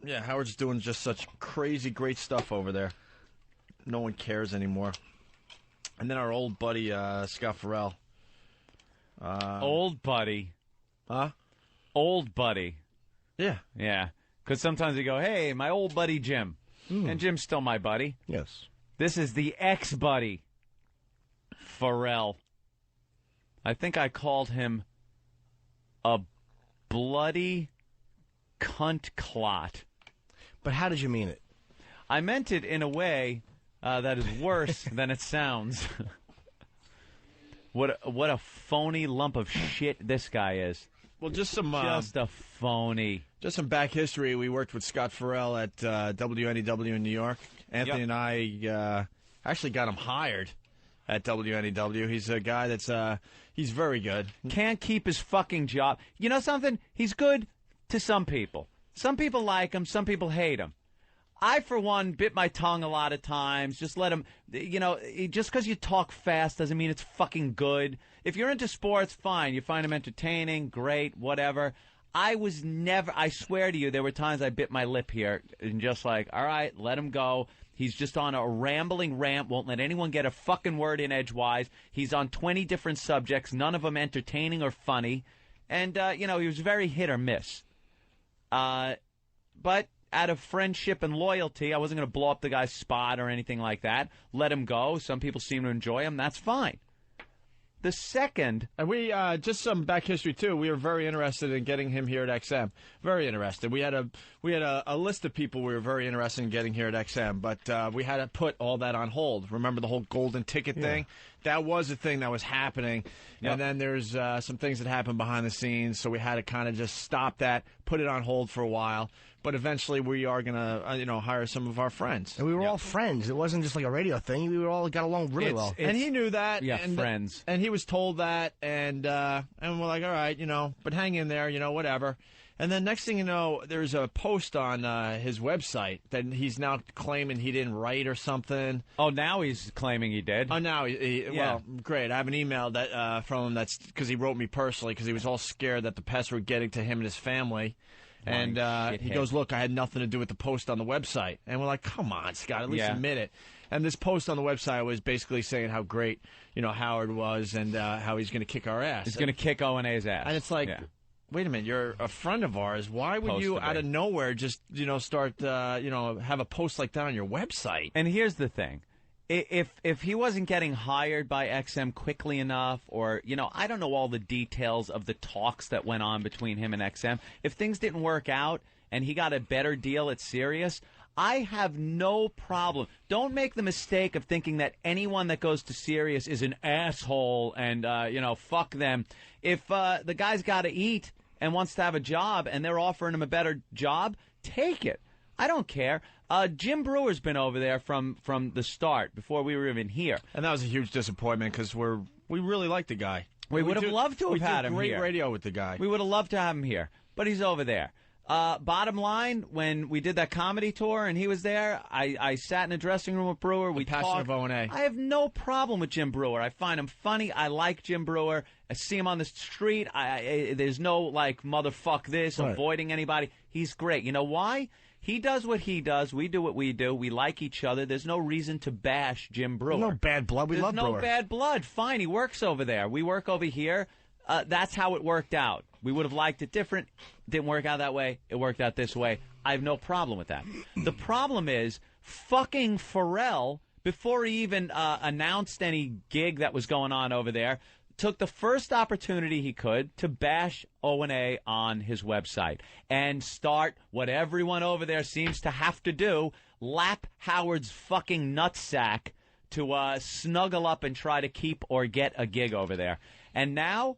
Yeah, Howard's doing just such crazy, great stuff over there. No one cares anymore. And then our old buddy, Scott Ferrall. Old buddy. Huh? Old buddy. Yeah. Yeah. Because sometimes you go, hey, my old buddy Jim. And Jim's still my buddy. Yes. This is the ex-buddy, Ferrall. I think I called him a bloody cunt clot. But how did you mean it? I meant it in a way that is worse than it sounds. What a phony lump of shit this guy is. Well, just a phony. Just some back history. We worked with Scott Ferrall at WNEW in New York. Anthony and I actually got him hired at WNEW. He's a guy that's he's very good. Can't keep his fucking job. You know something? He's good to some people. Some people like him. Some people hate him. I, for one, bit my tongue a lot of times. Just let him, just because you talk fast doesn't mean it's fucking good. If you're into sports, fine. You find him entertaining, great, whatever. I swear to you, there were times I bit my lip here and just like, all right, let him go. He's just on a rambling rant, won't let anyone get a fucking word in edgewise. He's on 20 different subjects, none of them entertaining or funny. And, he was very hit or miss. But out of friendship and loyalty, I wasn't going to blow up the guy's spot or anything like that. Let him go. Some people seem to enjoy him. That's fine. The second... And we, just some back history, too. We were very interested in getting him here at XM. Very interested. We had a list of people we were very interested in getting here at XM, but we had to put all that on hold. Remember the whole golden ticket thing? That was a thing that was happening. Yep. And then there's some things that happened behind the scenes, so we had to kind of just stop that, put it on hold for a while. But eventually we are going to, hire some of our friends. And we were all friends. It wasn't just like a radio thing. We all got along really well. And he knew that. Yeah, and, friends. And he was told that, and we're like, all right, but hang in there, whatever. And then next thing you know, there's a post on his website that he's now claiming he didn't write or something. Oh, now he's claiming he did? Oh, now well, great. I have an email that from him that's because he wrote me personally because he was all scared that the pests were getting to him and his family. And he goes, look, I had nothing to do with the post on the website. And we're like, come on, Scott, at least admit it. And this post on the website was basically saying how great, Howard was and how he's going to kick our ass. He's going to kick O&A's ass. And it's like, wait a minute, you're a friend of ours. Why would you, out of nowhere, just, start, have a post like that on your website? And here's the thing. If he wasn't getting hired by XM quickly enough, or, I don't know all the details of the talks that went on between him and XM. If things didn't work out and he got a better deal at Sirius, I have no problem. Don't make the mistake of thinking that anyone that goes to Sirius is an asshole and, fuck them. If the guy's got to eat and wants to have a job and they're offering him a better job, take it. I don't care. Jim Brewer's been over there from the start, before we were even here. And that was a huge disappointment because we really like the guy. We would have loved to have had him here. We did great radio with the guy. We would have loved to have him here, but he's over there. Bottom line, when we did that comedy tour and he was there, I sat in a dressing room with Brewer. We talked. Passion of O&A. I have no problem with Jim Brewer. I find him funny. I like Jim Brewer. I see him on the street. There's no, motherfuck this, avoiding anybody. He's great. You know why? He does what he does. We do what we do. We like each other. There's no reason to bash Jim Brewer. No bad blood. We love Brewer. There's no bad blood. Fine. He works over there. We work over here. That's how it worked out. We would have liked it different. Didn't work out that way. It worked out this way. I have no problem with that. The problem is fucking Ferrall, before he even announced any gig that was going on over there, took the first opportunity he could to bash O&A on his website and start what everyone over there seems to have to do, lap Howard's fucking nutsack to snuggle up and try to keep or get a gig over there. And now,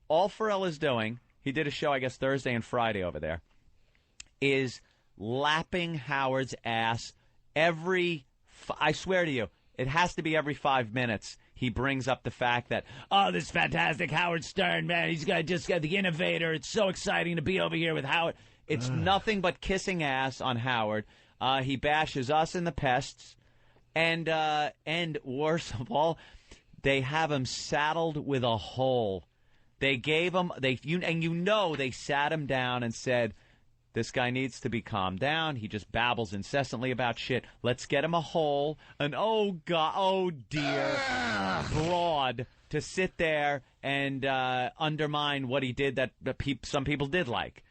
all Ferrall is doing, he did a show, I guess, Thursday and Friday over there, is lapping Howard's ass I swear to you, it has to be every 5 minutes. He brings up the fact that, this fantastic Howard Stern, man, he's just got the innovator. It's so exciting to be over here with Howard. It's nothing but kissing ass on Howard. He bashes us and the pests. And worst of all, they have him saddled with a hole. They gave him, they sat him down and said, This guy needs to be calmed down. He just babbles incessantly about shit. Let's get him a hole, an oh dear, broad to sit there and undermine what he did that some people did like.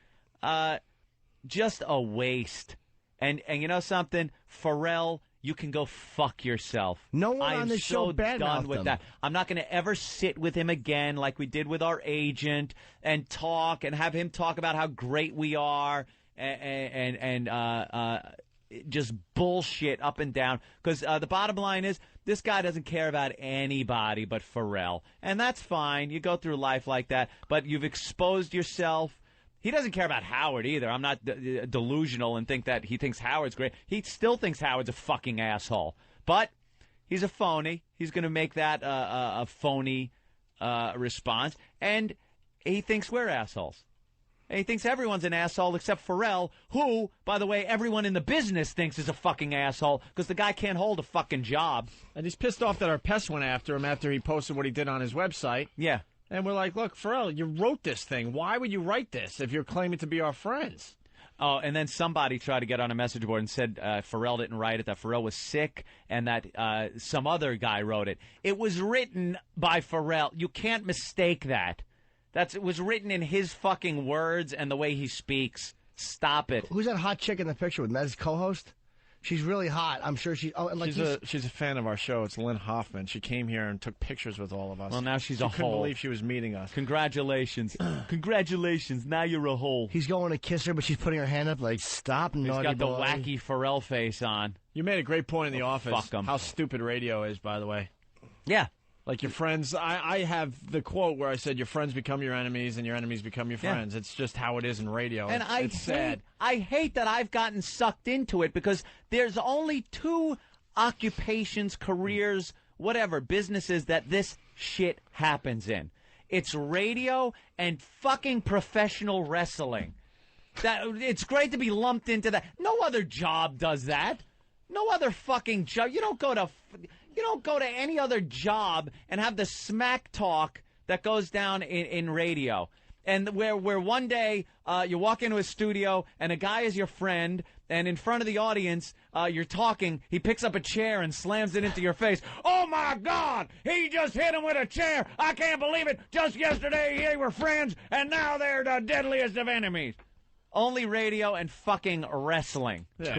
Just a waste. And you know something? Ferrall, you can go fuck yourself. No one on this show badmouthed done with that. I'm not going to ever sit with him again like we did with our agent and talk and have him talk about how great we are and just bullshit up and down. Because the bottom line is this guy doesn't care about anybody but Ferrall. And that's fine. You go through life like that. But you've exposed yourself. He doesn't care about Howard either. I'm not delusional and think that he thinks Howard's great. He still thinks Howard's a fucking asshole. But he's a phony. He's going to make that a phony response. And he thinks we're assholes. And he thinks everyone's an asshole except Ferrall, who, by the way, everyone in the business thinks is a fucking asshole because the guy can't hold a fucking job. And he's pissed off that our pests went after him after he posted what he did on his website. Yeah. And we're like, look, Ferrall, you wrote this thing. Why would you write this if you're claiming to be our friends? Oh, and then somebody tried to get on a message board and said Ferrall didn't write it, that Ferrall was sick, and that some other guy wrote it. It was written by Ferrall. You can't mistake that. It was written in his fucking words and the way he speaks. Stop it. Who's that hot chick in the picture with Mez's co-host? She's really hot. I'm sure she. Oh, and like she's a fan of our show. It's Lynn Hoffman. She came here and took pictures with all of us. Well, now she's a hole. Couldn't believe she was meeting us. Congratulations, congratulations. Now you're a hole. He's going to kiss her, but she's putting her hand up like, stop, naughty boy. He's got the wacky Ferrall face on. You made a great point in the office. Fuck 'em. How stupid radio is, by the way. Yeah. Like your friends, I have the quote where I said your friends become your enemies and your enemies become your friends. Yeah. It's just how it is in radio. And it's sad. I hate that I've gotten sucked into it because there's only two occupations, careers, whatever, businesses that this shit happens in. It's radio and fucking professional wrestling. It's great to be lumped into that. No other job does that. No other fucking job. You don't go to any other job and have the smack talk that goes down in radio. And where one day you walk into a studio and a guy is your friend, and in front of the audience you're talking, he picks up a chair and slams it into your face. Oh, my God! He just hit him with a chair! I can't believe it! Just yesterday they were friends, and now they're the deadliest of enemies. Only radio and fucking wrestling. It's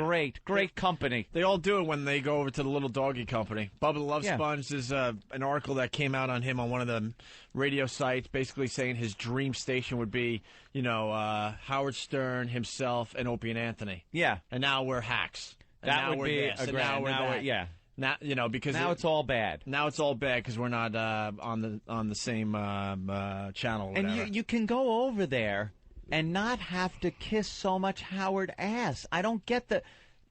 great company. They all do it when they go over to the Little Doggy Company. Bubba the Love Sponge, there's an article that came out on him on one of the radio sites, basically saying his dream station would be, Howard Stern, himself, and Opie and Anthony. Yeah. And now we're hacks. And that would be a grand. Now, because now it's all bad. Now it's all bad because we're not on the same channel. Or and whatever. you can go over there and not have to kiss so much Howard ass. I don't get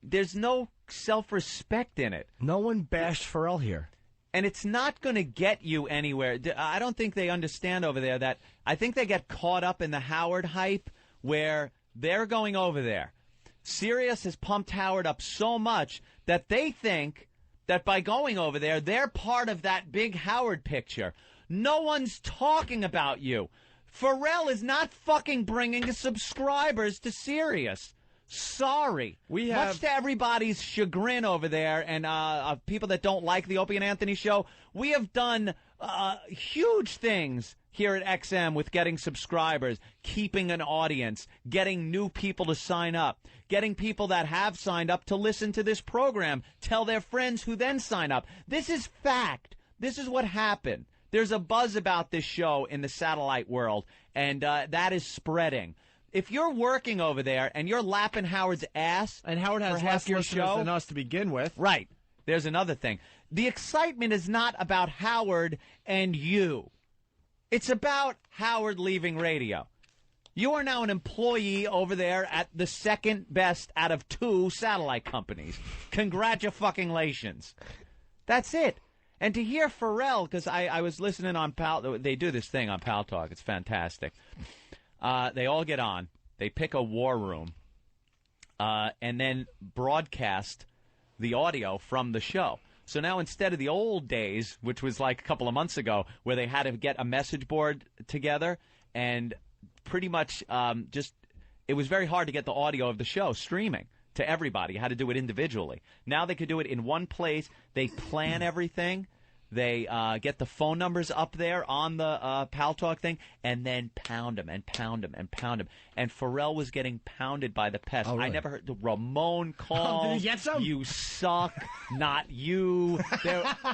there's no self-respect in it. No one bashed Ferrall here. And it's not going to get you anywhere. I don't think they understand over there that I think they get caught up in the Howard hype where they're going over there. Sirius has pumped Howard up so much that they think that by going over there, they're part of that big Howard picture. No one's talking about you. Ferrall is not fucking bringing subscribers to Sirius. Sorry. Much to everybody's chagrin over there and people that don't like the Opie and Anthony show, we have done huge things here at XM with getting subscribers, keeping an audience, getting new people to sign up, getting people that have signed up to listen to this program, tell their friends who then sign up. This is fact. This is what happened. There's a buzz about this show in the satellite world, and that is spreading. If you're working over there and you're lapping Howard's ass, and Howard has less listeners than us to begin with, right? There's another thing. The excitement is not about Howard and you. It's about Howard leaving radio. You are now an employee over there at the second best out of two satellite companies. Congratulations. That's it. And to hear Ferrall, because I was listening on Pal, they do this thing on Pal Talk. It's fantastic. They all get on. They pick a war room and then broadcast the audio from the show. So now instead of the old days, which was like a couple of months ago, where they had to get a message board together and pretty much just it was very hard to get the audio of the show streaming to everybody. You had to do it individually. Now they could do it in one place. They plan everything. They get the phone numbers up there on the Pal Talk thing, and then pound them and pound them and pound them. And Ferrall was getting pounded by the pests. Oh, really? I never heard the Ramon calls. Did he get some? You suck, not you.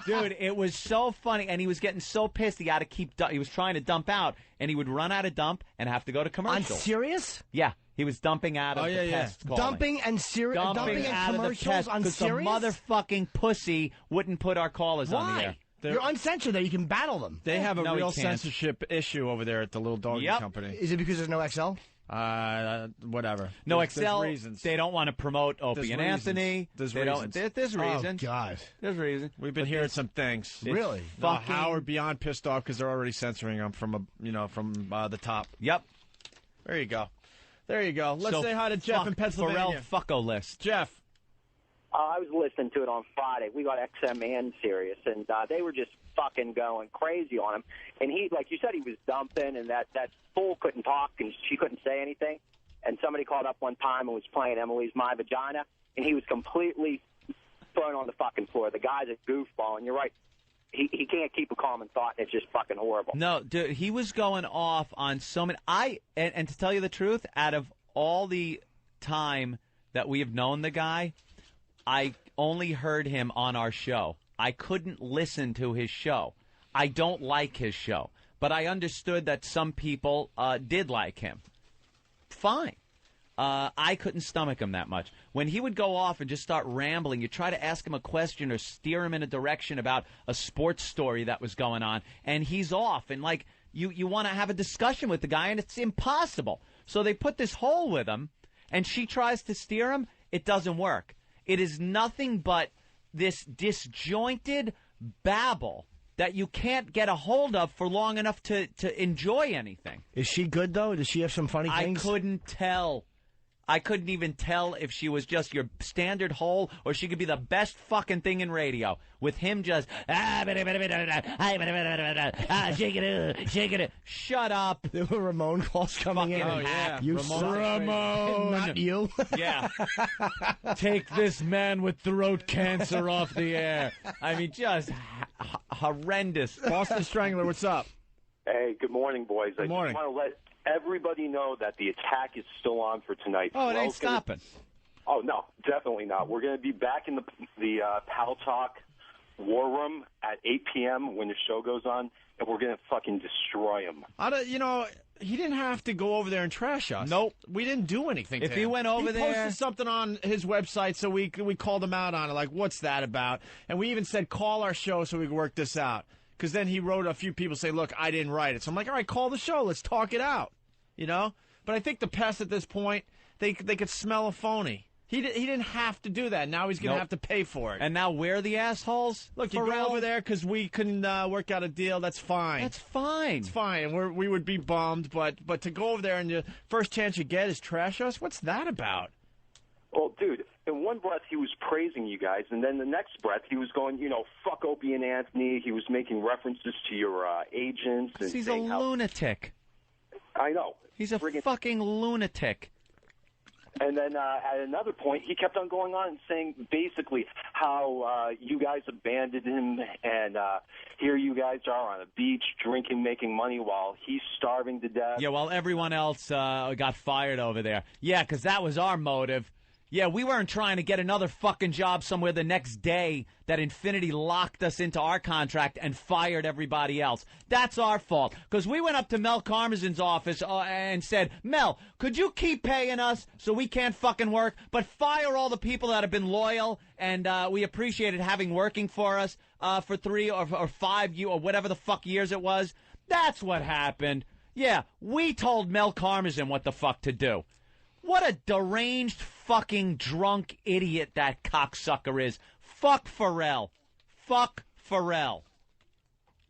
Dude, it was so funny, and he was getting so pissed. He had to keep. He was trying to dump out, and he would run out of dump and have to go to commercial. I'm serious? Yeah. He was dumping out of the pests. Calling. Dumping and commercials on because serious? Some motherfucking pussy wouldn't put our callers on the air. You're uncensored, though. You can battle them. They have a real censorship issue over there at the Little Doggy Company. Is it because there's no XL? Whatever. No there's XL. reasons. They don't want to promote Opie and Anthony. There's reasons. There's reason. Oh, God. There's reason. We've been hearing some things. Really? No, Howard beyond pissed off because they're already censoring him from the top. Yep. There you go. There you go. Let's say hi to Jeff in Pennsylvania. Ferrall fucko list. Jeff. I was listening to it on Friday. We got XM and Sirius, and they were just fucking going crazy on him. And he, like you said, he was dumping, and that fool couldn't talk, and she couldn't say anything. And somebody called up one time and was playing Emily's My Vagina, and he was completely thrown on the fucking floor. The guy's a goofball, and you're right. He can't keep a common thought. It's just fucking horrible. No, dude, he was going off on so many. And to tell you the truth, out of all the time that we have known the guy, I only heard him on our show. I couldn't listen to his show. I don't like his show. But I understood that some people did like him. Fine. I couldn't stomach him that much. When he would go off and just start rambling, you try to ask him a question or steer him in a direction about a sports story that was going on, and he's off. And, like, you want to have a discussion with the guy, and it's impossible. So they put this hole with him, and she tries to steer him. It doesn't work. It is nothing but this disjointed babble that you can't get a hold of for long enough to enjoy anything. Is she good, though? Does she have some funny things? I couldn't tell. I couldn't even tell if she was just your standard hole or she could be the best fucking thing in radio. With him just, shake it. Shut up. There were Ramon calls coming in. Oh, yeah. You Ramon. Not you. Yeah. Take this man with throat cancer off the air. I mean, just horrendous. Boston Strangler, what's up? Hey, good morning, boys. Good morning. I just want to let everybody know that the attack is still on for tonight. Oh, it ain't stopping. Oh, no, definitely not. We're going to be back in the Pal Talk War Room at 8 p.m. when the show goes on, and we're going to fucking destroy him. He didn't have to go over there and trash us. Nope. We didn't do anything If to he him. went over he there... He posted something on his website, so we called him out on it, like, what's that about? And we even said, call our show so we can work this out. Because then he wrote a few people say, look, I didn't write it. So I'm like, all right, call the show. Let's talk it out. You know? But I think the pests at this point, they could smell a phony. He didn't have to do that. Now he's going to have to pay for it. And now we're the assholes? Look, you go over there because we couldn't work out a deal. That's fine. That's fine. It's fine. We would be bummed, but to go over there and the first chance you get is trash us, what's that about? Well, dude, in one breath he was praising you guys, and then the next breath he was going, fuck Opie and Anthony. He was making references to your agents. And he's a lunatic. I know. He's a fucking lunatic. And then at another point, he kept on going on and saying basically how you guys abandoned him, and here you guys are on a beach drinking, making money while he's starving to death. Yeah, while everyone else got fired over there. Yeah, because that was our motive. Yeah, we weren't trying to get another fucking job somewhere the next day that Infinity locked us into our contract and fired everybody else. That's our fault. Because we went up to Mel Karmazin's office and said, Mel, could you keep paying us so we can't fucking work, but fire all the people that have been loyal and we appreciated having working for us for 3 or 5 years or whatever the fuck years it was? That's what happened. Yeah, we told Mel Karmazin what the fuck to do. What a deranged fucking drunk idiot that cocksucker is. Fuck Ferrall. Fuck Ferrall.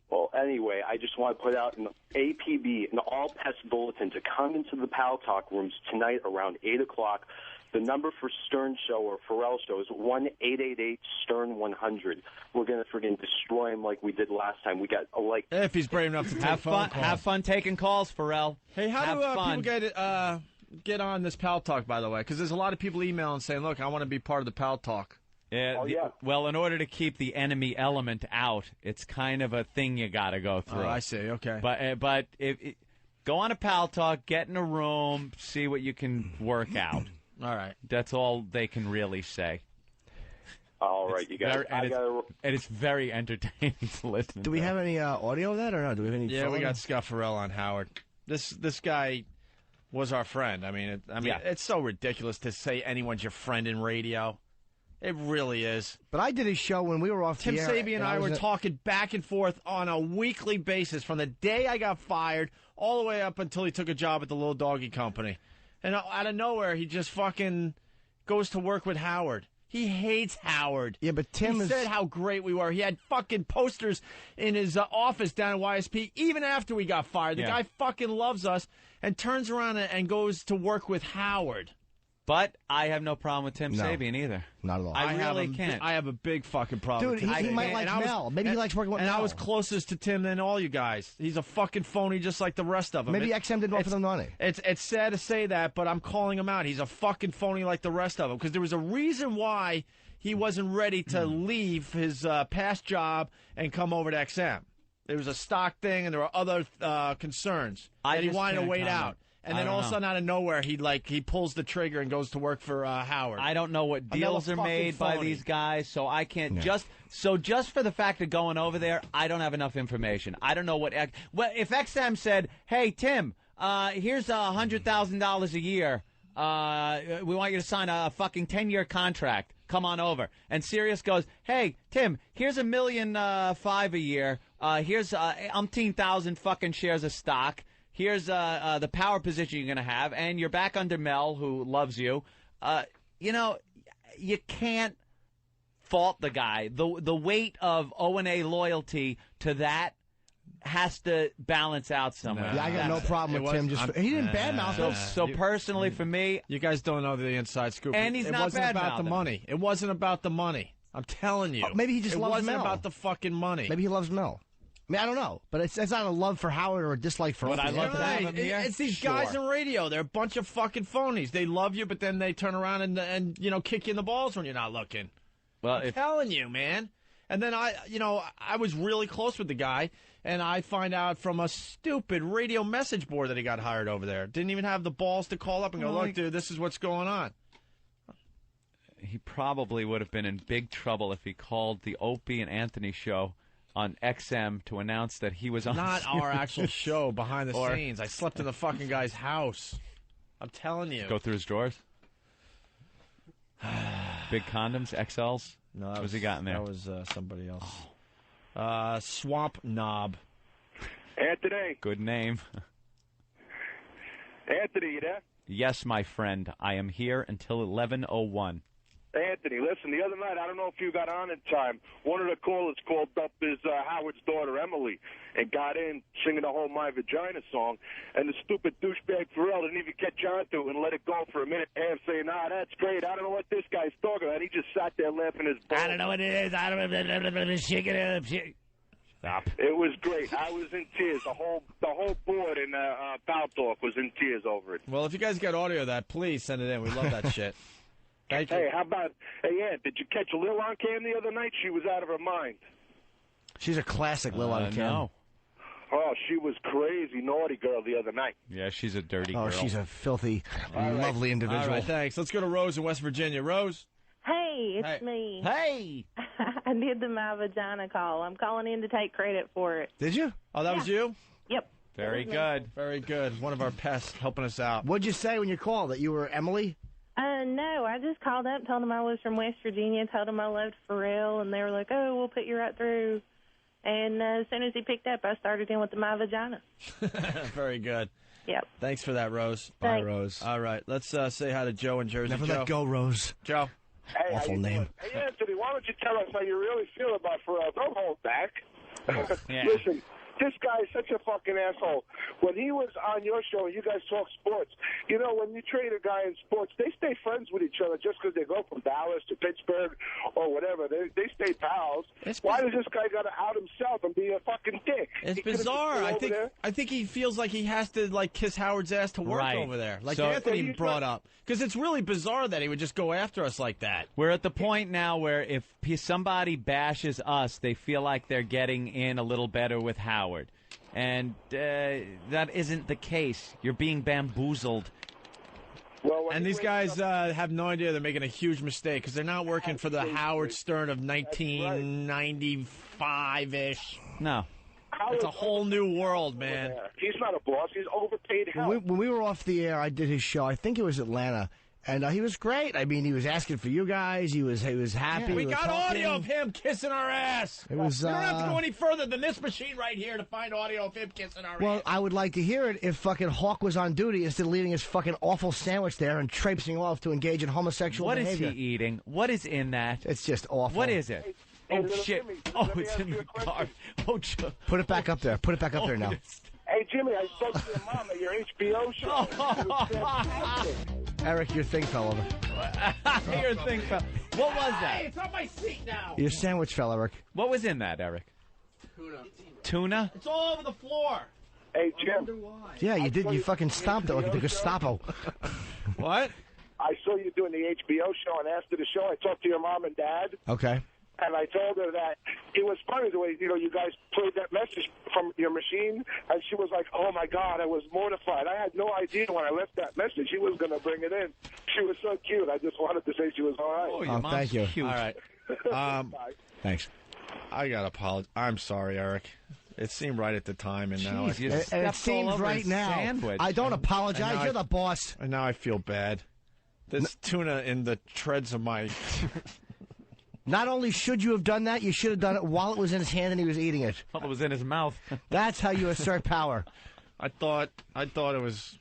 Well, anyway, I just want to put out an APB, an all-pest bulletin, to come into the Pal Talk rooms tonight around 8 o'clock. The number for Stern Show or Ferrall Show is 1-888-STERN-100. We're going to friggin' destroy him like we did last time. We got, if he's brave enough to take phone calls. Have fun taking calls, Ferrall. Hey, how do people get get on this Pal Talk, by the way? Because there's a lot of people emailing saying, look, I want to be part of the Pal Talk. Well, in order to keep the enemy element out, it's kind of a thing you got to go through. Oh, I see. Okay. But if go on a Pal Talk, get in a room, see what you can work out. All right. That's all they can really say. All right, you guys. And it's very entertaining to listen. Do we have any audio of that or no? Do we have any? Yeah, we got Scott Ferrall on Howard. This guy was our friend. I mean, it's so ridiculous to say anyone's your friend in radio. It really is. But I did a show when we were off Tim the air. Sabi and I were talking back and forth on a weekly basis from the day I got fired all the way up until he took a job at the Little Doggy Company. And out of nowhere, he just fucking goes to work with Howard. He hates Howard. Yeah, but Tim said how great we were. He had fucking posters in his office down at YSP even after we got fired. The guy fucking loves us and turns around and goes to work with Howard. But I have no problem with Tim Sabian either. Not at all. I really can't. I have a big fucking problem. Dude, with Tim he might like Mel. Maybe he likes working with Mel. And I was closest to Tim than all you guys. He's a fucking phony just like the rest of them. Maybe XM didn't offer them money. It's sad to say that, but I'm calling him out. He's a fucking phony like the rest of them because there was a reason why he wasn't ready to leave his past job and come over to XM. There was a stock thing and there were other concerns. And he wanted to wait out. And then all of a sudden, out of nowhere, he pulls the trigger and goes to work for Howard. I don't know what deals are made by these guys, so I can't just for the fact of going over there, I don't have enough information. I don't know what. Well, if XM said, "Hey Tim, here's $100,000 a year. We want you to sign a fucking 10-year contract. Come on over." And Sirius goes, "Hey Tim, here's $1.5 million a year. Here's umpteen thousand fucking shares of stock." Here's the power position you're going to have, and you're back under Mel, who loves you. You can't fault the guy. The weight of O&A loyalty to that has to balance out somewhere. Yeah, I got no problem with Tim. He didn't badmouth us. So personally, for me, you guys don't know the inside scoop. And he's not badmouthing. It wasn't about the money. It wasn't about the money. I'm telling you. Maybe he just loves Mel. It wasn't about the fucking money. Maybe he loves Mel. I mean, I don't know, but it's not a love for Howard or a dislike for Opie. I love that. It's these guys in radio. They're a bunch of fucking phonies. They love you, but then they turn around and kick you in the balls when you're not looking. Well, I'm telling you, man. And then I was really close with the guy, and I find out from a stupid radio message board that he got hired over there. Didn't even have the balls to call up and go, look, dude, this is what's going on. He probably would have been in big trouble if he called the Opie and Anthony show on XM to announce that he was on. Not our actual show, behind the scenes. I slept in the fucking guy's house. I'm telling you. Go through his drawers. Big condoms, XLs. No, what was he got in there? That was somebody else. Swamp Knob. Anthony. Good name. Anthony, you there? Yes, my friend. I am here until 11:01. Anthony, listen, the other night, I don't know if you got on in time, one of the callers called up his Howard's daughter, Emily, and got in singing the whole My Vagina song, and the stupid douchebag Ferrall didn't even catch on to it and let it go for a minute and a half, saying, that's great, I don't know what this guy's talking about. He just sat there laughing his balls. I don't know what it is. I don't know. Shake it up. Stop. It was great. I was in tears. The whole board in Pal Talk was in tears over it. Well, if you guys got audio of that, please send it in. We love that shit. Thank you. Hey, how about, Aunt, did you catch Lil on cam the other night? She was out of her mind. She's a classic Lil on cam. No. Oh, she was crazy naughty girl the other night. Yeah, she's a dirty girl. Oh, she's a filthy, lovely individual. All right, thanks. Let's go to Rose in West Virginia. Rose? Hey, it's me. Hey! I did the My Vagina call. I'm calling in to take credit for it. Did you? Oh, that was you? Yep. Very good. Very good. One of our pests helping us out. What'd you say when you called? That you were Emily? No, I just called up, told them I was from West Virginia, told them I loved Ferrall, and they were like, oh, we'll put you right through. And as soon as he picked up, I started in with the My Vagina. Very good. Yep. Thanks for that, Rose. Bye, Rose. All right, let's say hi to Joe in Jersey. Never Joe. let go, Rose. Joe. Hey, awful name. Hey, Anthony, why don't you tell us how you really feel about Ferrall? Don't hold back. Yeah. Listen, this guy is such a fucking asshole. When he was on your show and you guys talk sports, you know, when you trade a guy in sports, they stay friends with each other just because they go from Dallas to Pittsburgh or whatever. They stay pals. Why does this guy got to out himself and be a fucking dick? It's bizarre. I think he feels like he has to like kiss Howard's ass to work over there, like Anthony brought up. Because it's really bizarre that he would just go after us like that. We're at the point now where if somebody bashes us, they feel like they're getting in a little better with Howard. And that isn't the case. You're being bamboozled. Well, and these guys have no idea they're making a huge mistake because they're not working for the Howard Stern of 1995-ish. No. It's a whole new world, man. He's not a boss. He's overpaid hell. When we were off the air, I did his show. I think it was Atlanta. And he was great. I mean, he was asking for you guys. He was happy. Yeah, we got audio of him kissing our ass. It was. We don't have to go any further than this machine right here to find audio of him kissing our ass. Well, I would like to hear it if fucking Hawk was on duty instead of leaving his fucking awful sandwich there and traipsing off to engage in homosexual behavior. What is he eating? What is in that? It's just awful. What is it? Oh, shit. Oh, it's in the car. Oh, put it back up there. Put it back up there now. Hey, Jimmy, I spoke to your mom at your HBO show. Eric, your thing fell over. Your thing fell. What was that? Hey, it's on my seat now. Your sandwich fell, Eric. What was in that, Eric? Tuna? It's all over the floor. Hey, Jim. Yeah, you did. You fucking stomped it like the Gestapo. What? I saw you doing the HBO show, and after the show, I talked to your mom and dad. Okay. And I told her that it was funny the way, you guys played that message from your machine, and she was like, oh, my God, I was mortified. I had no idea when I left that message she was going to bring it in. She was so cute. I just wanted to say she was all right. Oh, your mom's thank you. Cute. All right. Thanks. I got to apologize. I'm sorry, Eric. It seemed right at the time, and now Jeez, it seems right now. Sandwich. I don't apologize. You're the boss. And now I feel bad. There's tuna in the treads of my... Not only should you have done that, you should have done it while it was in his hand and he was eating it. While it was in his mouth. That's how you assert power. I thought it was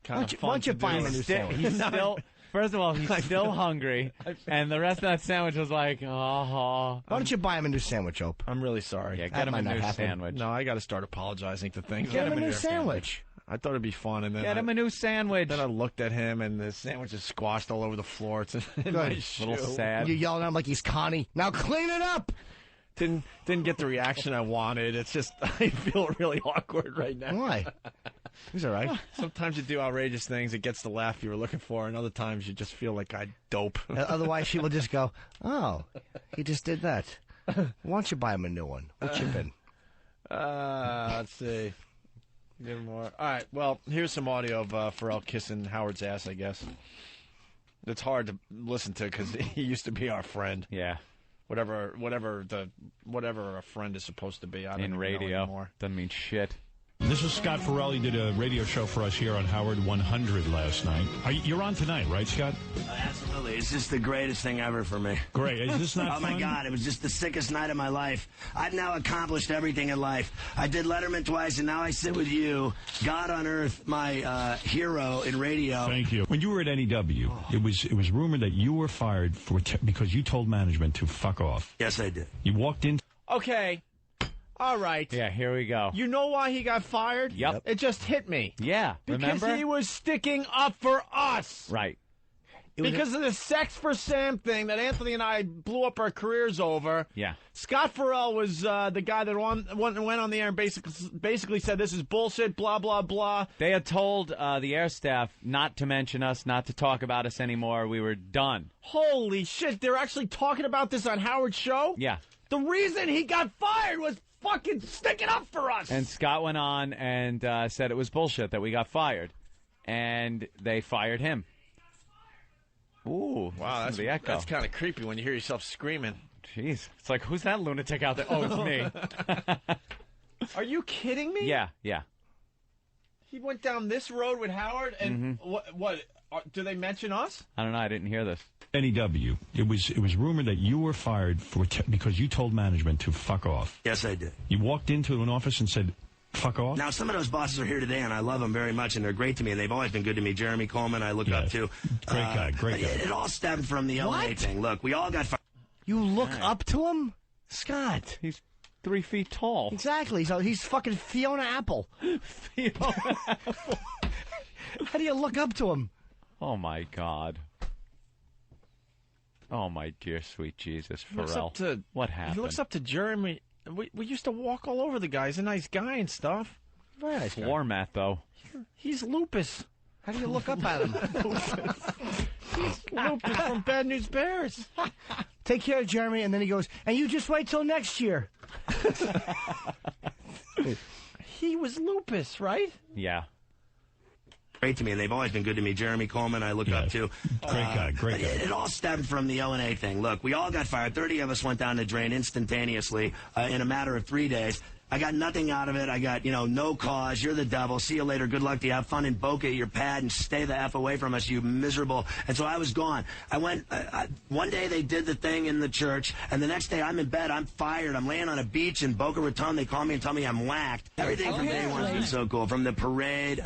kind of fun. Why don't you buy him a new sandwich? He's still, first of all, he's still hungry, and the rest of that sandwich was like, oh. Why don't you buy him a new sandwich, Hope? I'm really sorry. Yeah, get him a might not new happen. sandwich. No, I got to start apologizing to things. Get him a new sandwich. I thought it'd be fun, and then Get him a new sandwich. Then I looked at him, and the sandwich is squashed all over the floor. It's in my shoe. A little sad. You're yelling at him like he's Connie. Now clean it up! Didn't get the reaction I wanted. It's just I feel really awkward right now. Why? He's all right. Sometimes you do outrageous things. It gets the laugh you were looking for, and other times you just feel like I dope. Otherwise, she will just go, oh, he just did that. Why don't you buy him a new one? We'll chip in. Let's see. Give him more. All right. Well, here's some audio of Ferrall kissing Howard's ass, I guess. It's hard to listen to because he used to be our friend. Yeah. Whatever a friend is supposed to be. I don't in even radio know anymore. Doesn't mean shit. This is Scott Ferrall. He did a radio show for us here on Howard 100 last night. You're on tonight, right, Scott? Absolutely. It's just the greatest thing ever for me. Great. Is this not Oh, fun? my God. It was just the sickest night of my life. I've now accomplished everything in life. I did Letterman twice, and now I sit with you. God on earth, my hero in radio. Thank you. When you were at NEW, it was rumored that you were fired because you told management to fuck off. Yes, I did. You walked in. Okay. All right. Yeah, here we go. You know why he got fired? Yep. It just hit me. Yeah, Because remember? he was sticking up for us. Right. Because of the Sex for Sam thing that Anthony and I blew up our careers over. Yeah. Scott Ferrall was the guy that went on the air and basically said this is bullshit, blah, blah, blah. They had told the air staff not to mention us, not to talk about us anymore. We were done. Holy shit, they're actually talking about this on Howard's show? Yeah. The reason he got fired was fucking sticking up for us. And Scott went on and said it was bullshit that we got fired. And they fired him. Ooh, wow, the echo. That's kind of creepy when you hear yourself screaming. Jeez. It's like, who's that lunatic out there? Oh, it's me. Are you kidding me? Yeah. He went down this road with Howard, and what do they mention us? I don't know. I didn't hear this. NEW. It was rumored that you were fired because you told management to fuck off. Yes, I did. You walked into an office and said, fuck off? Now, some of those bosses are here today, and I love them very much, and they're great to me, and they've always been good to me. Jeremy Coleman, I look up to. Great guy. It all stemmed from the LA thing. Look, we all got fired. You look up to him? Scott. 3 feet tall. Exactly. So he's fucking Fiona Apple. Fiona Apple. How do you look up to him? Oh, my God. Oh, my dear, sweet Jesus, Ferrall. What happened? He looks up to Jeremy. We used to walk all over the guy. He's a nice guy and stuff. Very nice guy. Floor mat, though. He's lupus. How do you look up at him? He's lupus from Bad News Bears. Take care of Jeremy, and then he goes, and you just wait till next year. He was lupus, right? Yeah. Great to me, and they've always been good to me. Jeremy Coleman, I look up to. Great guy. It all stemmed from the O&A thing. Look, we all got fired. 30 of us went down the drain instantaneously in a matter of 3 days. I got nothing out of it. I got, no cause. You're the devil. See you later. Good luck to you. Have fun in Boca, your pad, and stay the F away from us, you miserable. And so I was gone. I went, one day they did the thing in the church, and the next day I'm in bed. I'm fired. I'm laying on a beach in Boca Raton. They call me and tell me I'm whacked. Everything from day one's been so cool. From the parade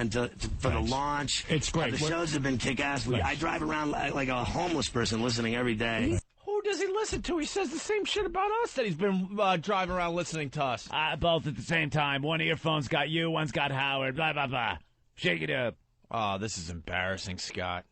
for the launch. It's great. The shows have been kick-ass. I drive around like a homeless person listening every day. Who does he listen to? He says the same shit about us that he's been driving around listening to us. Both at the same time. One of your phones got you, one's got Howard. Blah, blah, blah. Shake it up. Oh, this is embarrassing, Scott.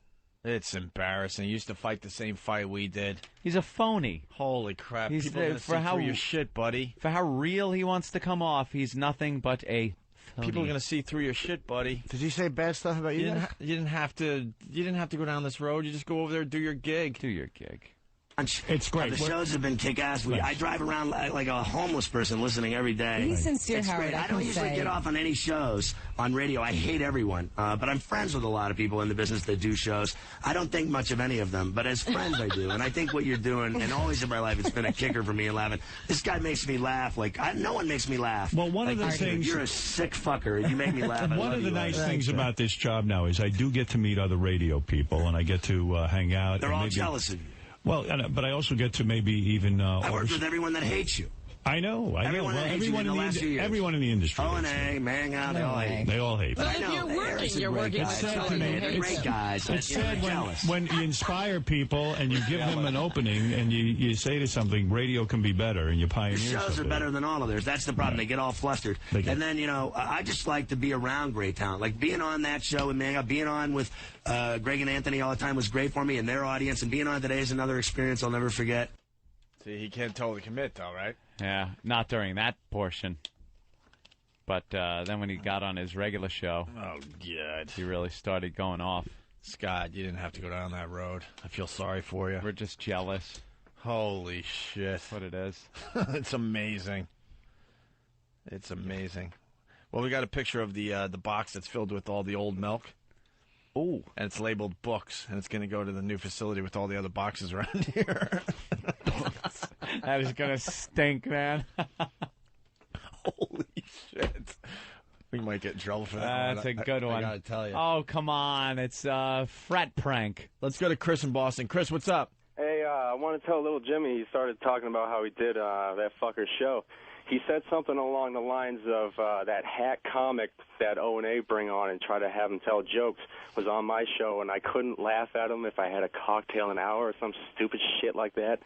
It's embarrassing. He used to fight the same fight we did. He's a phony. Holy crap. He's People are going to see through your shit, buddy. For how real he wants to come off, he's nothing but a phony. People are going to see through your shit, buddy. Did he say bad stuff about you? You didn't have to go down this road. You just go over there and do your gig. Do your gig. It's great. The shows have been kick-ass. I drive around like a homeless person listening every day. He's sincere, it's Howard. Great. I don't usually get off on any shows on radio. I hate everyone. But I'm friends with a lot of people in the business that do shows. I don't think much of any of them, but as friends I do. And I think what you're doing, and always in my life, it's been a kicker for me and laughing. This guy makes me laugh. No one makes me laugh. Well, one of the things... You're a sick fucker. You make me laugh. One of the nice things about this job now is I do get to meet other radio people, and I get to hang out. They're all jealous of you. Well, but I also get to maybe even... I work with everyone that hates you. I know. Everyone Well, everyone in the industry. O&A, Manga, they all hate. They all hate. Well, if you're working, It's sad to me. They're great guys. It's sad when you inspire people and you give them an opening and you say to something, radio can be better, and you pioneer Your shows something. are better than all of theirs. That's the problem. They get all flustered. And then, I just like to be around great talent. Like being on that show with Manga, being on with Greg and Anthony all the time was great for me and their audience, and being on today is another experience I'll never forget. See, he can't totally commit, though, right? Yeah, not during that portion. But then when he got on his regular show, oh, God, he really started going off. Scott, you didn't have to go down that road. I feel sorry for you. We're just jealous. Holy shit. That's what it is. It's amazing. It's amazing. Well, we got a picture of the box that's filled with all the old milk. Ooh. And it's labeled books, and it's going to go to the new facility with all the other boxes around here. That is going to stink, man. Holy shit. We might get in trouble for that. That's a good one. I got to tell you. Oh, come on. It's a frat prank. Let's go to Chris in Boston. Chris, what's up? Hey, I want to tell little Jimmy, he started talking about how he did that fucker show. He said something along the lines of that hack comic that O&A bring on and try to have him tell jokes was on my show, and I couldn't laugh at him if I had a cocktail an hour or some stupid shit like that.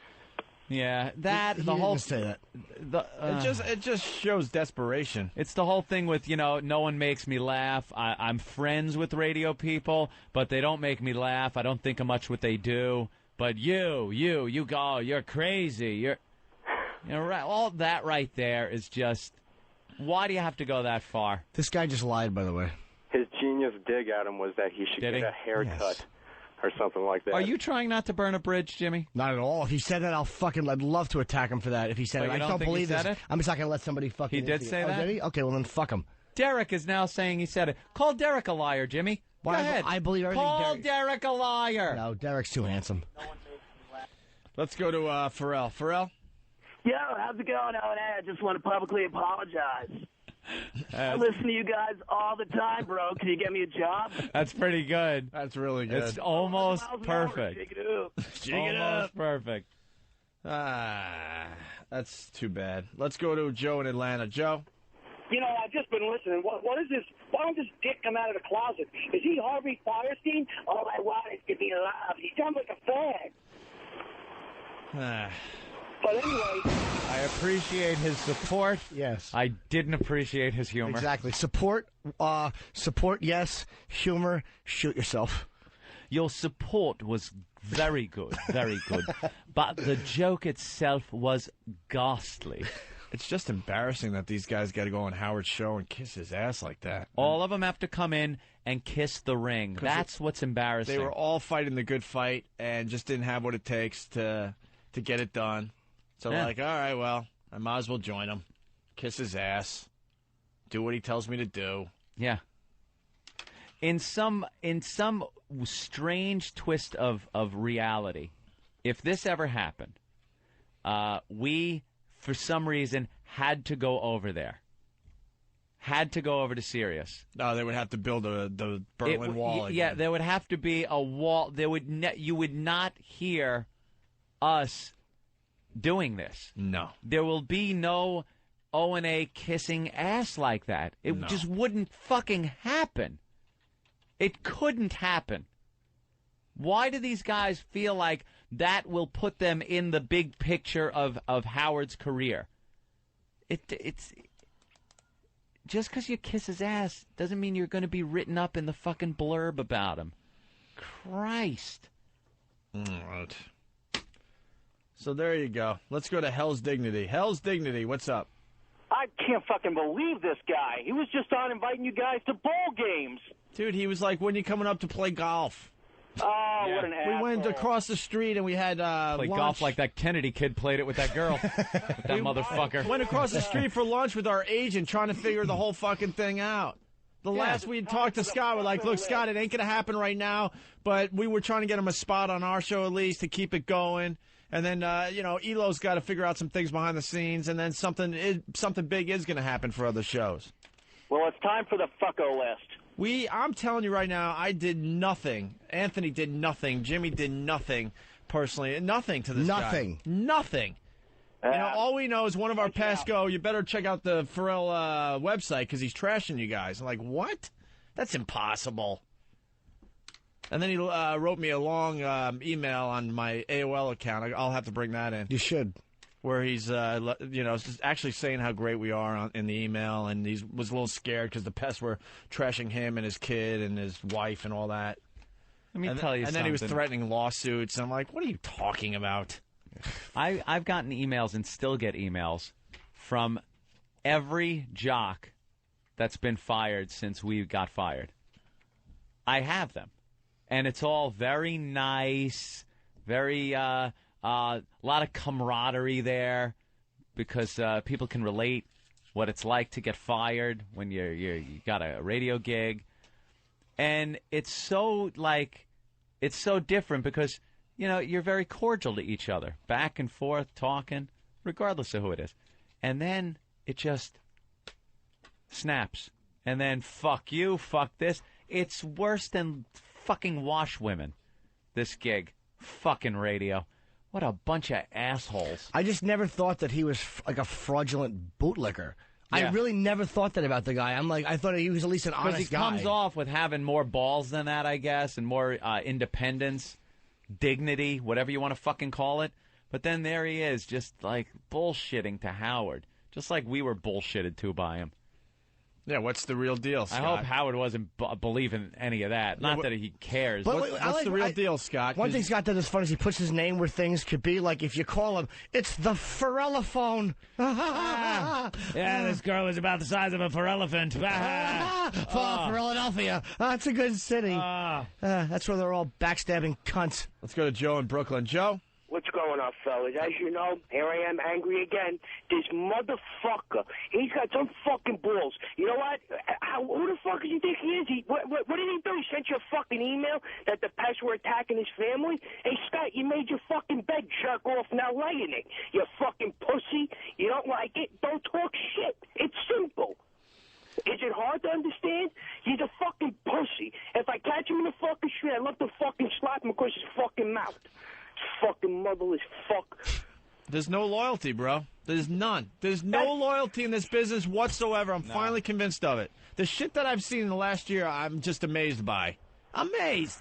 Yeah, that He the didn't whole say that. It just shows desperation. It's the whole thing with no one makes me laugh. I'm friends with radio people, but they don't make me laugh. I don't think of much what they do. But you go, you're crazy. Right, all that right there is just. Why do you have to go that far? This guy just lied, by the way. His genius dig at him was that he should get a haircut or something like that. Are you trying not to burn a bridge, Jimmy? Not at all. If he said that, I'd love to attack him for that. If he said But it, you I don't don't think he believe said this. it? I'm just not gonna let somebody fucking. He did say that? Oh, did he? Okay, well then fuck him. Derek is now saying he said it. Call Derek a liar, Jimmy. Go ahead. I believe everything. Call Derek a liar. No, Derek's too handsome. Let's go to Ferrall. Ferrall? Yo, how's it going, O&A? I just want to publicly apologize. I listen to you guys all the time, bro. Can you get me a job? That's pretty good. That's really good. It's almost perfect. Shake it up. Shake it up. Almost perfect. That's too bad. Let's go to Joe in Atlanta. Joe? I've just been listening. What is this? Why don't this dick come out of the closet? Is he Harvey Firestein? All I want is to be alive. He sounds like a fag. But anyway, I appreciate his support. Yes. I didn't appreciate his humor. Exactly. Support, yes. Humor, shoot yourself. Your support was very good, very good. But the joke itself was ghastly. It's just embarrassing that these guys got to go on Howard's show and kiss his ass like that. All of them have to come in and kiss the ring. That's what's embarrassing. They were all fighting the good fight and just didn't have what it takes to get it done. So Yeah. like, all right, well, I might as well join him. Kiss his ass. Do what he tells me to do. Yeah. In some strange twist of reality, if this ever happened, we, for some reason, had to go over there. Had to go over to Sirius. No, they would have to build the Berlin Wall again. Yeah, there would have to be a wall. You would not hear us doing this. No. There will be no O&A kissing ass like that. It just wouldn't fucking happen. It couldn't happen. Why do these guys feel like that will put them in the big picture of Howard's career? It's just because you kiss his ass doesn't mean you're going to be written up in the fucking blurb about him. Christ. All right. So there you go. Let's go to Hell's Dignity. Hell's Dignity, what's up? I can't fucking believe this guy. He was just on inviting you guys to ball games. Dude, he was like, when are you coming up to play golf? Oh, what an asshole. We went across the street and we had Play lunch. golf like that Kennedy kid played it with that girl. With that motherfucker. Went across the street for lunch with our agent trying to figure the whole fucking thing out. The last we had talked to Scott, we're like, look, Scott, it ain't going to happen right now, but we were trying to get him a spot on our show at least to keep it going. And then, Elo's got to figure out some things behind the scenes, and then something big is going to happen for other shows. Well, it's time for the fucko list. I'm telling you right now, I did nothing. Anthony did nothing. Jimmy did nothing personally. Nothing to this guy. Nothing. All we know is one of our past go, you better check out the Ferrall website because he's trashing you guys. I'm like, what? That's impossible. And then he wrote me a long email on my AOL account. I'll have to bring that in. You should. Where he's, just actually saying how great we are in the email, and he was a little scared because the pests were trashing him and his kid and his wife and all that. Let me tell you something. And then he was threatening lawsuits, and I'm like, what are you talking about? I've gotten emails and still get emails from every jock that's been fired since we got fired. I have them. And it's all very nice, very a lot of camaraderie there because people can relate what it's like to get fired when you got a radio gig. And it's so different because, you're very cordial to each other, back and forth, talking, regardless of who it is. And then it just snaps. And then fuck you, fuck this. It's worse than fucking washwomen, this gig. Fucking radio. What a bunch of assholes. I just never thought that he was like a fraudulent bootlicker. Yeah. I really never thought that about the guy. I thought he was at least an honest guy. Because he comes off with having more balls than that, I guess, and more independence, dignity, whatever you want to fucking call it. But then there he is, just like bullshitting to Howard. Just like we were bullshitted to by him. Yeah, what's the real deal, Scott? I hope Howard wasn't believing any of that. Not that he cares. What's the real deal, Scott? One thing Scott does is fun is he puts his name where things could be. Like if you call him, it's the Ferrallaphone. Yeah, this girl is about the size of a Ferrallafant. For Philadelphia. That's a good city. That's where they're all backstabbing cunts. Let's go to Joe in Brooklyn. Joe? What's going on, fellas? As you know, here I am angry again. This motherfucker, he's got some fucking balls. You know what? Who the fuck do you think he is? What did he do? He sent you a fucking email that the pests were attacking his family? Hey, Scott, you made your fucking bed, jerk off, now lay in it. You fucking pussy. You don't like it? Don't talk shit. It's simple. Is it hard to understand? He's a fucking pussy. If I catch him in the fucking street, I'd love to fucking slap him across his fucking mouth. Fucking motherless fuck. There's no loyalty, bro. There's none. There's no loyalty in this business whatsoever. I'm finally convinced of it. The shit that I've seen in the last year, I'm just amazed by. Amazed.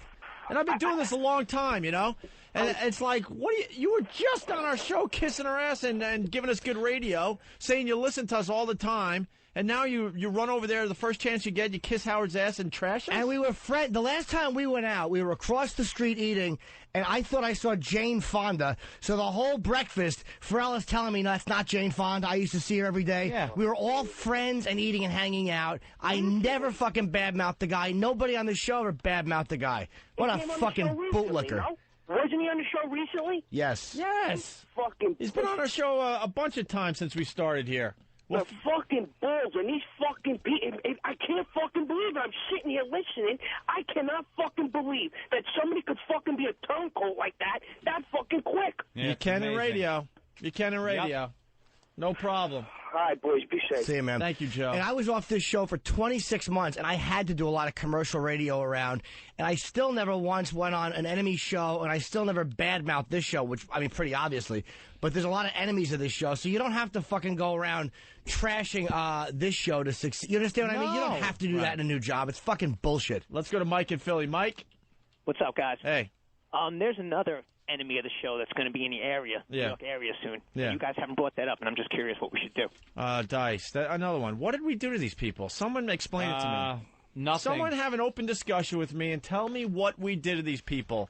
And I've been doing this a long time, you know? And it's like, what you were just on our show kissing our ass and giving us good radio, saying you listen to us all the time. And now you run over there the first chance you get, you kiss Howard's ass and trash us? And we were friends. The last time we went out, we were across the street eating, and I thought I saw Jane Fonda. So the whole breakfast, Ferrall is telling me, no, that's not Jane Fonda. I used to see her every day. Yeah. We were all friends and eating and hanging out. I never fucking badmouthed the guy. Nobody on the show ever badmouthed the guy. What a fucking bootlicker. No? Wasn't he on the show recently? Yes. Yes. Fucking. He's been on our show a bunch of times since we started here. The fucking balls and these fucking people. I can't fucking believe it. I'm sitting here listening. I cannot fucking believe that somebody could fucking be a turncoat like that fucking quick. Yeah, you can in radio. You can in radio. Yep. No problem. All right, boys. Be safe. See you, man. Thank you, Joe. And I was off this show for 26 months, and I had to do a lot of commercial radio around, and I still never once went on an enemy show, and I still never badmouthed this show, which, I mean, pretty obviously. But there's a lot of enemies of this show, so you don't have to fucking go around trashing this show to succeed. You understand what I mean? You don't have to do that in a new job. It's fucking bullshit. Let's go to Mike in Philly. Mike? What's up, guys? Hey. There's another enemy of the show that's going to be in the area, New York area soon. Yeah. You guys haven't brought that up, and I'm just curious what we should do. Dice. Another one. What did we do to these people? Someone explain it to me. Nothing. Someone have an open discussion with me and tell me what we did to these people.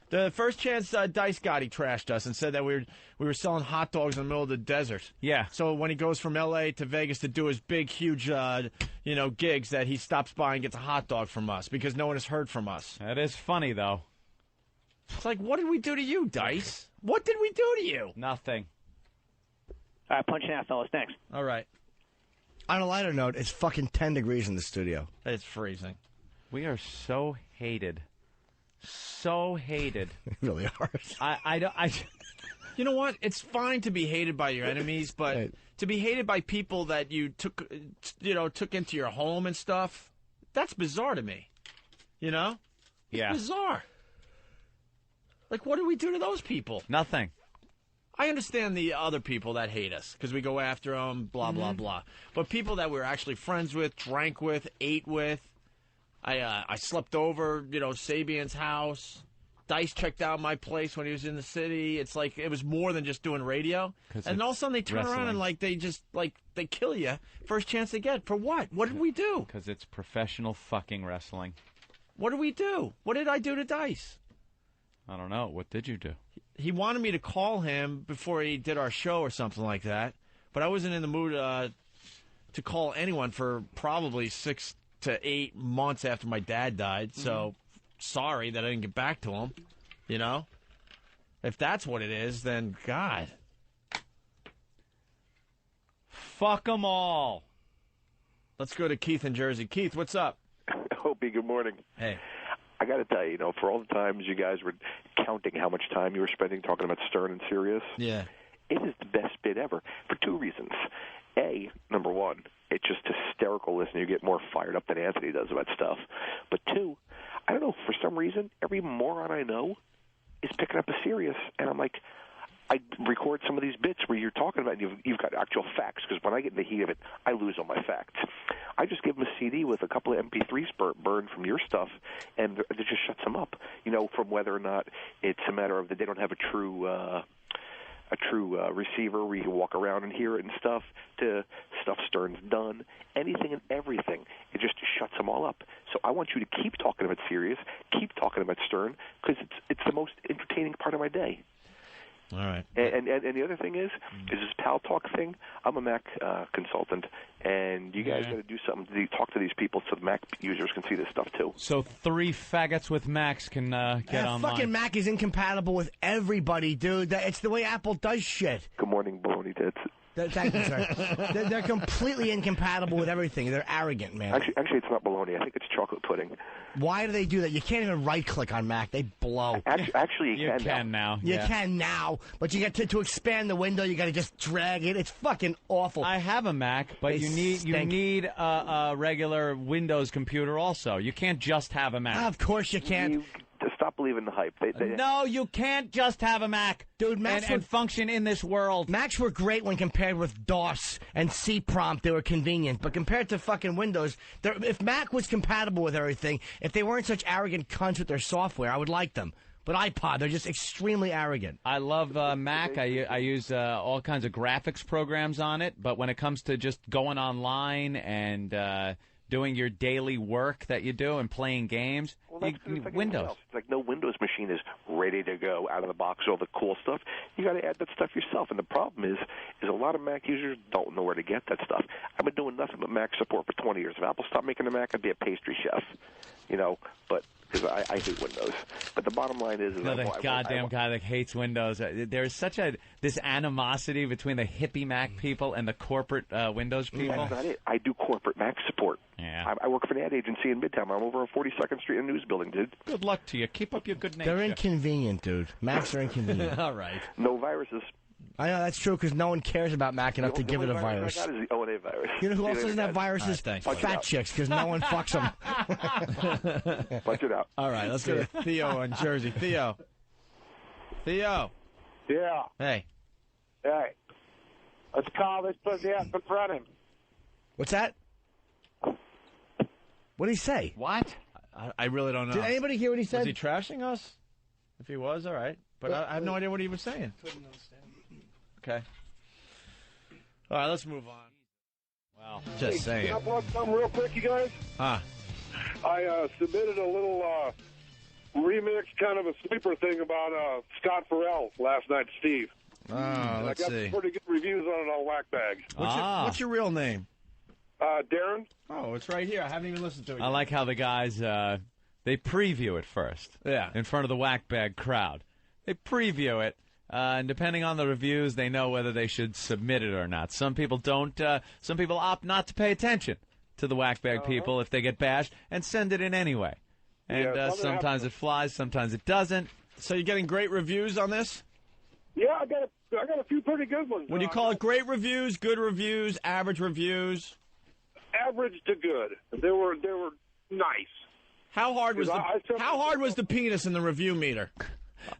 The first chance Dice got, he trashed us and said that we were selling hot dogs in the middle of the desert. Yeah. So when he goes from L.A. to Vegas to do his big, huge, gigs, that he stops by and gets a hot dog from us because no one has heard from us. That is funny, though. It's like, what did we do to you, Dice? What did we do to you? Nothing. All right, punching out, fellas. Thanks. All right. On a lighter note, it's fucking 10 degrees in the studio. It's freezing. We are so hated. So hated. We really are. You know what? It's fine to be hated by your enemies, but to be hated by people that you took into your home and stuff, that's bizarre to me. You know? Yeah. It's bizarre. Like, what do we do to those people? Nothing. I understand the other people that hate us because we go after them, blah, blah, blah. But people that we're actually friends with, drank with, ate with, I slept over, Sabian's house. Dice checked out my place when he was in the city. It's like it was more than just doing radio. And all of a sudden they turn around and they kill you first chance they get. For what? What did we do? Because it's professional fucking wrestling. What did we do? What did I do to Dice? I don't know. What did you do? He wanted me to call him before he did our show or something like that. But I wasn't in the mood to call anyone for probably 6 to 8 months after my dad died. So sorry that I didn't get back to him. If that's what it is, then God. Fuck them all. Let's go to Keith in Jersey. Keith, what's up? Opie, good morning. Hey. I got to tell you, for all the times you guys were counting how much time you were spending talking about Stern and Sirius, yeah, it is the best bit ever for 2 reasons. A, number one, it's just hysterical listening. You get more fired up than Anthony does about stuff. But 2, I don't know, for some reason, every moron I know is picking up a Sirius, and I'm like, I record some of these bits where you're talking about you've got actual facts, because when I get in the heat of it, I lose all my facts. I just give them a CD with a couple of MP3s burned from your stuff, and it just shuts them up, from whether or not it's a matter of that they don't have a true receiver where you can walk around and hear it and stuff, to stuff Stern's done, anything and everything. It just shuts them all up. So I want you to keep talking about Sirius, keep talking about Stern, because it's the most entertaining part of my day. All right. And the other thing is this Pal Talk thing. I'm a Mac consultant, and you guys got to do something to talk to these people so the Mac users can see this stuff too. So 3 faggots with Macs can get online. Fucking Mac is incompatible with everybody, dude. It's the way Apple does shit. Good morning, baloney tits. Thank you, sir. They're completely incompatible with everything. They're arrogant, man. Actually, it's not baloney. I think it's chocolate pudding. Why do they do that? You can't even right-click on Mac. They blow. Actually, you can now. You can now, but you got to expand the window. You got to just drag it. It's fucking awful. I have a Mac, but you need a regular Windows computer also. You can't just have a Mac. Of course you can't. Stop stop believing the hype. No, you can't just have a Mac, dude. Macs and function in this world. Macs were great when compared with DOS and C prompt. They were convenient, but compared to fucking Windows, if Mac was compatible with everything, if they weren't such arrogant cunts with their software, I would like them. But iPod, they're just extremely arrogant. I love Mac. I use all kinds of graphics programs on it, but when it comes to just going online and doing your daily work that you do and playing games, Windows. It's like no Windows machine is ready to go out of the box, all the cool stuff. You got to add that stuff yourself. And the problem is a lot of Mac users don't know where to get that stuff. I've been doing nothing but Mac support for 20 years. If Apple stopped making a Mac, I'd be a pastry chef, but because I hate Windows. But the bottom line is the goddamn guy that hates Windows. There's such this animosity between the hippie Mac people and the corporate Windows people. That's not it. I do corporate Mac support. Yeah. I work for an ad agency in Midtown. I'm over on 42nd Street in News Building, dude. Good luck to you. Keep up your good nature. They're inconvenient, dude. Macs are inconvenient. All right. No viruses. I know that's true because no one cares about Mac enough to give it a virus. The only virus I got is the O&A virus. You know who else doesn't have viruses? Fat chicks, because no one fucks them. Punch it out. All right, let's go to Theo in Jersey. Theo. Yeah. Hey. Hey. Let's call this pussy out and confront him. What's that? What did he say? What? I really don't know. Did anybody hear what he said? Was he trashing us? If he was, all right. But I have no idea what he was saying. Couldn't understand. Okay. All right, let's move on. Wow. Just saying. Can I plug something real quick, you guys? Huh. I submitted a little remix, kind of a sleeper thing about Scott Ferrall last night to Steve. Oh, let's see. I got some pretty good reviews on it on Whackbag. What's your real name? Darren. Oh, it's right here. I haven't even listened to it yet. I like how the guys, they preview it first. Yeah. In front of the Whackbag crowd. They preview it. And depending on the reviews, they know whether they should submit it or not. Some people don't. Some people opt not to pay attention to the Whackbag people if they get bashed and send it in anyway. And sometimes it flies, sometimes it doesn't. So you're getting great reviews on this? Yeah, I got a few pretty good ones. Would you call it great reviews, good reviews, average reviews? Average to good. They were nice. How hard was the penis in the review meter?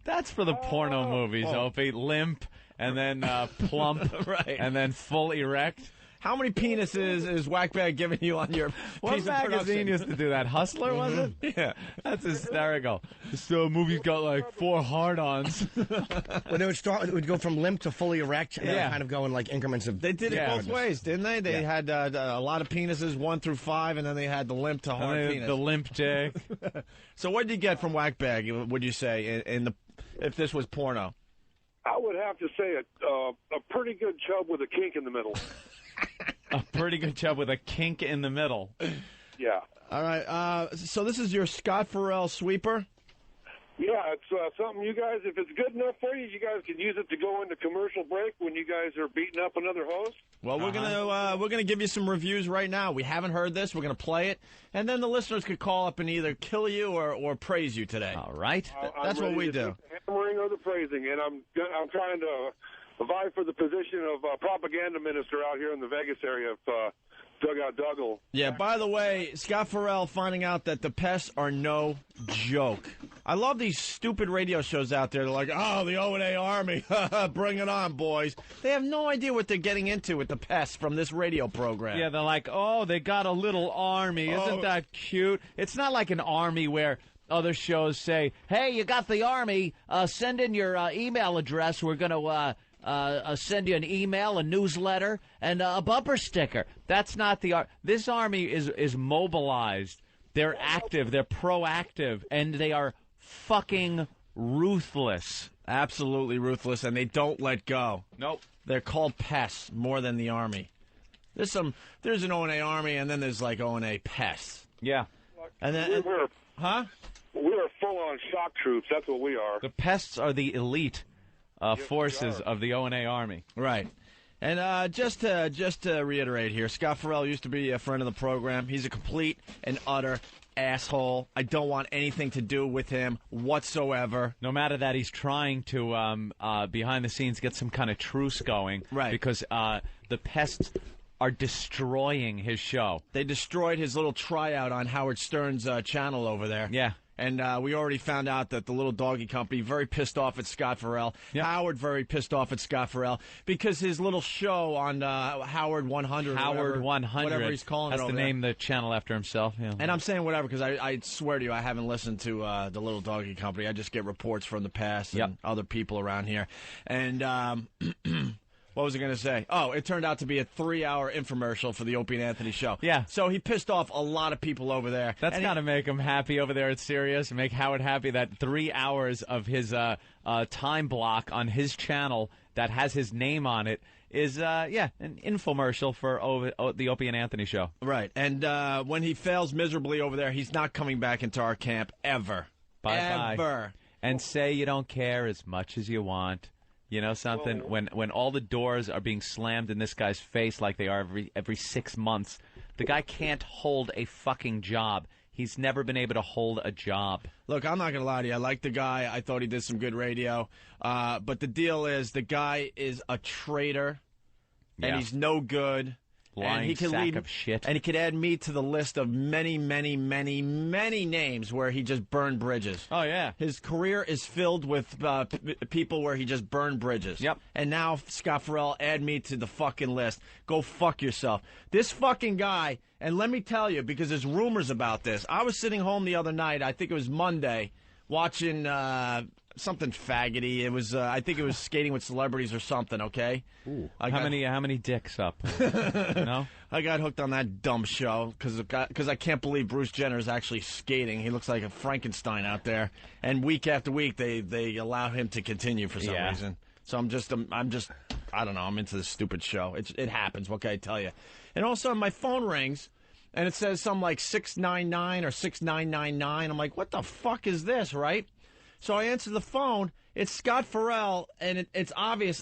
That's for the porno movies, Opie. Limp, and then plump, right, and then full erect. How many penises is Whackbag giving you on your What piece magazine of production? used to do that? Hustler, was it? Yeah. That's hysterical. This movie's got like 4 hard-ons. When it would go from limp to fully erect, and then kind of go in like increments of. They did it both ways, didn't they? They had a lot of penises, 1 through 5, and then they had the limp to hard penis. The limp Jake. So what did you get from Whackbag, would you say, if this was porno? I would have to say a pretty good chub with a kink in the middle. A pretty good chub with a kink in the middle. Yeah. All right. So this is your Scott Ferrall sweeper? Yeah, it's something you guys, if it's good enough for you, you guys can use it to go into commercial break when you guys are beating up another host. Well, we're gonna give you some reviews right now. We haven't heard this. We're gonna play it, and then the listeners could call up and either kill you or praise you today. All right. That's what we do. The hammering or the praising, and I'm trying to vie for the position of propaganda minister out here in the Vegas area of Dugout Dougal. Yeah, by the way, Scott Ferrall finding out that the pests are no joke. I love these stupid radio shows out there. They're like, oh, the O&A Army. Bring it on, boys. They have no idea what they're getting into with the pests from this radio program. Yeah, they're like, oh, they got a little army. Isn't that cute? It's not like an army where other shows say, hey, you got the army. Send in your email address. We're going to send you an email, a newsletter, and a bumper sticker. That's not the This army is mobilized. They're active. They're proactive, and they are fucking ruthless. Absolutely ruthless, and they don't let go. Nope. They're called pests more than the army. There's an O&A Army, and then there's like O&A pests. Yeah. And then we're full-on shock troops. That's what we are. The pests are the elite forces of the O&A Army. Right. And just to reiterate here, Scott Ferrall used to be a friend of the program. He's a complete and utter asshole. I don't want anything to do with him whatsoever. No matter that, he's trying to, behind the scenes, get some kind of truce going. Right. Because the pests are destroying his show. They destroyed his little tryout on Howard Stern's channel over there. Yeah. And we already found out that the Little Doggy Company very pissed off at Scott Ferrall. Yep. Howard very pissed off at Scott Ferrall because his little show on Howard 100. Howard 100. Whatever he's calling Has it over to there. name the channel after himself. Yeah. And I'm saying whatever because I swear to you I haven't listened to the Little Doggy Company. I just get reports from the past and other people around here. And what was I going to say? Oh, it turned out to be a 3-hour infomercial for the Opie and Anthony show. Yeah. So he pissed off a lot of people over there. That's got to make him happy over there at Sirius, and make Howard happy that 3 hours of his time block on his channel that has his name on it is, an infomercial for the Opie and Anthony show. Right. And when he fails miserably over there, he's not coming back into our camp ever. Bye-bye. Ever. And say you don't care as much as you want. You know something? When all the doors are being slammed in this guy's face like they are every 6 months, the guy can't hold a fucking job. He's never been able to hold a job. Look, I'm not going to lie to you. I like the guy. I thought he did some good radio. But the deal is the guy is a traitor, and he's no good. Lying and he can sack of shit. And he could add me to the list of many, many, many, many names where he just burned bridges. Oh, yeah. His career is filled with people where he just burned bridges. Yep. And now, Scott Ferrall, add me to the fucking list. Go fuck yourself. This fucking guy, and let me tell you, because there's rumors about this. I was sitting home the other night, I think it was Monday, watching something faggoty. It was, I think it was Skating with Celebrities or something, okay? Ooh. How many dicks up? No? I got hooked on that dumb show because I can't believe Bruce Jenner is actually skating. He looks like a Frankenstein out there. And week after week, they allow him to continue for some reason. So I'm just, I don't know, I'm into this stupid show. It happens, what can I tell you? And all of a sudden, my phone rings, and it says something like 699 or 6999. I'm like, what the fuck is this, right? So I answer the phone. It's Scott Ferrall, and it's obvious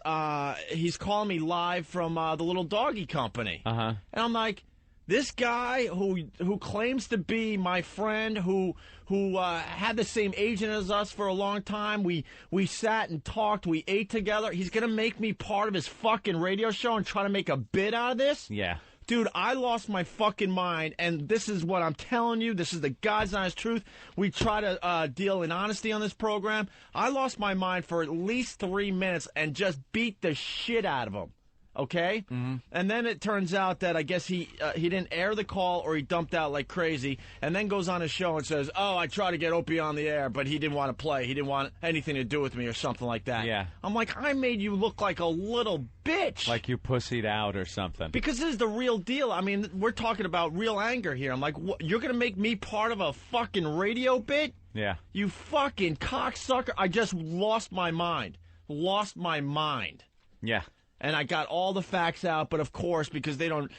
he's calling me live from the Little Doggy Company. Uh-huh. And I'm like, this guy who claims to be my friend, who had the same agent as us for a long time. We sat and talked. We ate together. He's going to make me part of his fucking radio show and try to make a bit out of this? Yeah. Dude, I lost my fucking mind, and this is what I'm telling you. This is the God's honest truth. We try to deal in honesty on this program. I lost my mind for at least 3 minutes and just beat the shit out of him. Okay? Mm-hmm. And then it turns out that I guess he didn't air the call or he dumped out like crazy, and then goes on his show and says, oh, I tried to get Opie on the air, but he didn't want to play. He didn't want anything to do with me or something like that. Yeah. I'm like, I made you look like a little bitch. Like you pussied out or something. Because this is the real deal. I mean, we're talking about real anger here. I'm like, what, you're going to make me part of a fucking radio bit? Yeah. You fucking cocksucker. I just lost my mind. Lost my mind. Yeah. And I got all the facts out, but of course, because they don't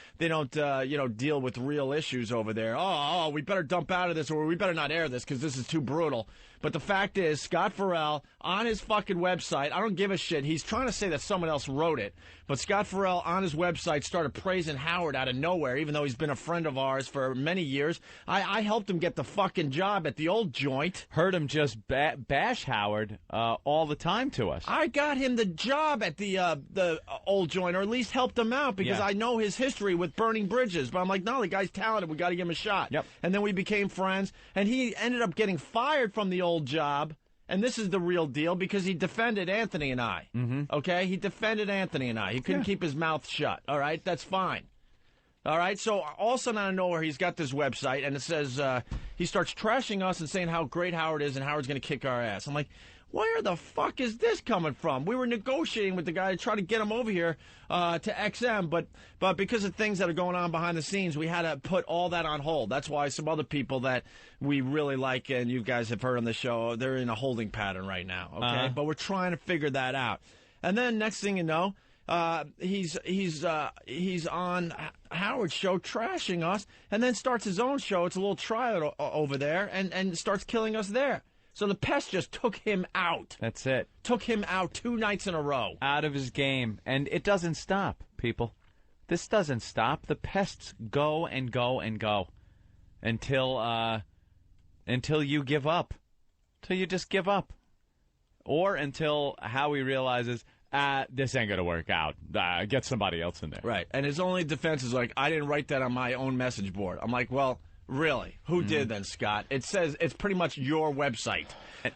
deal with real issues over there. Oh, we better dump out of this, or we better not air this because this is too brutal. But the fact is, Scott Ferrall, on his fucking website, I don't give a shit. He's trying to say that someone else wrote it. But Scott Ferrall, on his website, started praising Howard out of nowhere, even though he's been a friend of ours for many years. I helped him get the fucking job at the old joint. Heard him just bash Howard all the time to us. I got him the job at the old joint, or at least helped him out, because I know his history with burning bridges. But I'm like, no, the guy's talented. We got to give him a shot. Yep. And then we became friends, and he ended up getting fired from the old job. And this is the real deal, because he defended Anthony and I. Mm-hmm. Okay? He defended Anthony and I. He couldn't keep his mouth shut. All right? That's fine. All right? So all of a sudden, out of nowhere, he's got this website, and it says he starts trashing us and saying how great Howard is and Howard's going to kick our ass. I'm like, where the fuck is this coming from? We were negotiating with the guy to try to get him over here to XM, but because of things that are going on behind the scenes, we had to put all that on hold. That's why some other people that we really like and you guys have heard on the show, they're in a holding pattern right now, okay? But we're trying to figure that out. And then next thing you know, he's on Howard's show trashing us, and then starts his own show. It's a little tryout over there, and starts killing us there. So the pests just took him out. That's it. Took him out 2 nights in a row. Out of his game. And it doesn't stop, people. This doesn't stop. The pests go and go and go until you give up. Until you just give up. Or until Howie realizes, this ain't going to work out. Get somebody else in there. Right. And his only defense is like, I didn't write that on my own message board. I'm like, well, Really? Who did then, Scott? It says it's pretty much your website.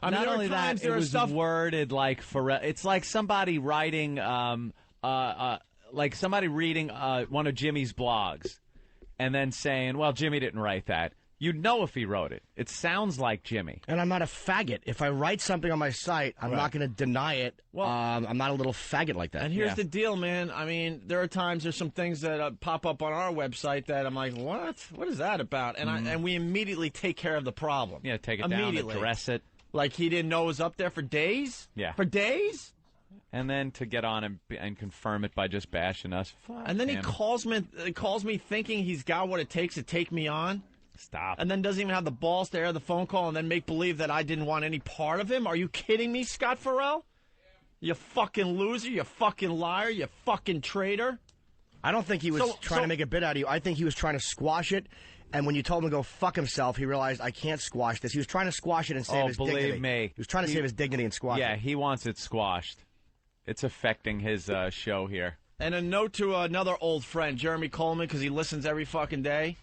I mean, Not only that, it was stuff worded like Ferrall. It's like somebody writing, like somebody reading one of Jimmy's blogs, and then saying, "Well, Jimmy didn't write that." You'd know if he wrote it. It sounds like Jimmy. And I'm not a faggot. If I write something on my site, I'm not going to deny it. Well, I'm not a little faggot like that. And here's the deal, man. I mean, there are times there's some things that pop up on our website that I'm like, what? What is that about? And and we immediately take care of the problem. Yeah, take it down, address it. Like he didn't know it was up there for days? Yeah. For days? And then to get on and confirm it by just bashing us. And then he calls me thinking he's got what it takes to take me on. Stop. And then doesn't even have the balls to air the phone call and then make believe that I didn't want any part of him. Are you kidding me, Scott Ferrall? You fucking loser, you fucking liar, you fucking traitor. I don't think he was trying to make a bit out of you. I think he was trying to squash it. And when you told him to go fuck himself, he realized, I can't squash this. He was trying to squash it and save his dignity. Believe me. He was trying to save his dignity and squash it. Yeah, he wants it squashed. It's affecting his show here. And a note to another old friend, Jeremy Coleman, because he listens every fucking day.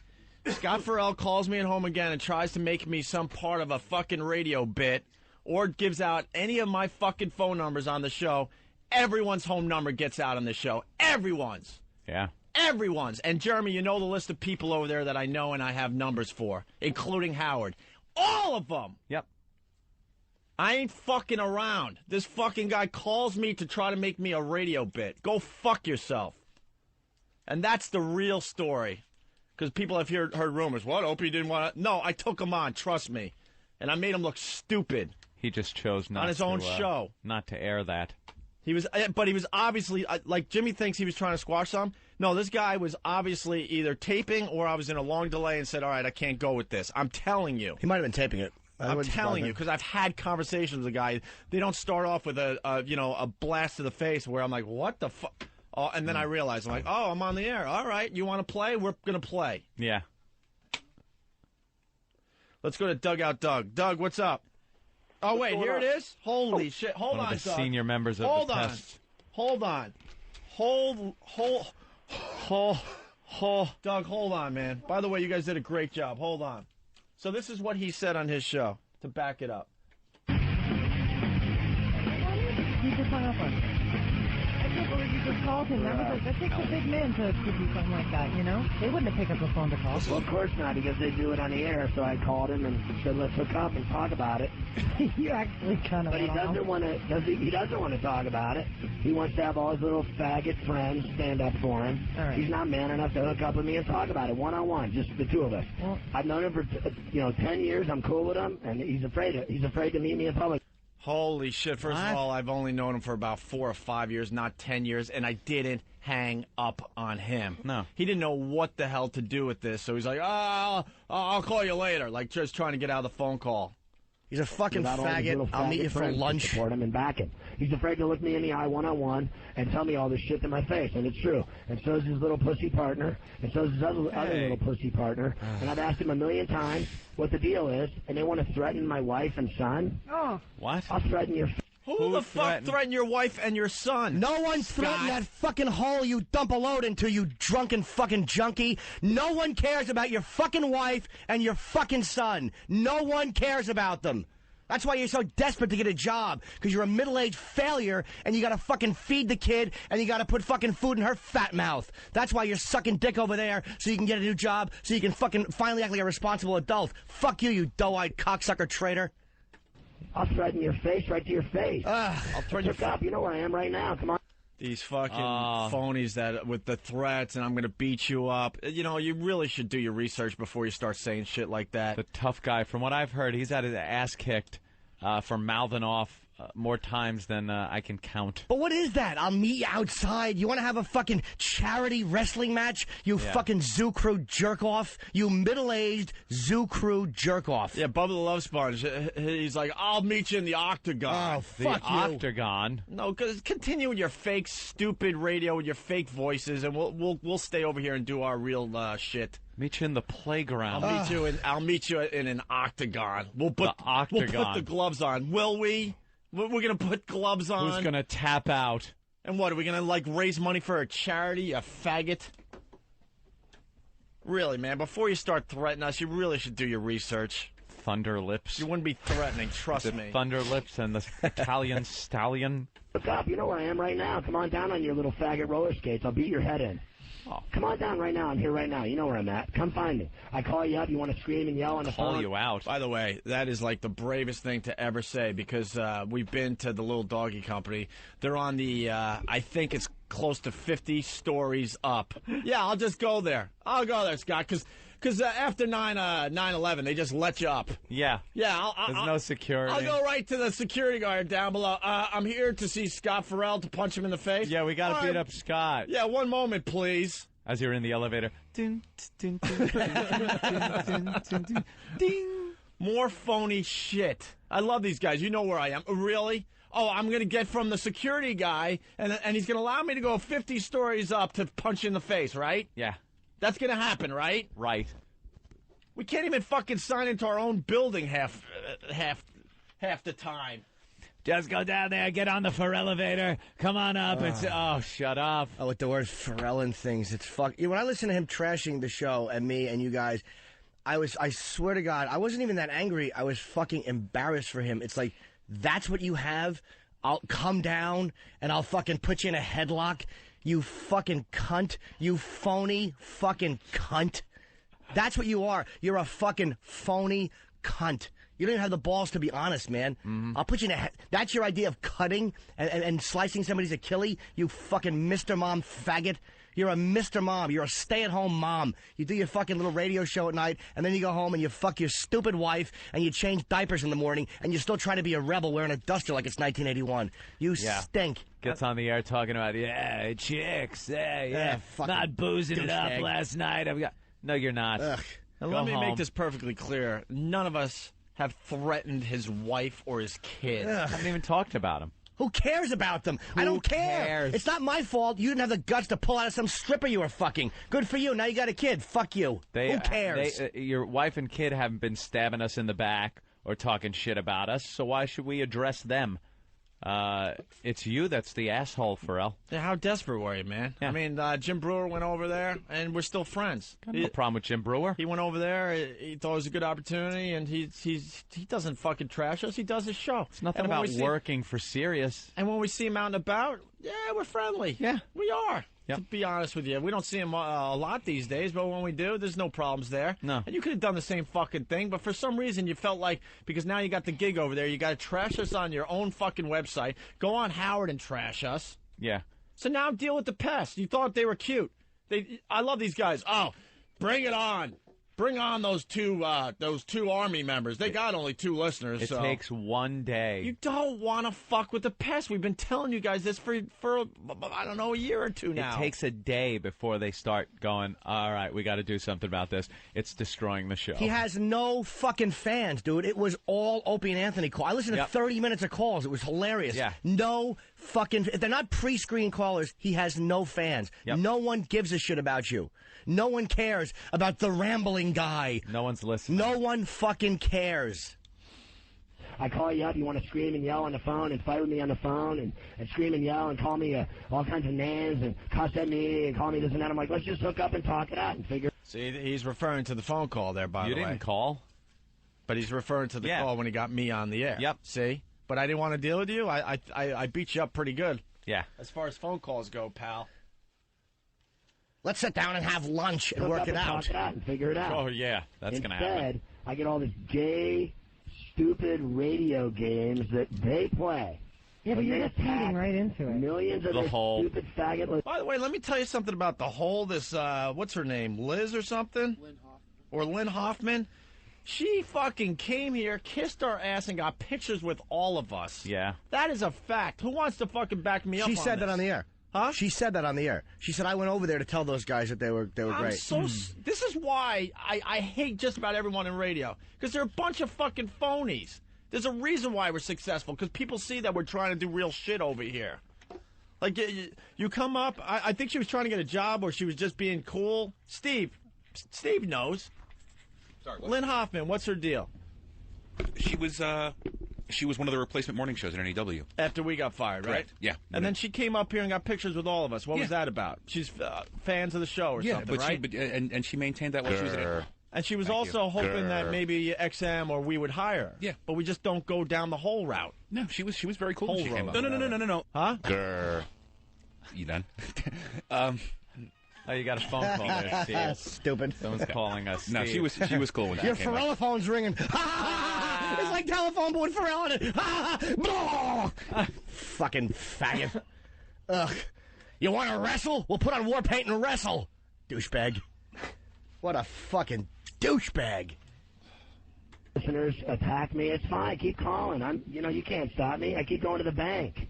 Scott Ferrall calls me at home again and tries to make me some part of a fucking radio bit or gives out any of my fucking phone numbers on the show. Everyone's home number gets out on the show. Everyone's. Yeah. Everyone's. And, Jeremy, you know the list of people over there that I know and I have numbers for, including Howard. All of them. Yep. I ain't fucking around. This fucking guy calls me to try to make me a radio bit. Go fuck yourself. And that's the real story. Because people have heard rumors. What? Opie didn't want to... No, I took him on. Trust me. And I made him look stupid. He just chose not on his own show. Not to air that. But he was obviously... like, Jimmy thinks he was trying to squash some. No, this guy was obviously either taping or I was in a long delay and said, all right, I can't go with this. I'm telling you. He might have been taping it. I'm telling you, because I've had conversations with a guy. They don't start off with a blast to the face where I'm like, what the fuck? Oh, and then I realize, I'm like, oh, I'm on the air. All right, you want to play? We're going to play. Yeah. Let's go to Dugout Doug. Doug, what's up? Oh, wait, here it is? Holy shit. Hold on, the Doug. Senior members of the Pests. Hold on. Doug, hold on, man. By the way, you guys did a great job. Hold on. So this is what he said on his show, to back it up. You just hung up on me. I can't believe you just called him. That takes a big man to do something like that, you know? They wouldn't have picked up the phone to call. Well, of course not, because they do it on the air. So I called him and said, let's hook up and talk about it. You actually kind of... But he doesn't want to. He doesn't want to talk about it. He wants to have all his little faggot friends stand up for him. All right. He's not man enough to hook up with me and talk about it one-on-one, just the two of us. Well, I've known him for 10 years. I'm cool with him, and he's afraid to meet me in public. Holy shit. First of all, I've only known him for about 4 or 5 years, not 10 years, and I didn't hang up on him. No. He didn't know what the hell to do with this, so he's like, I'll call you later, like just trying to get out of the phone call. He's a fucking faggot. I'll meet you for lunch. Support him and back him. He's afraid to look me in the eye one-on-one and tell me all this shit to my face, and it's true. And so is his little pussy partner, and so is his other little pussy partner. And I've asked him a million times what the deal is, and they want to threaten my wife and son. Oh. What? I'll threaten your... Who the fuck threatened your wife and your son? No one threatened that fucking hole you dump a load into, you drunken fucking junkie. No one cares about your fucking wife and your fucking son. No one cares about them. That's why you're so desperate to get a job, because you're a middle-aged failure and you gotta fucking feed the kid and you gotta put fucking food in her fat mouth. That's why you're sucking dick over there so you can get a new job, so you can fucking finally act like a responsible adult. Fuck you, you doe-eyed cocksucker traitor. I'll threaten your face right to your face. I'll turn you up. You know where I am right now. Come on. These fucking phonies that with the threats and I'm going to beat you up. You know, you really should do your research before you start saying shit like that. The tough guy. From what I've heard, he's had his ass kicked for mouthing off more times than I can count. But what is that? I'll meet you outside. You want to have a fucking charity wrestling match? You fucking Zoo Crew jerk-off. You middle-aged Zoo Crew jerk-off. Yeah, Bubba the Love Sponge. He's like, I'll meet you in the octagon. Oh, fuck the octagon? No, because continue with your fake, stupid radio with your fake voices, and we'll stay over here and do our real shit. Meet you in the playground. I'll meet you in an octagon. We'll put the gloves on. Will we? We're going to put gloves on. Who's going to tap out? And what, are we going to, raise money for a charity, a faggot? Really, man, before you start threatening us, you really should do your research. Thunder Lips. You wouldn't be threatening, trust me. Thunder Lips and the Italian Stallion. What's up? You know where I am right now. Come on down on your little faggot roller skates. I'll beat your head in. Oh. Come on down right now. I'm here right now. You know where I'm at. Come find me. I call you up. You want to scream and yell on the phone? Call you out. By the way, that is like the bravest thing to ever say because we've been to the little doggy company. They're on the, I think it's close to 50 stories up. Yeah, I'll just go there. I'll go there, Scott, because after 9/11, they just let you up. Yeah. Yeah. There's no security. I'll go right to the security guard down below. I'm here to see Scott Ferrall to punch him in the face. Yeah, we got to beat up Scott. Yeah, one moment, please. As you're in the elevator. Ding. More phony shit. I love these guys. You know where I am. Really? Oh, I'm going to get from the security guy, and he's going to allow me to go 50 stories up to punch you in the face, right? Yeah. That's going to happen, right? Right. We can't even fucking sign into our own building half the time. Just go down there, get on the Ferrall-elevator, come on up, and say, oh, shut up. Oh, with the word Ferrall and things, it's fuck. When I listen to him trashing the show and me and you guys, I swear to God, I wasn't even that angry. I was fucking embarrassed for him. It's like, that's what you have? I'll come down and I'll fucking put you in a headlock. You fucking cunt. You phony fucking cunt. That's what you are. You're a fucking phony cunt. You don't even have the balls to be honest, man. Mm-hmm. I'll put you in a... That's your idea of cutting and slicing somebody's Achilles? You fucking Mr. Mom faggot. You're a Mr. Mom. You're a stay-at-home mom. You do your fucking little radio show at night, and then you go home and you fuck your stupid wife, and you change diapers in the morning, and you're still trying to be a rebel wearing a duster like it's 1981. You stink. Gets on the air talking about, chicks, not boozing it up last night. No, you're not. Now, let me make this perfectly clear. None of us have threatened his wife or his kid. I haven't even talked about him. Who cares about them? I don't care. Cares? It's not my fault. You didn't have the guts to pull out of some stripper you were fucking. Good for you. Now you got a kid. Fuck you. Who cares? Your wife and kid haven't been stabbing us in the back or talking shit about us, so why should we address them? It's you that's the asshole, Ferrall. Yeah, how desperate were you, man? Yeah. I mean, Jim Brewer went over there, and we're still friends. Got no problem with Jim Brewer. He went over there. He thought it was a good opportunity, and he doesn't fucking trash us. He does his show. It's nothing about working for Sirius. And when we see him out and about, yeah, we're friendly. Yeah. We are. Yep. To be honest with you, we don't see him a lot these days, but when we do, there's no problems there. No. And you could have done the same fucking thing, but for some reason you felt like, because now you got the gig over there, you got to trash us on your own fucking website, go on Howard and trash us. Yeah. So now deal with the pests. You thought they were cute. I love these guys. Oh, bring it on. Bring on those two Army members. They got only 2 listeners. It takes one day. You don't want to fuck with the pests. We've been telling you guys this for I don't know, a year or 2 now. It takes a day before they start going, all right, we got to do something about this. It's destroying the show. He has no fucking fans, dude. It was all Opie and Anthony call. I listened to 30 minutes of calls. It was hilarious. Yeah. No fucking... If they're not pre-screen callers, he has no fans. Yep. No one gives a shit about you. No one cares about the rambling guy. No one's listening. No one fucking cares. I call you up, you want to scream and yell on the phone and fight with me on the phone and scream and yell and call me all kinds of names and cuss at me and call me this and that. I'm like, let's just hook up and talk it out and figure. See, he's referring to the phone call there, by the way. You didn't call. But he's referring to the call when he got me on the air. Yep. See? But I didn't want to deal with you. I beat you up pretty good. Yeah. As far as phone calls go, pal. Let's sit down and have lunch and work it out. Talk it out and figure it out. Oh, yeah. That's going to happen. Instead, I get all these gay, stupid radio games that they play. Yeah, but you're just feeding right into it. Millions of these stupid faggot... By the way, let me tell you something about the whole, this, what's her name, Liz or something? Lynn Hoffman. Or Lynn Hoffman. She fucking came here, kissed our ass, and got pictures with all of us. Yeah. That is a fact. Who wants to fucking back me up on this? She said that on the air. Huh? She said that on the air. She said, I went over there to tell those guys that they were great. This is why I hate just about everyone in radio. Because they're a bunch of fucking phonies. There's a reason why we're successful. Because people see that we're trying to do real shit over here. Like, you come up. I think she was trying to get a job or she was just being cool. Steve knows. Sorry, Lynn Hoffman, what's her deal? She was She was one of the replacement morning shows at NEW. After we got fired, right? Correct. Yeah. And then she came up here and got pictures with all of us. What was that about? She's fans of the show or something, right? And she maintained that while she was at it. And she was also hoping that maybe XM or we would hire her. Yeah. But we just don't go down the whole route. No, she was very cool when she came up. No. Huh? Grr. You done? Oh, you got a phone call there, Steve. Stupid. Someone's calling us. No, she was cool when that Your came Ferrall up. phone's ringing. It's like telephone, but with Ferrall on it. Fucking faggot. Ugh. You want to wrestle? We'll put on war paint and wrestle. Douchebag. What a fucking douchebag. Listeners attack me. It's fine. Keep calling. You can't stop me. I keep going to the bank.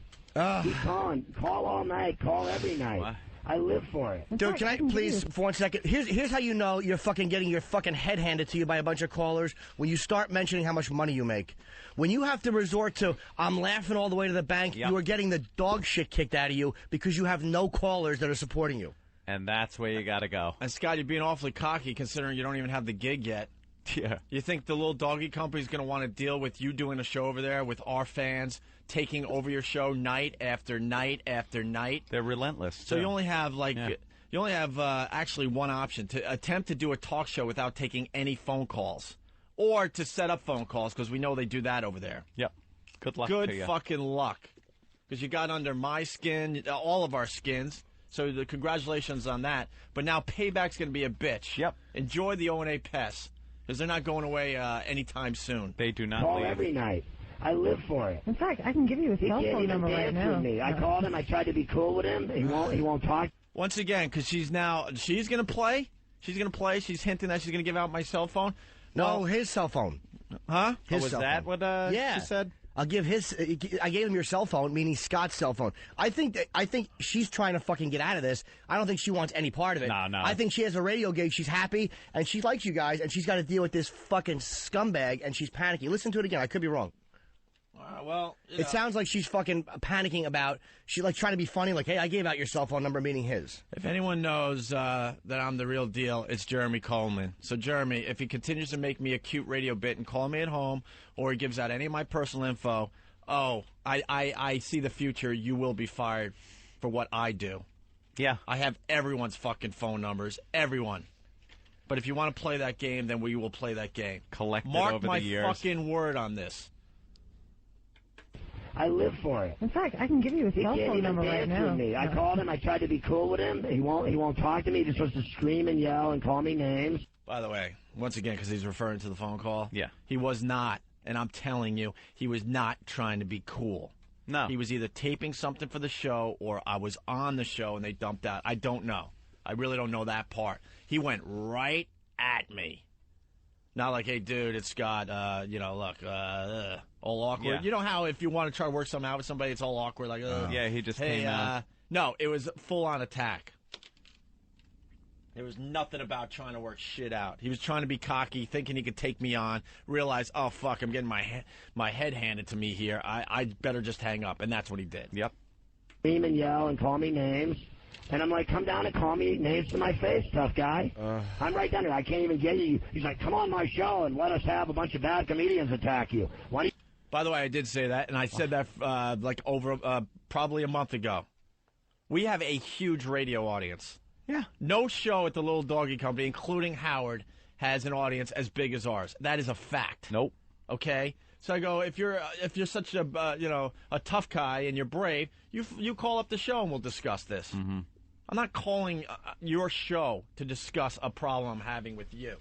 Keep calling. Call all night. Call every night. What? I live for it. Dude, can I please, for 1 second? Here's how you know you're fucking getting your fucking head handed to you by a bunch of callers when you start mentioning how much money you make. When you have to resort to, I'm laughing all the way to the bank, you are getting the dog shit kicked out of you because you have no callers that are supporting you. And that's where you got to go. And Scott, you're being awfully cocky considering you don't even have the gig yet. Yeah. You think the little doggy company's going to want to deal with you doing a show over there with our fans taking over your show night after night after night? They're relentless. So too. you only have actually one option: to attempt to do a talk show without taking any phone calls, or to set up phone calls because we know they do that over there. Yep. Good luck. Good to you. fucking luck, because you got under my skin, all of our skins. So congratulations on that. But now payback's going to be a bitch. Yep. Enjoy the O&A pests, because they're not going away anytime soon. They do not Call leave. every night. I live for it. In fact, I can give you his cell phone number right now. With me. I called him. I tried to be cool with him. He won't talk. Once again, because she's going to play. She's going to play. She's hinting that she's going to give out my cell phone. No, his cell phone. Huh? His was cell that phone. what Yeah. she said? I'll give his. I gave him your cell phone, meaning Scott's cell phone. I think she's trying to fucking get out of this. I don't think she wants any part of it. No. I think she has a radio gig. She's happy and she likes you guys, and she's got to deal with this fucking scumbag, and she's panicking. Listen to it again. I could be wrong. Well, it sounds like she's fucking panicking about. She's like trying to be funny, like, "Hey, I gave out your cell phone number," meaning his. If anyone knows that I'm the real deal, it's Jeremy Coleman. So, Jeremy, if he continues to make me a cute radio bit and call me at home, or he gives out any of my personal info, I see the future. You will be fired for what I do. Yeah. I have everyone's fucking phone numbers. Everyone. But if you want to play that game, then we will play that game. Collected Mark over my the years. fucking word on this. I live for it. In fact, I can give you his cell phone number right now. With me. I called him. I tried to be cool with him. He won't talk to me. He just wants to scream and yell and call me names. By the way, once again, because he's referring to the phone call. Yeah. He was not, and I'm telling you, he was not trying to be cool. No. He was either taping something for the show or I was on the show and they dumped out. I don't know. I really don't know that part. He went right at me. Not like, hey, dude, it's Scott, look, all awkward. Yeah. You know how if you want to try to work something out with somebody, it's all awkward, like, Yeah, he just hey, came out. No, it was full-on attack. There was nothing about trying to work shit out. He was trying to be cocky, thinking he could take me on, realize, oh, fuck, I'm getting my head handed to me here. I better just hang up, and that's what he did. Yep. Scream and yell and call me names. And I'm like, come down and call me names to my face, tough guy. I'm right down there. I can't even get you. He's like, come on my show and let us have a bunch of bad comedians attack you. Why do you... By the way, I did say that, and I said that over probably a month ago. We have a huge radio audience. Yeah. No show at the Little Doggy Company, including Howard, has an audience as big as ours. That is a fact. Nope. Okay? So I go, if you're such a tough guy and you're brave, you call up the show and we'll discuss this. Mm-hmm. I'm not calling your show to discuss a problem I'm having with you.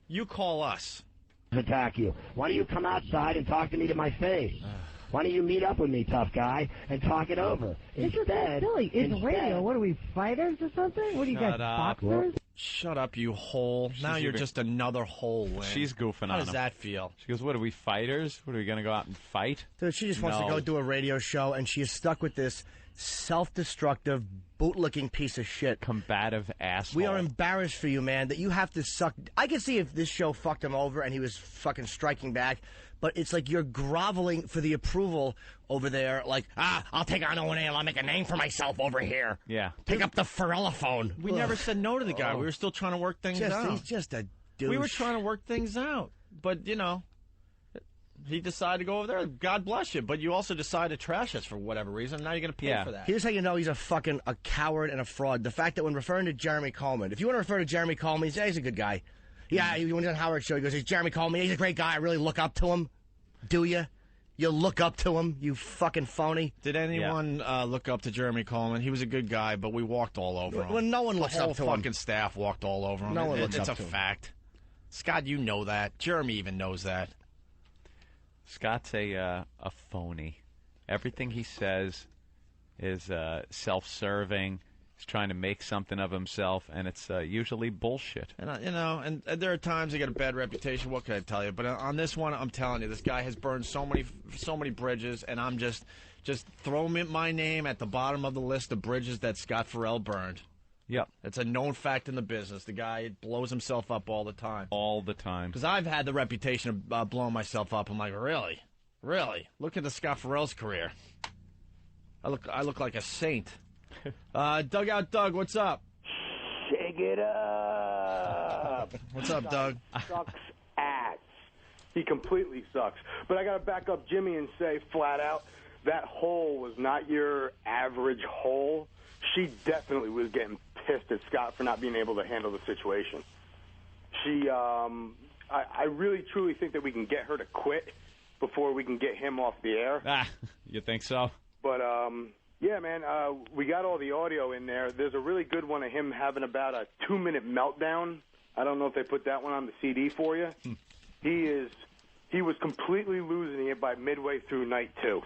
You call us. Attack you. Why don't you come outside and talk to me to my face? Why don't you meet up with me, tough guy, and talk it over? This is silly. It's radio. What are we, fighters or something? What are you guys, boxers? Shut up, you hole. Now you're just another hole, Lynn. She's goofing on him. How does that feel? She goes, what are we, fighters? What are we going to go out and fight? Dude, she just wants to go do a radio show, and she is stuck with this self-destructive, bootlicking piece of shit. Combative asshole. We are embarrassed for you, man, that you have to suck. I can see if this show fucked him over and he was fucking striking back, but it's like you're groveling for the approval over there, like, I'll take on O&A and I'll make a name for myself over here. Yeah. Pick up the Ferrall phone. We never said no to the guy. We were still trying to work things out. He's just a douche. We were trying to work things out. But, He decided to go over there. God bless you. But you also decided to trash us for whatever reason. Now you're going to pay for that. Here's how you know he's a coward and a fraud. The fact that when referring to Jeremy Coleman, if you want to refer to Jeremy Coleman, he's a good guy. Yeah, when he's on Howard's show, he goes, "He's Jeremy Coleman. He's a great guy. I really look up to him." Do you? You look up to him, you fucking phony. Did anyone look up to Jeremy Coleman? He was a good guy, but we walked all over him. Well, no one looks up to him. The whole fucking staff walked all over him. No one looks up to him. It's a fact. Scott, you know that. Jeremy even knows that. Scott's a phony. Everything he says is self-serving. He's trying to make something of himself, and it's usually bullshit. And and there are times he got a bad reputation. What can I tell you? But on this one, I'm telling you, this guy has burned so many bridges, and I'm just throwing my name at the bottom of the list of bridges that Scott Ferrall burned. Yep. It's a known fact in the business. The guy blows himself up all the time. All the time. Because I've had the reputation of blowing myself up. I'm like, really? Really? Look at the Scott Ferrall's career. I look like a saint. Dugout Doug, what's up? Shake it up. What's up, Doug? Sucks ass. He completely sucks. But I got to back up Jimmy and say flat out, that hole was not your average hole. She definitely was getting pissed at Scott for not being able to handle the situation. I really, truly think that we can get her to quit before we can get him off the air. You think so? But, yeah, man, we got all the audio in there. There's a really good one of him having about a 2-minute meltdown. I don't know if they put that one on the CD for you. He was completely losing it by midway through night 2.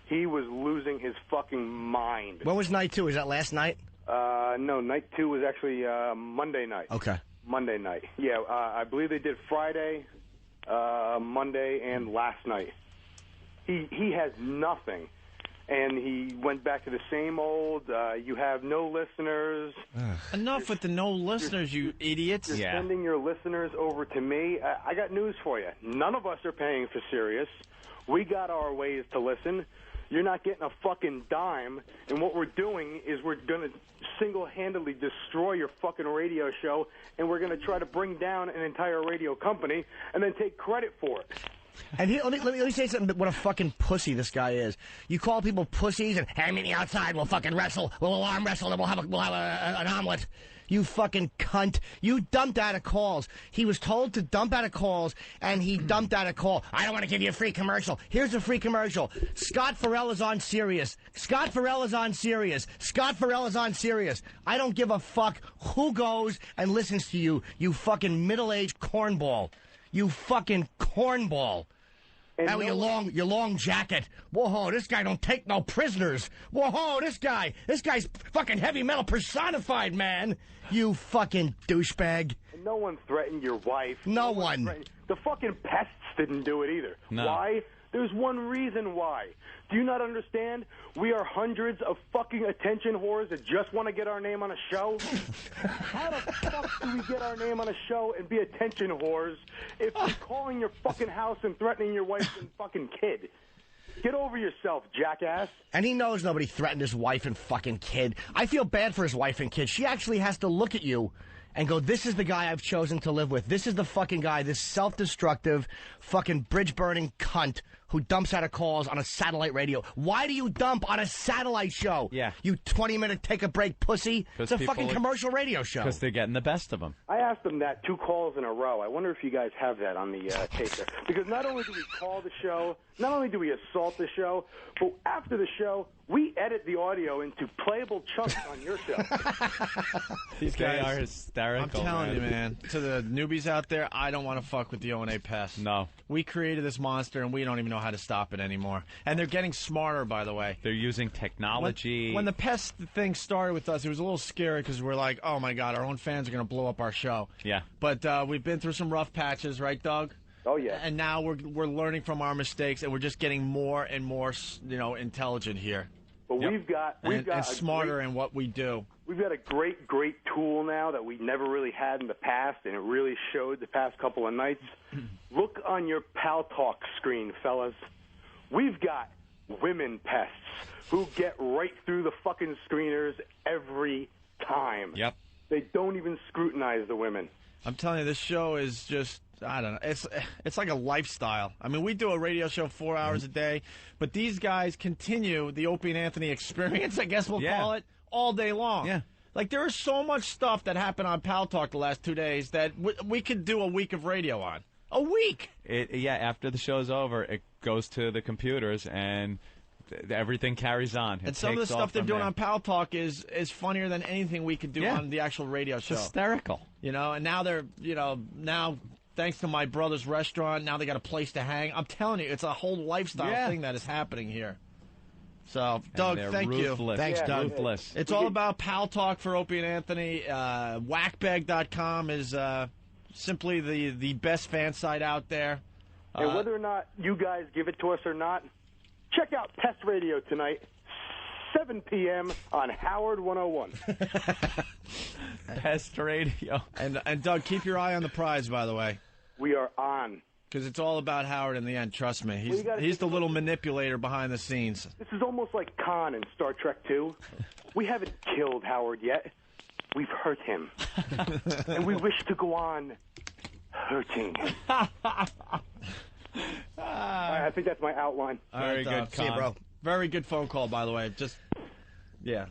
He was losing his fucking mind. When was night 2? Is that last night? No, night 2 was actually Monday night. Okay. Monday night. Yeah, I believe they did Friday, Monday, and last night. He has nothing. And he went back to the same old, you have no listeners. Enough with the no listeners, you idiots. You're sending your listeners over to me. I got news for you. None of us are paying for Sirius. We got our ways to listen. You're not getting a fucking dime. And what we're doing is we're going to single-handedly destroy your fucking radio show, and we're going to try to bring down an entire radio company and then take credit for it. And let me say something. What a fucking pussy this guy is. You call people pussies, and hey, meet me outside. We'll fucking wrestle. We'll arm wrestle, and we'll have an omelet. You fucking cunt. You dumped out of calls. He was told to dump out of calls, and he dumped out a call. I don't want to give you a free commercial. Here's a free commercial. Scott Ferrall is on Sirius. Scott Ferrall is on Sirius. Scott Ferrall is on Sirius. I don't give a fuck who goes and listens to you, you fucking middle-aged cornball. You fucking cornball. And with your long jacket. Whoa, this guy don't take no prisoners. Whoa, this guy's fucking heavy metal personified, man. You fucking douchebag. And no one threatened your wife. No one. The fucking pests didn't do it either. No. Why? There's one reason why. Do you not understand? We are hundreds of fucking attention whores that just want to get our name on a show. How the fuck do we get our name on a show and be attention whores if you're calling your fucking house and threatening your wife and fucking kid? Get over yourself, jackass. And he knows nobody threatened his wife and fucking kid. I feel bad for his wife and kid. She actually has to look at you and go, this is the guy I've chosen to live with. This is the fucking guy, this self-destructive, fucking bridge-burning cunt who dumps out of calls on a satellite radio. Why do you dump on a satellite show? Yeah. You 20-minute take-a-break pussy? It's a fucking commercial radio show. Because they're getting the best of them. I asked them that 2 calls in a row. I wonder if you guys have that on the tape there. Because not only do we call the show, not only do we assault the show, but after the show, we edit the audio into playable chunks on your show. These guys are hysterical. I'm telling you, man. To the newbies out there, I don't want to fuck with the O&A pests. No. We created this monster, and we don't even know how to stop it anymore. And they're getting smarter, by the way. They're using technology. When the pest thing started with us, it was a little scary because we're like, oh, my God, our own fans are going to blow up our show. Yeah. But we've been through some rough patches, right, Doug? Oh, yeah. And now we're learning from our mistakes, and we're just getting more and more, intelligent here. But we've got and smarter in what we do. We've got a great tool now that we never really had in the past, and it really showed the past couple of nights. Look on your Pal Talk screen, fellas. We've got women pests who get right through the fucking screeners every time. Yep. They don't even scrutinize the women. I'm telling you, this show is just I don't know. It's like a lifestyle. I mean, we do a radio show 4 hours a day, but these guys continue the Opie and Anthony experience, I guess we'll call it, all day long. Yeah. Like, there is so much stuff that happened on Pal Talk the last 2 days that we could do a week of radio on. A week! After the show's over, it goes to the computers, and everything carries on. And some of the stuff they're doing on Pal Talk is funnier than anything we could do on the actual radio show. It's hysterical. You know, and now they're, now... Thanks to my brother's restaurant, now they got a place to hang. I'm telling you, it's a whole lifestyle thing that is happening here. So, Doug, thank you. Thanks, Doug. Ruthless. It's all about Pal Talk for Opie and Anthony. Whackbag.com is simply the best fan site out there. And whether or not you guys give it to us or not, check out Pest Radio tonight, 7 p.m. on Howard 101. Pest Radio. And Doug, keep your eye on the prize, by the way. We are on. Because it's all about Howard in the end, trust me. He's the little manipulator behind the scenes. This is almost like Khan in Star Trek 2. We haven't killed Howard yet. We've hurt him. And we wish to go on hurting him. I think that's my outline. Very good, See you, bro. Very good phone call, by the way. Just,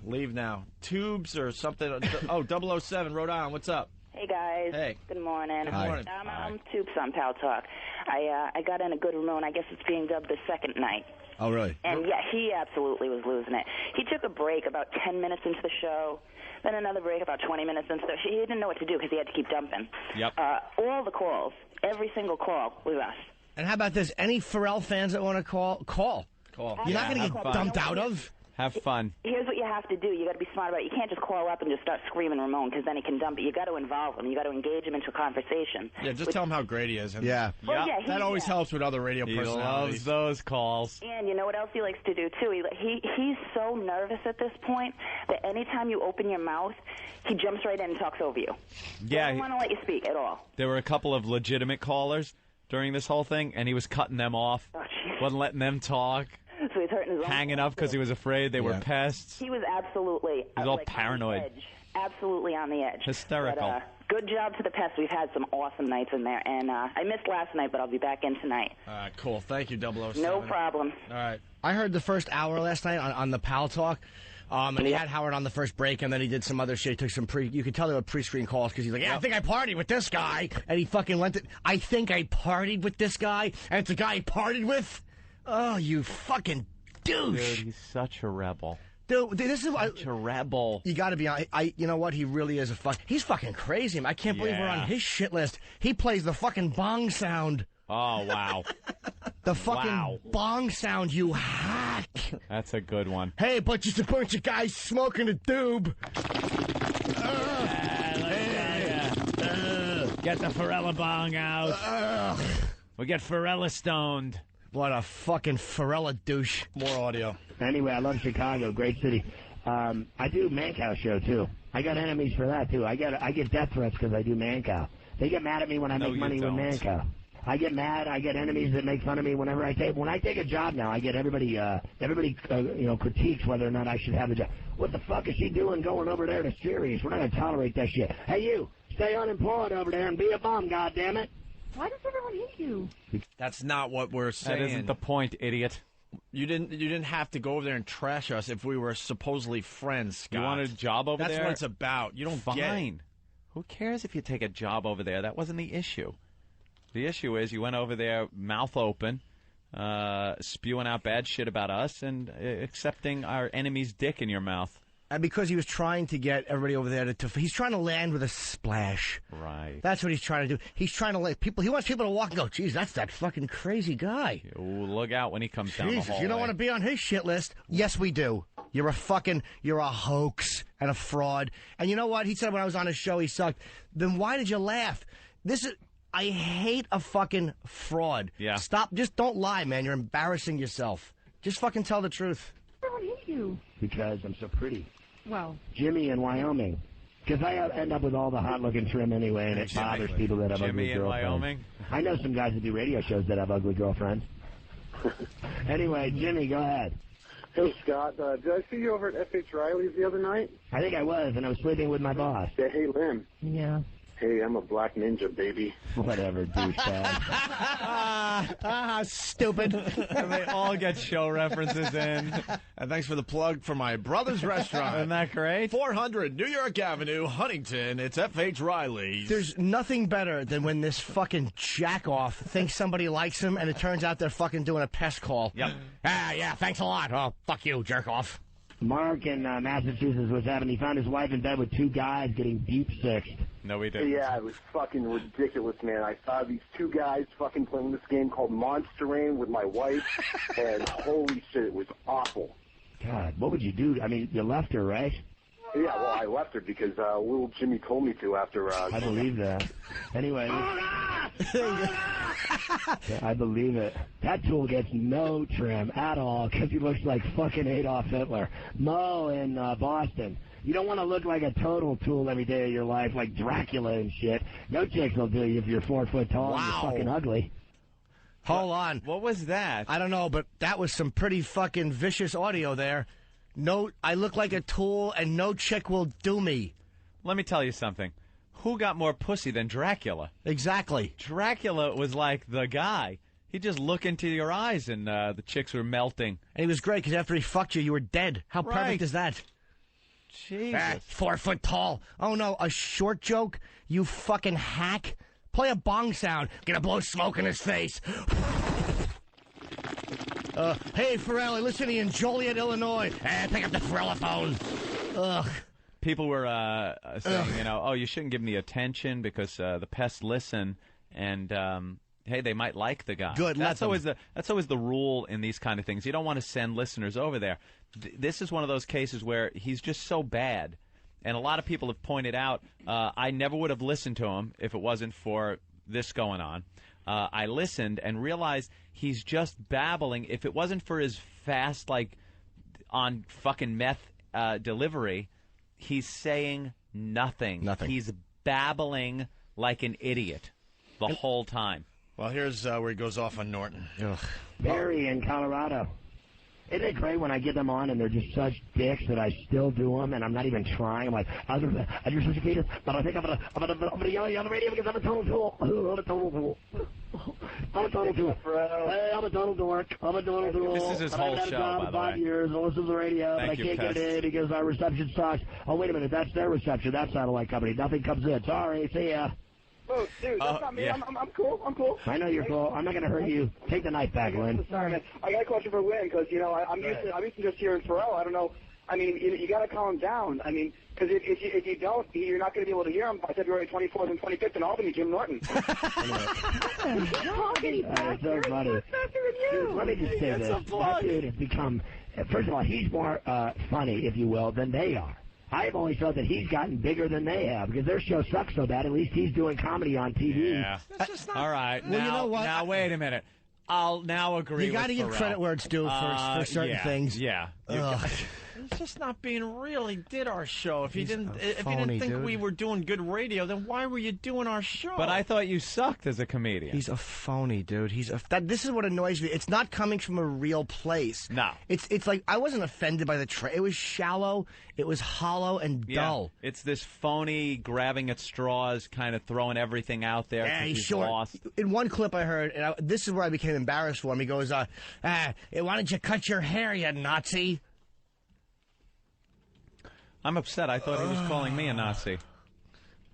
leave now. Tubes or something. 007, Rhode Island, what's up? Hey, guys. Hey. Good morning. Good morning. I'm Tubes on Pal Talk. I got in a good Ramon. I guess it's being dubbed the second night. Oh, really? And, yeah, he absolutely was losing it. He took a break about 10 minutes into the show, then another break about 20 minutes into the show. He didn't know what to do because he had to keep dumping. Yep. All the calls, every single call was us. And how about this? Any Ferrall fans that want to call. You're not going to get dumped out of. Have fun. Here's what you have to do. You got to be smart about it. You can't just call up and just start screaming Ramon because then he can dump it. You got to involve him. You got to engage him into a conversation. Yeah, just tell him how great he is. And Yeah. Well, yeah, that always helps with other radio He personalities. loves those calls. And you know what else he likes to do, too? He's so nervous at this point that anytime you open your mouth, he jumps right in and talks over you. Yeah. He doesn't want to let you speak at all. There were a couple of legitimate callers during this whole thing, and he was cutting them off. Wasn't letting them talk. So he's hurting his own Hanging up because he was afraid they were pests. He was absolutely He was all like, paranoid. on the edge. Absolutely on the edge. Hysterical. But, good job to the Pests. We've had some awesome nights in there. And I missed last night, but I'll be back in tonight. All right, cool. Thank you, 007. No problem. All right. I heard the first hour last night on the Pal Talk. And he had Howard on the first break, and then he did some other shit. He took some you could tell they were pre-screen calls because he's like, I think I partied with this guy. And he fucking lent it. I think I partied with this guy, and it's a guy he partied with? Oh, you fucking douche. Dude, he's such a rebel. Dude, this is such a rebel. You got to be on. You know what? He really is a he's fucking crazy. I can't believe we're on his shit list. He plays the fucking bong sound. Oh, wow. The fucking bong sound, you hack. That's a good one. Hey, but just a bunch of guys smoking a doob. Get the Ferrall bong out. We get Ferrall stoned. What a fucking Ferrall douche. More audio. Anyway, I love Chicago, great city. I do Mancow show too. I got enemies for that too. I get death threats because I do Mancow. They get mad at me when I make money with Mancow. I get mad. I get enemies that make fun of me whenever I take. When I take a job now, I get everybody critiques whether or not I should have the job. What the fuck is she doing going over there to Sirius? We're not gonna tolerate that shit. Hey, you stay unemployed over there and be a bum, goddammit. Why does everyone hate you? That's not what we're saying. That isn't the point, idiot. You didn't have to go over there and trash us if we were supposedly friends, Scott. You want a job over there? That's what it's about. You don't get it. Who cares if you take a job over there? That wasn't the issue. The issue is you went over there mouth open, spewing out bad shit about us and accepting our enemy's dick in your mouth. And because he was trying to get everybody over there he's trying to land with a splash. Right. That's what he's trying to do. He's trying to let people. He wants people to walk and go, geez, that's that fucking crazy guy. Ooh, look out when he comes down the hallway. You don't want to be on his shit list. Yes, we do. You're a hoax and a fraud. And you know what? He said when I was on his show he sucked. Then why did you laugh? I hate a fucking fraud. Yeah. Stop. Just don't lie, man. You're embarrassing yourself. Just fucking tell the truth. Everyone hate you. Because I'm so pretty. Well. Jimmy in Wyoming. Because I end up with all the hot-looking trim anyway, and it bothers people that have ugly girlfriends. Jimmy in Wyoming? I know some guys that do radio shows that have ugly girlfriends. Anyway, Jimmy, go ahead. Hey, Scott, did I see you over at F.H. Riley's the other night? I think I was, and I was sleeping with my boss. Yeah, hey, Lynn. Yeah. Hey, I'm a black ninja, baby. Whatever, douchebag. Stupid. And they all get show references in. And thanks for the plug for my brother's restaurant. Isn't that great? 400 New York Avenue, Huntington. It's F.H. Riley's. There's nothing better than when this fucking jack-off thinks somebody likes him, and it turns out they're fucking doing a pest call. Yep. Yeah, thanks a lot. Oh, fuck you, jerk-off. Mark in Massachusetts was having, he found his wife in bed with two guys getting deep sixed. No, we didn't. Yeah, it was fucking ridiculous, man. I saw these two guys fucking playing this game called Monster Rain with my wife, and holy shit, it was awful. God, what would you do? I mean, you left her, right? Yeah, well, I left her because little Jimmy told me to after... I believe that. Anyway. I believe it. That tool gets no trim at all because he looks like fucking Adolf Hitler. Mo in Boston. You don't want to look like a total tool every day of your life, like Dracula and shit. No chicks will do you if you're 4 foot tall and you're fucking ugly. Hold on. What was that? I don't know, but that was some pretty fucking vicious audio there. No, I look like a tool, and no chick will do me. Let me tell you something. Who got more pussy than Dracula? Exactly. Dracula was like the guy. He'd just look into your eyes, and the chicks were melting. And he was great, because after he fucked you, you were dead. How perfect is that? Jesus. 4 foot tall. Oh, no, a short joke? You fucking hack? Play a bong sound. Gonna blow smoke in his face. Hey, Ferrall, I listen to you in Joliet, Illinois. Pick up the Ferrall phone. Ugh. People were saying, oh, you shouldn't give me attention because the pests listen, and hey, they might like the guy. Good. That's always the rule in these kind of things. You don't want to send listeners over there. This is one of those cases where he's just so bad, and a lot of people have pointed out I never would have listened to him if it wasn't for this going on. I listened and realized he's just babbling. If it wasn't for his fast, on fucking meth delivery, he's saying nothing. Nothing. He's babbling like an idiot the whole time. Well, here's where he goes off on Norton. Ugh. Barry in Colorado. Isn't it great when I get them on and they're just such dicks that I still do them and I'm not even trying? I'm like, I just such a fetus, but I think I'm gonna yell at you on the radio because I'm a total tool. I'm a total tool. I'm a total tool. Hey, I'm a total dork. I'm a total tool. This is his whole show, by the way. 5 years. I listen to the radio, but I can't get in because our reception sucks. Oh, wait a minute. That's their reception. That satellite company. Nothing comes in. Sorry. See ya. Oh, dude, that's not me. Yeah. I'm cool. I'm cool. I know you're cool. I'm not going to hurt you. Take the knife back, Lynn. Sorry, man. I got a question for Lynn because I'm used to just hearing Ferrall. I don't know. I mean, you got to calm down. I mean, because if you don't, you're not going to be able to hear him by February 24th and 25th in Albany, Jim Norton. It's so funny. Dude, let me just say this. That dude has become, first of all, he's more funny, if you will, than they are. I've always thought that he's gotten bigger than they have because their show sucks so bad. At least he's doing comedy on TV. Yeah. All right. Well, now, you know what? Now, wait a minute. I'll now agree You got to with give Ferrall. credit where it's due for certain things. Yeah. It's just not being real. He did our show. If you didn't phony, think dude. we were doing good radio, then why were you doing our show? But I thought you sucked as a comedian. He's a phony, dude. This is what annoys me. It's not coming from a real place. No. It's like I wasn't offended by the It was shallow, it was hollow and dull. It's this phony grabbing at straws, kind of throwing everything out there. Yeah, he's he's short. lost. In one clip I heard, and this is where I became embarrassed for him. He goes, why don't you cut your hair, you Nazi? I'm upset. I thought he was calling me a Nazi.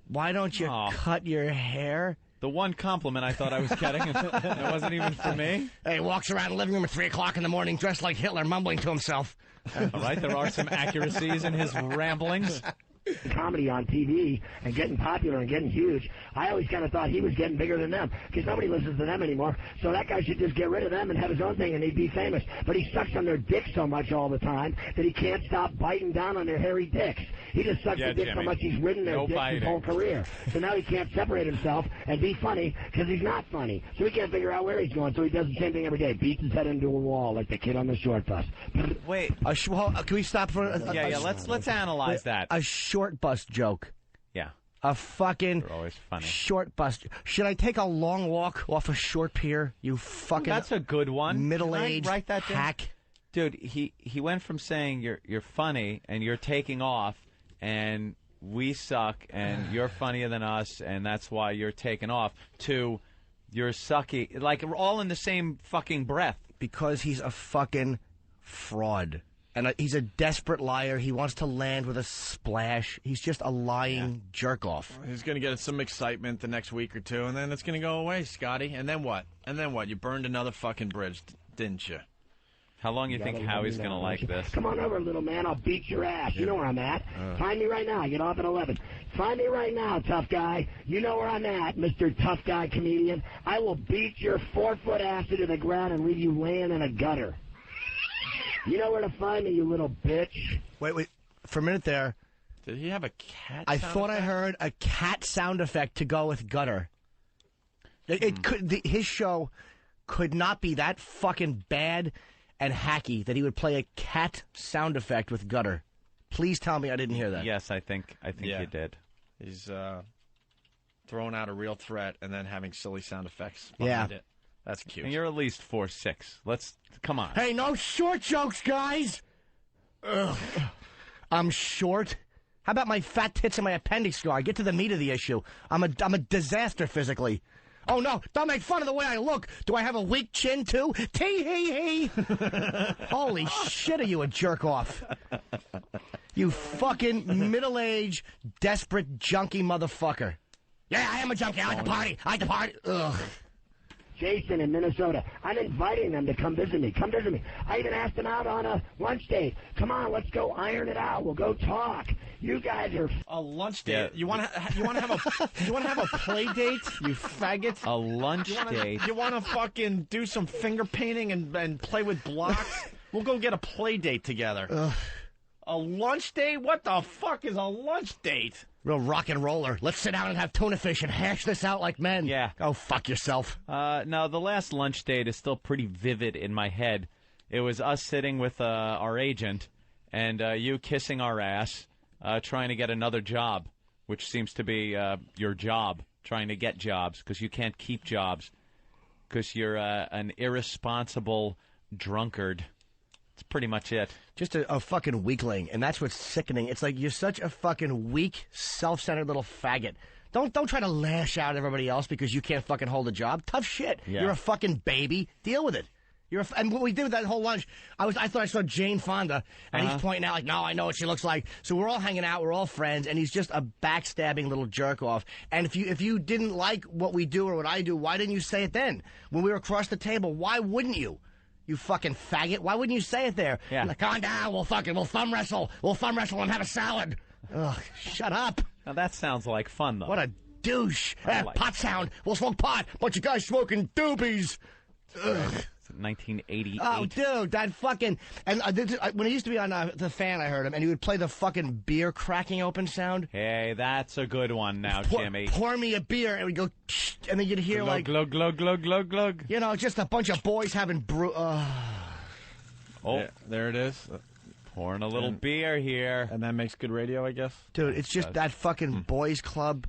Why don't you cut your hair? The one compliment I thought I was getting, it wasn't even for me. Hey, he walks around the living room at 3 o'clock in the morning dressed like Hitler, mumbling to himself. All right, there are some accuracies in his ramblings. Comedy on TV and getting popular and getting huge. I always kind of thought he was getting bigger than them because nobody listens to them anymore. So that guy should just get rid of them and have his own thing and he'd be famous. But he sucks on their dicks so much all the time that he can't stop biting down on their hairy dicks. He just sucks their dicks so much he's ridden their dicks his whole career. So now he can't separate himself and be funny because he's not funny. So he can't figure out where he's going. So he does the same thing every day. Beats his head into a wall like the kid on the short bus. Wait. Can we stop for let's analyze that. A short bus joke. Yeah. A fucking They're always funny. Short bus. Should I take a long walk off a short pier? You fucking That's a good one. middle-aged Can I write that down? hack. Dude, he went from saying you're funny and you're taking off and we suck and you're funnier than us and that's why you're taken off, to you're sucky. Like, we're all in the same fucking breath. Because he's a fucking fraud. And he's a desperate liar. He wants to land with a splash. He's just a lying jerk-off. He's going to get some excitement the next week or two, and then it's going to go away, Scotty. And then what? You burned another fucking bridge, didn't you? How long you think Howie's going to like this? Come on over, little man. I'll beat your ass. You know where I'm at. Find me right now. I get off at 11. Find me right now, tough guy. You know where I'm at, Mr. Tough Guy Comedian. I will beat your 4-foot ass into the ground and leave you laying in a gutter. You know where to find me, you little bitch. Wait. For a minute there. Did he have a cat I sound thought effect? I heard a cat sound effect to go with gutter. His show could not be that fucking bad and hacky that he would play a cat sound effect with gutter. Please tell me I didn't hear that. Yes, I think you did. He's throwing out a real threat and then having silly sound effects behind it. That's cute. And you're at least 4'6". Come on. Hey, no short jokes, guys. Ugh. I'm short. How about my fat tits and my appendix scar? Get to the meat of the issue. I'm a disaster physically. Oh, no, don't make fun of the way I look. Do I have a weak chin, too? Tee-hee-hee. Holy shit, are you a jerk-off? You fucking middle-aged, desperate, junkie motherfucker. Yeah, I am a junkie. I like to party. Ugh. Jason in Minnesota. I'm inviting them to come visit me. Come visit me. I even asked them out on a lunch date. Come on, let's go iron it out. We'll go talk. You guys are a lunch date. You want to have a play date? You faggot. A lunch date. You want to fucking do some finger painting and play with blocks? We'll go get a play date together. Ugh. A lunch date? What the fuck is a lunch date? Real rock and roller. Let's sit down and have tuna fish and hash this out like men. Yeah. Oh, fuck yourself. No, the last lunch date is still pretty vivid in my head. It was us sitting with our agent and you kissing our ass, trying to get another job, which seems to be your job, trying to get jobs, because you can't keep jobs, because you're an irresponsible drunkard. That's pretty much it. Just a fucking weakling, and that's what's sickening. It's like you're such a fucking weak, self-centered little faggot. Don't try to lash out at everybody else because you can't fucking hold a job. Tough shit. Yeah. You're a fucking baby. Deal with it. And what we did with that whole lunch, I thought I saw Jane Fonda, and he's pointing out like, no, I know what she looks like. So we're all hanging out, we're all friends, and he's just a backstabbing little jerk off. And if you didn't like what we do or what I do, why didn't you say it then? When we were across the table, why wouldn't you? You fucking faggot. Why wouldn't you say it there? Yeah. Like, calm down, we'll thumb wrestle. We'll thumb wrestle and have a salad. Ugh, shut up. Now that sounds like fun, though. What a douche. Like pot sound. We'll smoke pot. Bunch of guys smoking doobies. Ugh. 1988. Oh, dude, that fucking... And when he used to be on The Fan, I heard him, and he would play the fucking beer cracking open sound. Hey, that's a good one now, Jimmy. Pour me a beer, and we'd go... And then you'd hear glug, like... Glug, glug, glug, glug, glug. You know, just a bunch of boys having brew... Oh, yeah, there it is. Pouring a little beer here. And that makes good radio, I guess? Dude, it's just that fucking boys club...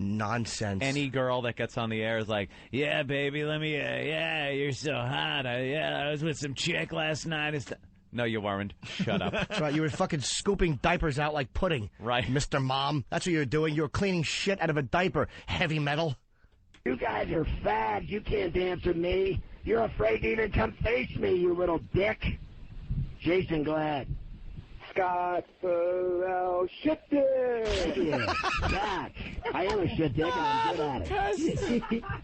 nonsense. Any girl that gets on the air is like, yeah, baby, let me, yeah, you're so hot. I was with some chick last night. No, you weren't. Shut up. That's right. You were fucking scooping diapers out like pudding. Right. Mr. Mom. That's what you were doing. You were cleaning shit out of a diaper. Heavy metal. You guys are fags. You can't dance with me. You're afraid to even come face me, you little dick. Jason Glad. Scott Ferrall, shit dick. Thank you. God, I am a shit dick and I'm good at it.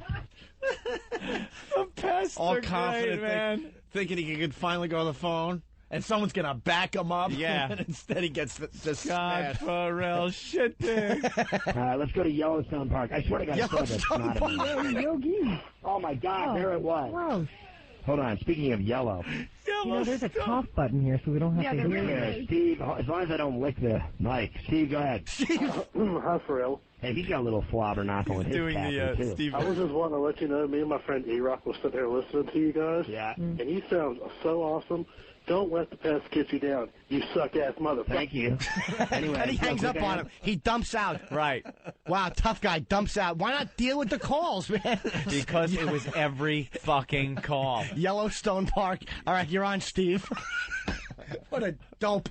The pests all are confident, great, man. Thinking he could finally go on the phone, and someone's gonna back him up. Yeah. And instead he gets the Scott Ferrall, shit dick. Let's go to Yellowstone Park. I swear to God, I saw this. Yellowstone Park. Yogi. Oh my God, there it was. Gross. Hold on. Speaking of yellow. You know, there's a cough button here, so we don't have to hear it. Steve, as long as I don't lick the mic. Steve, go ahead. Hi, Ferrall. Hey, he's got a little flobber knocking with his doing tapping, the too. Steve. I was just wanting to let you know, me and my friend E-Rock was sitting there listening to you guys. Yeah. And you sound so awesome. Don't let the pests get you down, you suck-ass motherfucker. Thank you. Anyway, And he hangs up on him. He dumps out. Right. Wow, tough guy dumps out. Why not deal with the calls, man? Because it was every fucking call. Yellowstone Park. All right, you're on, Steve. What a dope.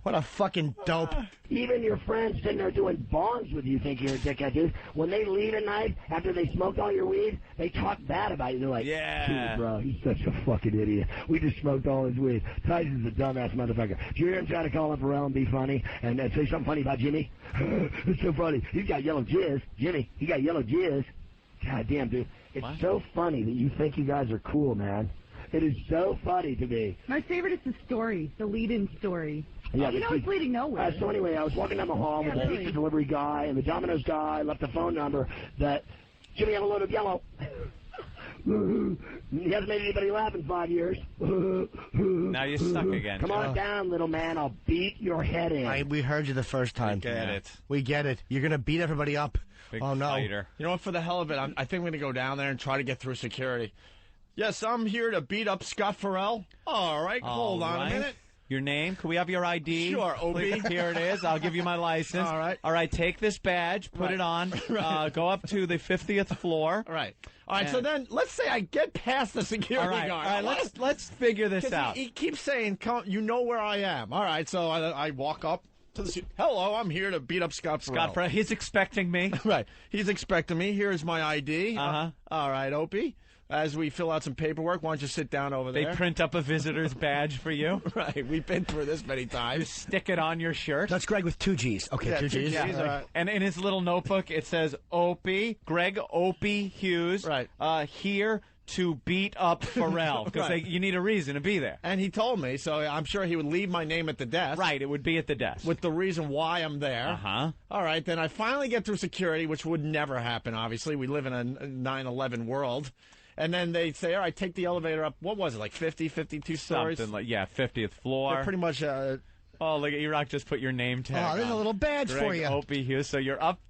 What a fucking dope. Even your friends sitting there doing bongs with you think you're a dickhead, dude. When they leave at night after they smoked all your weed, they talk bad about you. They're like, yeah, dude, bro, he's such a fucking idiot. We just smoked all his weed. Tyson's a dumbass motherfucker. Did you hear him try to call up Ferrall and be funny and say something funny about Jimmy? It's so funny. He's got yellow jizz. Jimmy, he got yellow jizz. God damn, dude. It's so funny that you think you guys are cool, man. It is so funny to me. My favorite is the story, the lead-in story. Yeah, you know it's leading nowhere. So anyway, I was walking down the hall with the pizza delivery guy and the Domino's guy left a phone number that Jimmy had a load of yellow. He hasn't made anybody laugh in 5 years. Now you're stuck again. Come on down, little man. I'll beat your head in. We heard you the first time. We get it. We get it. You're going to beat everybody up. Big oh, no. fighter. You know what? For the hell of it, I think we're going to go down there and try to get through security. Yes, I'm here to beat up Scott Ferrall. All right, hold on a minute. Your name? Can we have your ID? Sure, Opie. Here it is. I'll give you my license. All right. All right, take this badge, put it on, go up to the 50th floor. All right, so then let's say I get past the security guard. All right, let's figure this out. He keeps saying, "Come, you know where I am." All right, so I walk up to the hello, I'm here to beat up Scott Ferrall. Scott Ferrall, he's expecting me. Right, he's expecting me. Here's my ID. Uh-huh. All right, Opie. As we fill out some paperwork, why don't you sit down over there? They print up a visitor's badge for you. Right, we've been through this many times. You stick it on your shirt. That's Greg with 2 G's. Okay, Yeah, 2 G's. All right. And in his little notebook, it says Opie, Greg Opie Hughes, here to beat up Ferrall, because you need a reason to be there. And he told me, so I'm sure he would leave my name at the desk. Right, it would be at the desk. With the reason why I'm there. Uh-huh. All right, then I finally get through security, which would never happen, obviously. We live in a 9/11 world. And then they say, all right, take the elevator up. What was it, like 52 stories? Something like, 50th floor. They're pretty much... oh, look at E-Rock just put your name tag on. Oh, there's a little badge Greg for you. Opie Hughes, so you're up...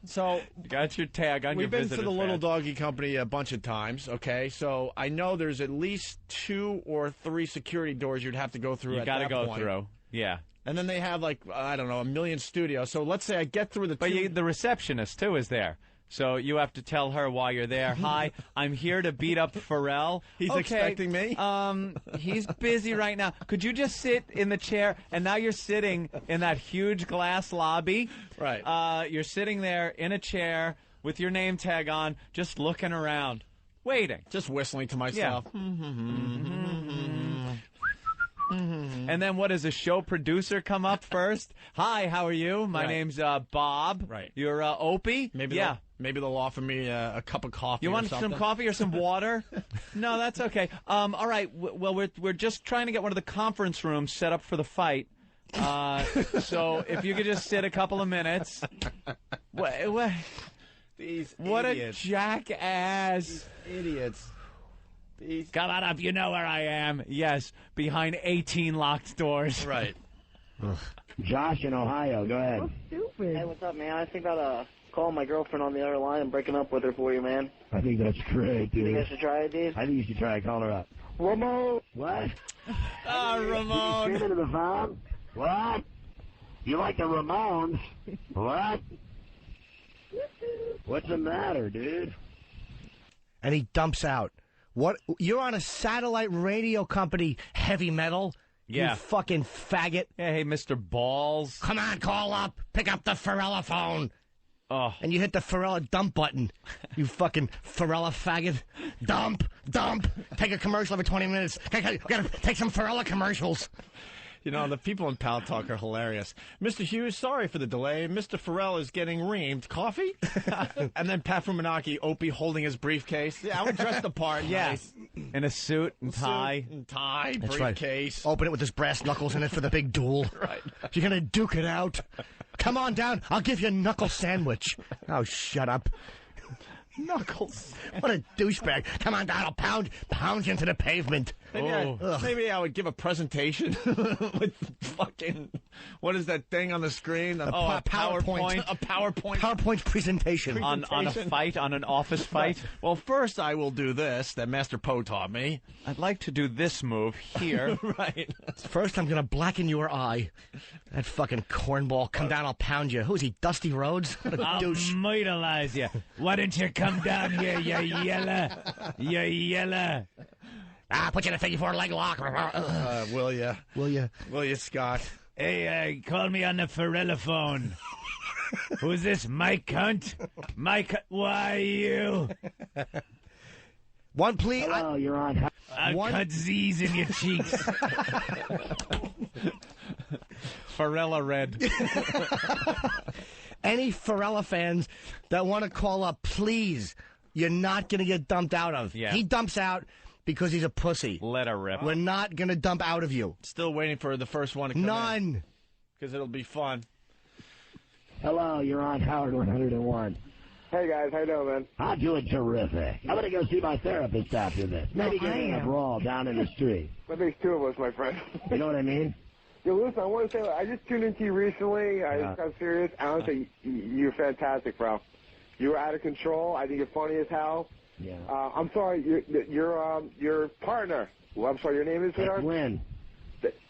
So you got your tag on your We've been to visitor's the Little badge. Doggy Company a bunch of times, okay? So I know there's at least 2 or 3 security doors you'd have to go through at that point. You got to go through, yeah. And then they have, like, I don't know, 1 million studios. So let's say I get through the... But the receptionist, too, is there. So you have to tell her while you're there, hi, I'm here to beat up Ferrall. He's expecting me? He's busy right now. Could you just sit in the chair? And now you're sitting in that huge glass lobby. Right. You're sitting there in a chair with your name tag on, just looking around, waiting. Just whistling to myself. Yeah. And then what does a show producer come up first? Hi, how are you? My name's Bob. Right. You're Opie? Maybe they'll offer me a cup of coffee. You want or something. some coffee or some water? No, that's okay. All right. Well, we're just trying to get one of the conference rooms set up for the fight. So if you could just sit a couple of minutes. What idiots. A jackass. These idiots. Come on up. You know where I am. Yes, behind 18 locked doors. Right. Josh in Ohio, go ahead. So stupid. Hey, what's up, man? I think about calling my girlfriend on the other line and breaking up with her for you, man. I think that's great, dude. You think I should try it, dude? I think you should try it. Call her up. Ramon! What? Ramon. You into the phone? What? You like the Ramones? What? What's the matter, dude? And he dumps out. What? You're on a satellite radio company, heavy metal? Yeah. You fucking faggot. Yeah, hey, Mr. Balls. Come on, call up. Pick up the Ferrall phone. Oh. And you hit the Ferrall dump button. You fucking Ferrall faggot. Dump. Take a commercial every 20 minutes. Gotta take some Ferrall commercials. You know, the people in Pal Talk are hilarious. Mr. Hughes, sorry for the delay. Mr. Ferrall is getting reamed. Coffee? And then Pat Fumanaki, Opie holding his briefcase. Yeah, I would dress the part. Yeah. Nice. In a suit and tie. That's briefcase. Right. Open it with his brass knuckles in it for the big duel. Right. You're going to duke it out. Come on down. I'll give you a knuckle sandwich. Oh, shut up. Knuckles. What a douchebag. Come on down. I'll pound you into the pavement. Maybe I would give a presentation with fucking, what is that thing on the screen? A PowerPoint. A PowerPoint. PowerPoint presentation. On a fight, on an office fight. Well, first I will do this that Master Poe taught me. I'd like to do this move here. Right. First I'm going to blacken your eye. That fucking cornball. Come down, I'll pound you. Who is he, Dusty Rhodes? What a douche. I'll brutalize you. Why don't you come down here, you yella? You yella. Put you in a figure 4 leg lock. Will ya? Will ya? Will ya, Scott? Hey, call me on the Ferrall phone. Who's this, Mike Hunt? Mike, why you? One, please. Hello, you're on. I'll cut Z's in your cheeks. Farella Red. Any Ferrall fans that want to call up, please, you're not going to get dumped out of. Yeah. He dumps out because he's a pussy. Let her rip. We're not going to dump out of you. Still waiting for the first one to come in. None. Because it'll be fun. Hello, you're on Howard 101. Hey, guys. How you doing, man? I'm doing terrific. I'm going to go see my therapist after this. Maybe get in a brawl down in the street. That makes two of us, my friend. You know what I mean? Yo, listen, I want to say, I just tuned into you recently. I'm serious. I want to say, you're fantastic, bro. You were out of control. I think you're funny as hell. Yeah. I'm sorry, your partner. Well, I'm sorry, your name is? It's Lynn.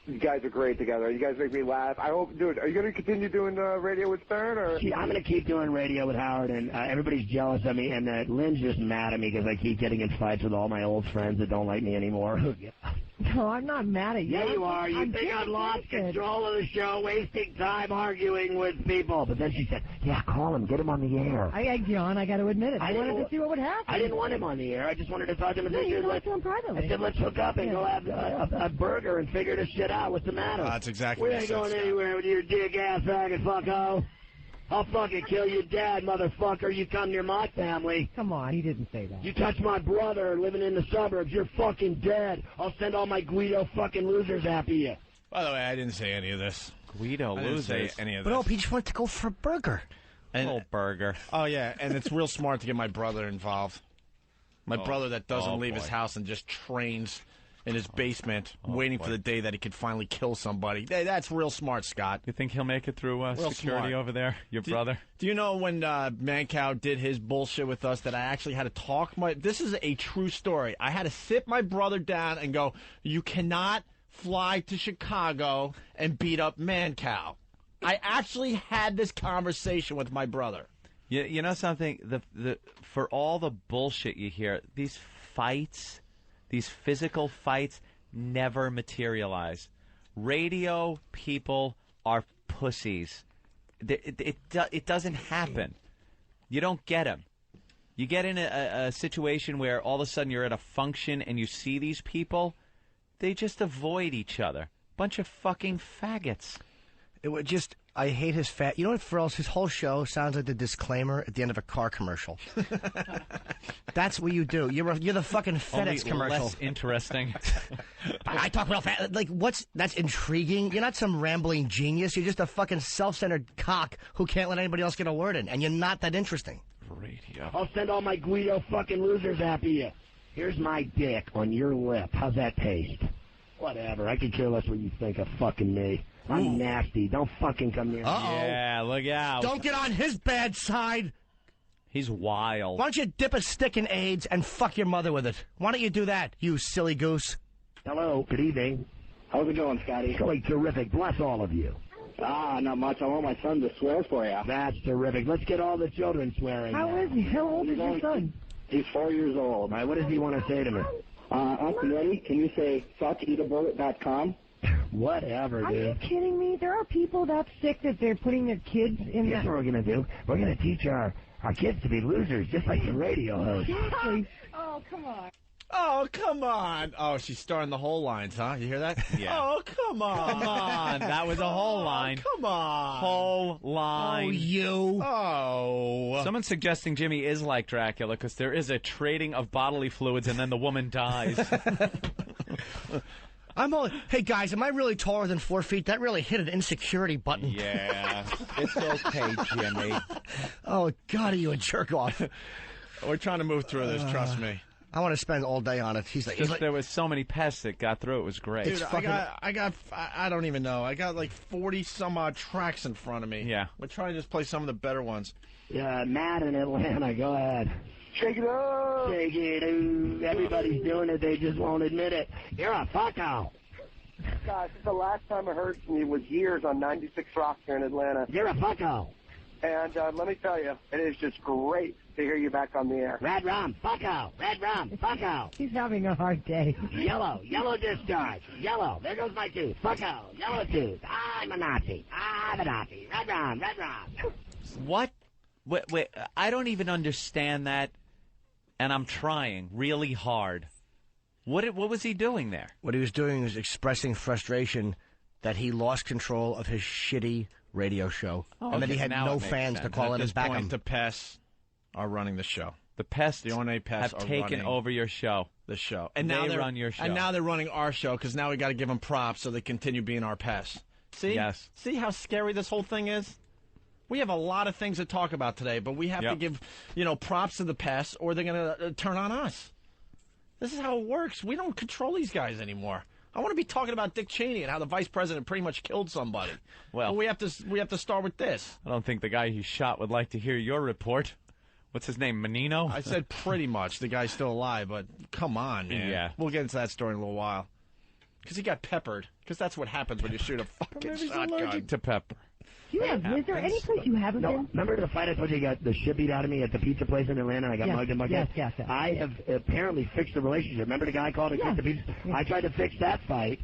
You guys are great together. You guys make me laugh. I hope, dude, are you going to continue doing radio with Stern? Or? I'm going to keep doing radio with Howard, and everybody's jealous of me, and Lynn's just mad at me because I keep getting in fights with all my old friends that don't like me anymore. No, I'm not mad at you. Yeah, you are. You think I've lost control of the show, wasting time arguing with people. But then she said, yeah, call him. Get him on the air. John, I got to admit it. I wanted to see what would happen. I didn't want him on the air. I just wanted to talk to him. And no, you talked to him privately. I said, let's hook up and go have a burger and figure this shit out. What's the matter? That's exactly We what ain't I said, going Scott. anywhere with your dick-ass faggot fucko. I'll fucking kill your dad, motherfucker. You come near my family. Come on, he didn't say that. You touch my brother living in the suburbs, you're fucking dead. I'll send all my Guido fucking losers after you. By the way, I didn't say any of this. Guido I didn't losers. say any of But this. Opie just wanted to go for a burger. Little burger. Oh, yeah, and it's real smart to get my brother involved. My brother that doesn't leave his boy. house and just trains in his basement, waiting for the day that he could finally kill somebody. Hey, that's real smart, Scott. You think he'll make it through security smart. over there, your brother? Do you know when Mancow did his bullshit with us that I actually had to talk this is a true story. I had to sit my brother down and go, you cannot fly to Chicago and beat up Mancow. I actually had this conversation with my brother. You know something? For all the bullshit you hear, these fights, these physical fights, never materialize. Radio people are pussies. It doesn't happen. You don't get them. You get in a situation where all of a sudden you're at a function and you see these people, they just avoid each other. Bunch of fucking faggots. It would just, I hate his fat. You know what, Ferrall? His whole show sounds like the disclaimer at the end of a car commercial. That's what you do. You're the fucking FedEx Only commercial. less interesting. I talk real fast. Like, that's intriguing? You're not some rambling genius. You're just a fucking self-centered cock who can't let anybody else get a word in. And you're not that interesting. Radio. I'll send all my Guido fucking losers after you. Here's my dick on your lip. How's that taste? Whatever. I could care less what you think of fucking me. I'm nasty. Don't fucking come near me. Yeah, look out. Don't get on his bad side. He's wild. Why don't you dip a stick in AIDS and fuck your mother with it? Why don't you do that, you silly goose? Hello. Good evening. How's it going, Scotty? It's going terrific. Bless all of you. Not much. I want my son to swear for you. That's terrific. Let's get all the children swearing. How is he? How old is your son? He's 4 years old. All right, what does he want to say to me? Uncle Ready, can you say suckeatabullet.com? Whatever, Are dude. you kidding me? There are people that sick that they're putting their kids in Guess what we're going to do? We're going to teach our kids to be losers, just like the radio host. Exactly. Oh, come on. Oh, come on. Oh, she's starting the whole lines, huh? You hear that? Yeah. Oh, come on. Come on. That was a whole line. Come on. Whole line. Oh, you. Oh. Someone's suggesting Jimmy is like Dracula because there is a trading of bodily fluids and then the woman dies. Hey, guys, am I really taller than 4 feet? That really hit an insecurity button. Yeah. It's okay, Jimmy. Oh, God, are you a jerk off? We're trying to move through this, trust me. I want to spend all day on it. He's like, There was so many pests that got through. It was great. Dude, I don't even know. I got like 40 some odd tracks in front of me. Yeah. We're trying to just play some of the better ones. Yeah, Matt in Atlanta. Go ahead. Shake it up! Shake it, ooh. Everybody's doing it. They just won't admit it. You're a fucko. Guys, the last time I heard from you was years on 96 Rock here in Atlanta. You're a fucko. And let me tell you, it is just great to hear you back on the air. Red rum, fucko. Red rum, fucko. He's having a hard day. Yellow discharge. Yellow, there goes my tooth. Fucko, yellow tooth. I'm a Nazi. I'm a Nazi. Red rum, red rum. What? Wait, I don't even understand that, and I'm trying really hard. What was he doing there? What he was doing was expressing frustration that he lost control of his shitty radio show, and that he had no fans to call in and back him. The pests are running the show. The pests, the O&A pests, have taken over your show. The show, and now they run your show. And now they're running our show because now we got to give them props so they continue being our pests. See, yes. See how scary this whole thing is. We have a lot of things to talk about today, but we have to give props to the pests, or they're going to turn on us. This is how it works. We don't control these guys anymore. I want to be talking about Dick Cheney and how the vice president pretty much killed somebody. Well, but we have to start with this. I don't think the guy he shot would like to hear your report. What's his name, Menino? I said pretty much. The guy's still alive, but come on, man. Yeah. We'll get into that story in a little while. Because he got peppered. Because that's what happens when you shoot a fucking shotgun. Allergic to pepper. Is there any place you haven't been? Remember the fight I told you got the shit beat out of me at the pizza place in Atlanta? I got mugged and mugged. Yes. I have apparently fixed the relationship. Remember the guy called and kicked the pizza? Yes. I tried to fix that fight,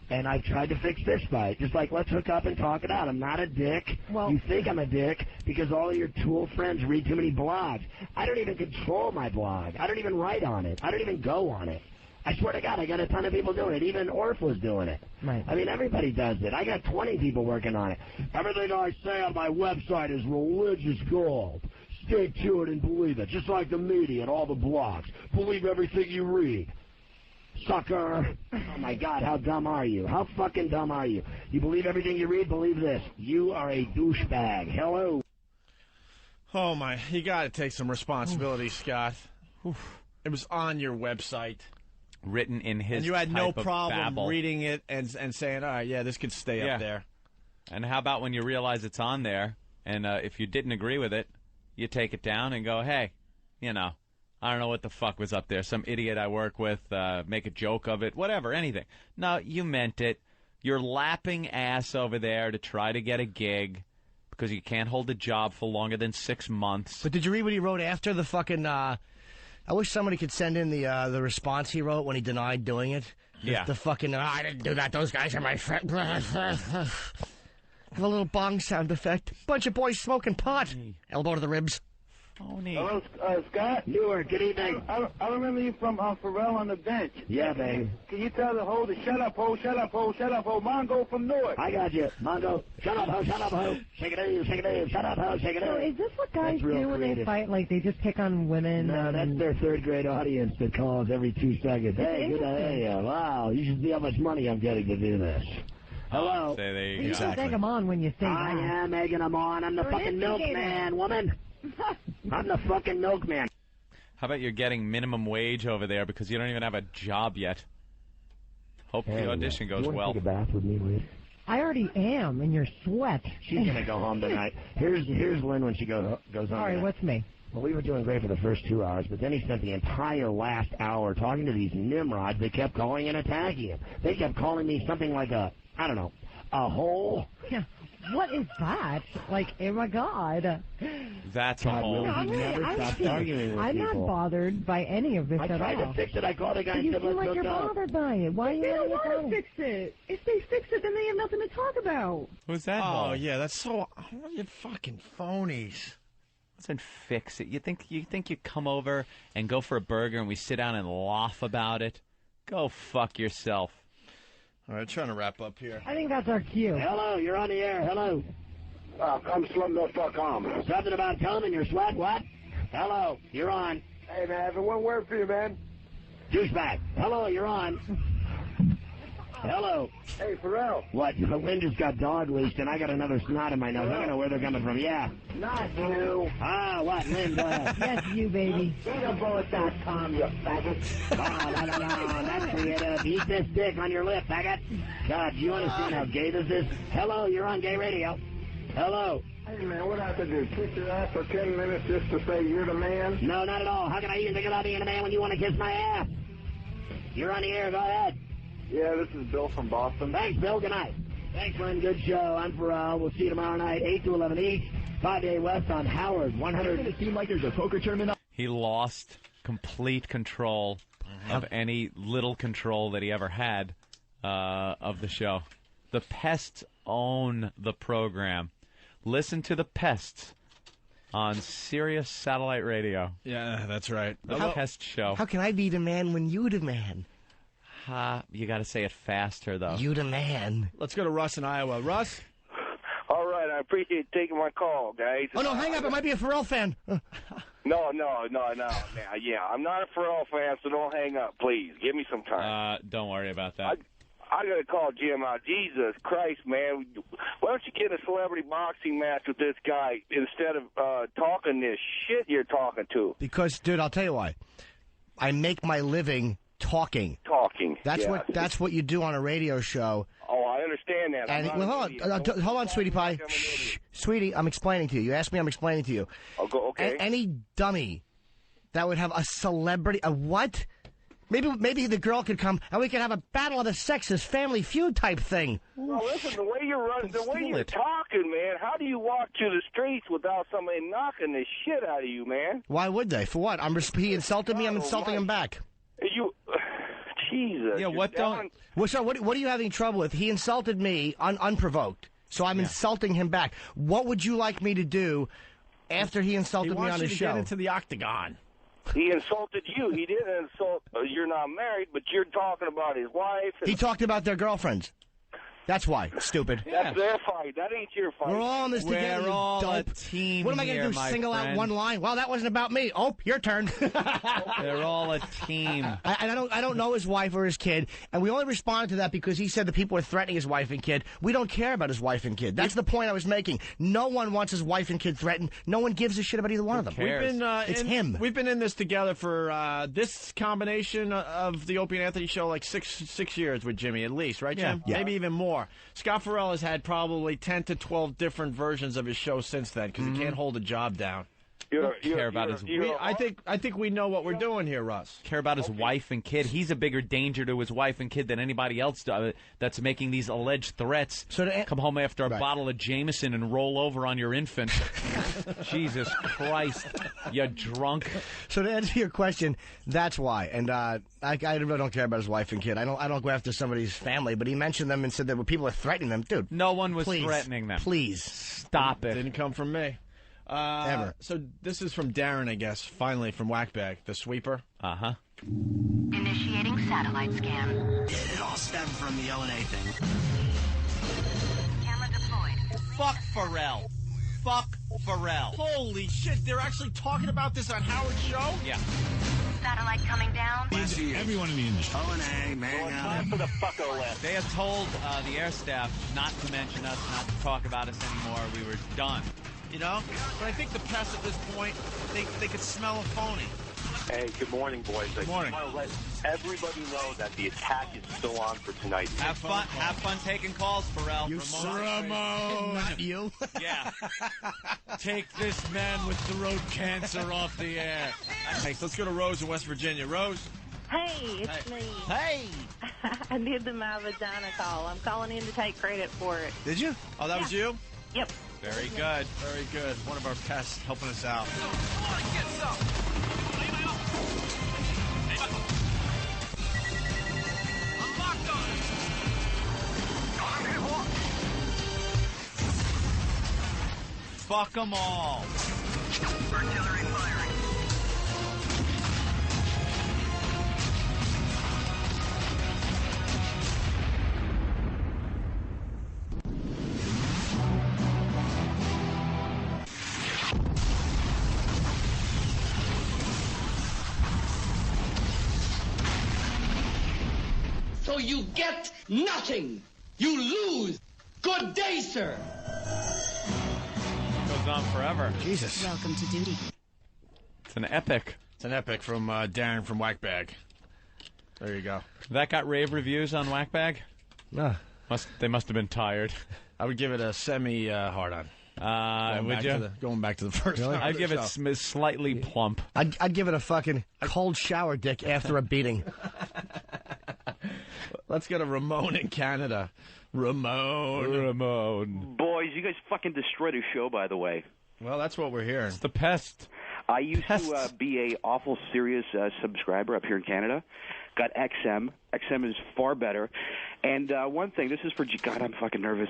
and I've tried to fix this fight. Just like, let's hook up and talk it out. I'm not a dick. Well, you think I'm a dick because all of your tool friends read too many blogs. I don't even control my blog. I don't even write on it. I don't even go on it. I swear to God, I got a ton of people doing it. Even Orf was doing it. Right. I mean, everybody does it. I got 20 people working on it. Everything I say on my website is religious gold. Stay tuned and believe it. Just like the media and all the blogs. Believe everything you read. Sucker. Oh, my God, how dumb are you? How fucking dumb are you? You believe everything you read? Believe this. You are a douchebag. Hello. Oh, my. You got to take some responsibility, Scott. It was on your website. Written in his and you had no type of problem babble. reading it and saying, all right, yeah, this could stay up there. And how about when you realize it's on there, and if you didn't agree with it, you take it down and go, hey, I don't know what the fuck was up there. Some idiot I work with, make a joke of it, whatever, anything. No, you meant it. You're lapping ass over there to try to get a gig because you can't hold a job for longer than 6 months. But did you read what he wrote after the fucking... I wish somebody could send in the response he wrote when he denied doing it. The fucking, I didn't do that. Those guys are my friends. Have a little bong sound effect. Bunch of boys smoking pot. Elbow to the ribs. Phony. Hello, Scott. Newark, good evening. I remember you from Ferrall on the bench. Yeah, baby. Can you tell the hoe to shut up, ho, shut up, ho, shut up, ho, Mongo from Newark? I got you. Mongo, shut up, ho, shake it in, shut up, ho, shake it So in. is this what guys do when they fight? Like, they just pick on women? No, that's their third grade audience that calls every 2 seconds. Hey, good to hear you. Wow, you should see how much money I'm getting to do this. Hello. Say there you You go. should egg them on when you say I that. am egging them on. I'm the You're an fucking instigator. milkman, woman. I'm the fucking milkman. How about you're getting minimum wage over there because you don't even have a job yet? Hope the audition goes you well. Take a bath with me, Lee? I already am in your sweat. She's gonna go home tonight. Here's Lynn when she goes home. All right, tonight. what's me? Well, we were doing great for the first 2 hours, but then he spent the entire last hour talking to these nimrods that kept calling and attacking him. They kept calling me something like a hole. Yeah. What is that? Like, oh my God. That's a hole. Really, he never stopped arguing with I'm people. not bothered by any of this I at tried all. to fix it. I called a guy and You said, seem let's like you're hook up. bothered by it. Why are you They don't letting it want go? to fix it. If they fix it, then they have nothing to talk about. Who's that? Oh, hole? yeah, that's so... You fucking phonies. Listen, fix it. You think you come over and go for a burger and we sit down and laugh about it? Go fuck yourself. All right, trying to wrap up here. I think that's our cue. Hello, you're on the air. Hello. Come slumdog.com. Something about cum in your sweat? What? Hello, you're on. Hey, man, I have one word for you, man. Douchebag. Hello, you're on. Hello. Hey, Ferrall. What? Lynn just got dog leashed, and I got another snot in my nose. I don't know where they're coming from. Yeah. Not you. Ah, what? Lynn, go ahead. Yes, you, baby. Bullet.com, you faggot. Oh, no, that's creative. Eat this dick on your lip, faggot. God, do you understand how gay this is? Hello, you're on gay radio. Hello. Hey, man, what I have to do? Kiss your ass for 10 minutes just to say you're the man? No, not at all. How can I even think about being a man when you want to kiss my ass? You're on the air. Go ahead. Yeah, this is Bill from Boston. Thanks, Bill. Good night. Thanks, Lynn. Good show. I'm Ferrall. We'll see you tomorrow night, 8 to 11 each. 5A West on Howard 100. It seemed like there's a poker tournament. He lost complete control of any little control that he ever had of the show. The Pests own the program. Listen to the Pests on Sirius Satellite Radio. Yeah, that's right. The Pest Show. How can I be the man when you the man? You got to say it faster, though. You the man. Let's go to Russ in Iowa. Russ? All right, I appreciate you taking my call, guys. Oh, no, hang up. It might be a Ferrall fan. No. Yeah, I'm not a Ferrall fan, so don't hang up, please. Give me some time. Don't worry about that. I got to call Jim out. Jesus Christ, man. Why don't you get a celebrity boxing match with this guy instead of talking this shit you're talking to? Because, dude, I'll tell you why. I make my living talking. That's yes. That's what you do on a radio show. Oh, I understand that. And, hold on, sweetie pie. Shh, sweetie, I'm explaining to you. You asked me, I'm explaining to you. Okay. Any dummy that would have a celebrity, a what? Maybe the girl could come and we could have a battle of the sexes, Family Feud type thing. Well, listen, the way you're talking, man, how do you walk through the streets without somebody knocking the shit out of you, man? Why would they? For what? He insulted me, I'm insulting him back. Jesus. Yeah, what don't... Well, so what are you having trouble with? He insulted me unprovoked, so I'm insulting him back. What would you like me to do after he insulted me on his show? Get into the octagon. He insulted you. He didn't insult. You're not married, but you're talking about his wife. He talked about their girlfriends. That's why. Stupid. That's their fight. That ain't your fight. We're all in this together. We're all dope. a team. What am I going to do? Single out one line? Well, that wasn't about me. Oh, your turn. They're all a team. I don't know his wife or his kid, and we only responded to that because he said the people were threatening his wife and kid. We don't care about his wife and kid. That's the point I was making. No one wants his wife and kid threatened. No one gives a shit about either one of them. It's him. We've been in this together for this combination of the Opie and Anthony show like six years with Jimmy at least, right, Jim? Yeah. Maybe even more. Scott Ferrall has had probably 10 to 12 different versions of his show since then because he can't hold a job down. I think we know what we're doing here, Russ. Care about his wife and kid. He's a bigger danger to his wife and kid than anybody else that's making these alleged threats. Come home after a bottle of Jameson and roll over on your infant. Jesus Christ, you drunk. So to answer your question, that's why. And I really don't care about his wife and kid. I don't go after somebody's family, but he mentioned them and said that people are threatening them. Dude, no one was threatening them. Please. Stop it. Didn't come from me. Ever. So this is from Darren, I guess, finally from Whackbag, the sweeper. Uh-huh. Initiating satellite scan. It all stemmed from the LNA thing. Camera deployed. Fuck Ferrall. Fuck Ferrall. Holy shit, they're actually talking about this on Howard's show? Yeah. Satellite coming down. Everyone in the industry. LNA, man. Time for the fucko left. They have told the air staff not to mention us, not to talk about us anymore. We were done. You know? But I think the pests at this point, they could smell a phony. Hey, good morning, boys. Good morning. I want to let everybody know that the attack is still on for tonight. Have fun taking calls, Ferrall. Ramon. Not you. Yeah. Take this man with throat cancer off the air. Thanks. Let's go to Rose in West Virginia. Rose. Hey, it's me. Hey. I did the My Vagina call. I'm calling in to take credit for it. Did you? Oh, that was you? Yep. Very good. Very good. One of our pests helping us out. Fuck them all. Artillery firing. So you get nothing. You lose. Good day, sir. Goes on forever. Jesus. Welcome to duty. It's an epic. It's an epic from Darren from Whackbag. There you go. That got rave reviews on Whackbag? No. They must have been tired. I would give it a semi hard on. Would you? Going back to the first Really? time. I'd give it slightly plump. I'd give it a fucking cold shower dick after a beating. Let's get a Ramon in Canada. Ramon. Boys, you guys fucking destroyed his show, by the way. Well, that's what we're hearing. It's the pest. I used to be a awful serious subscriber up here in Canada. Got XM. XM is far better. And one thing, this is for God, I'm fucking nervous.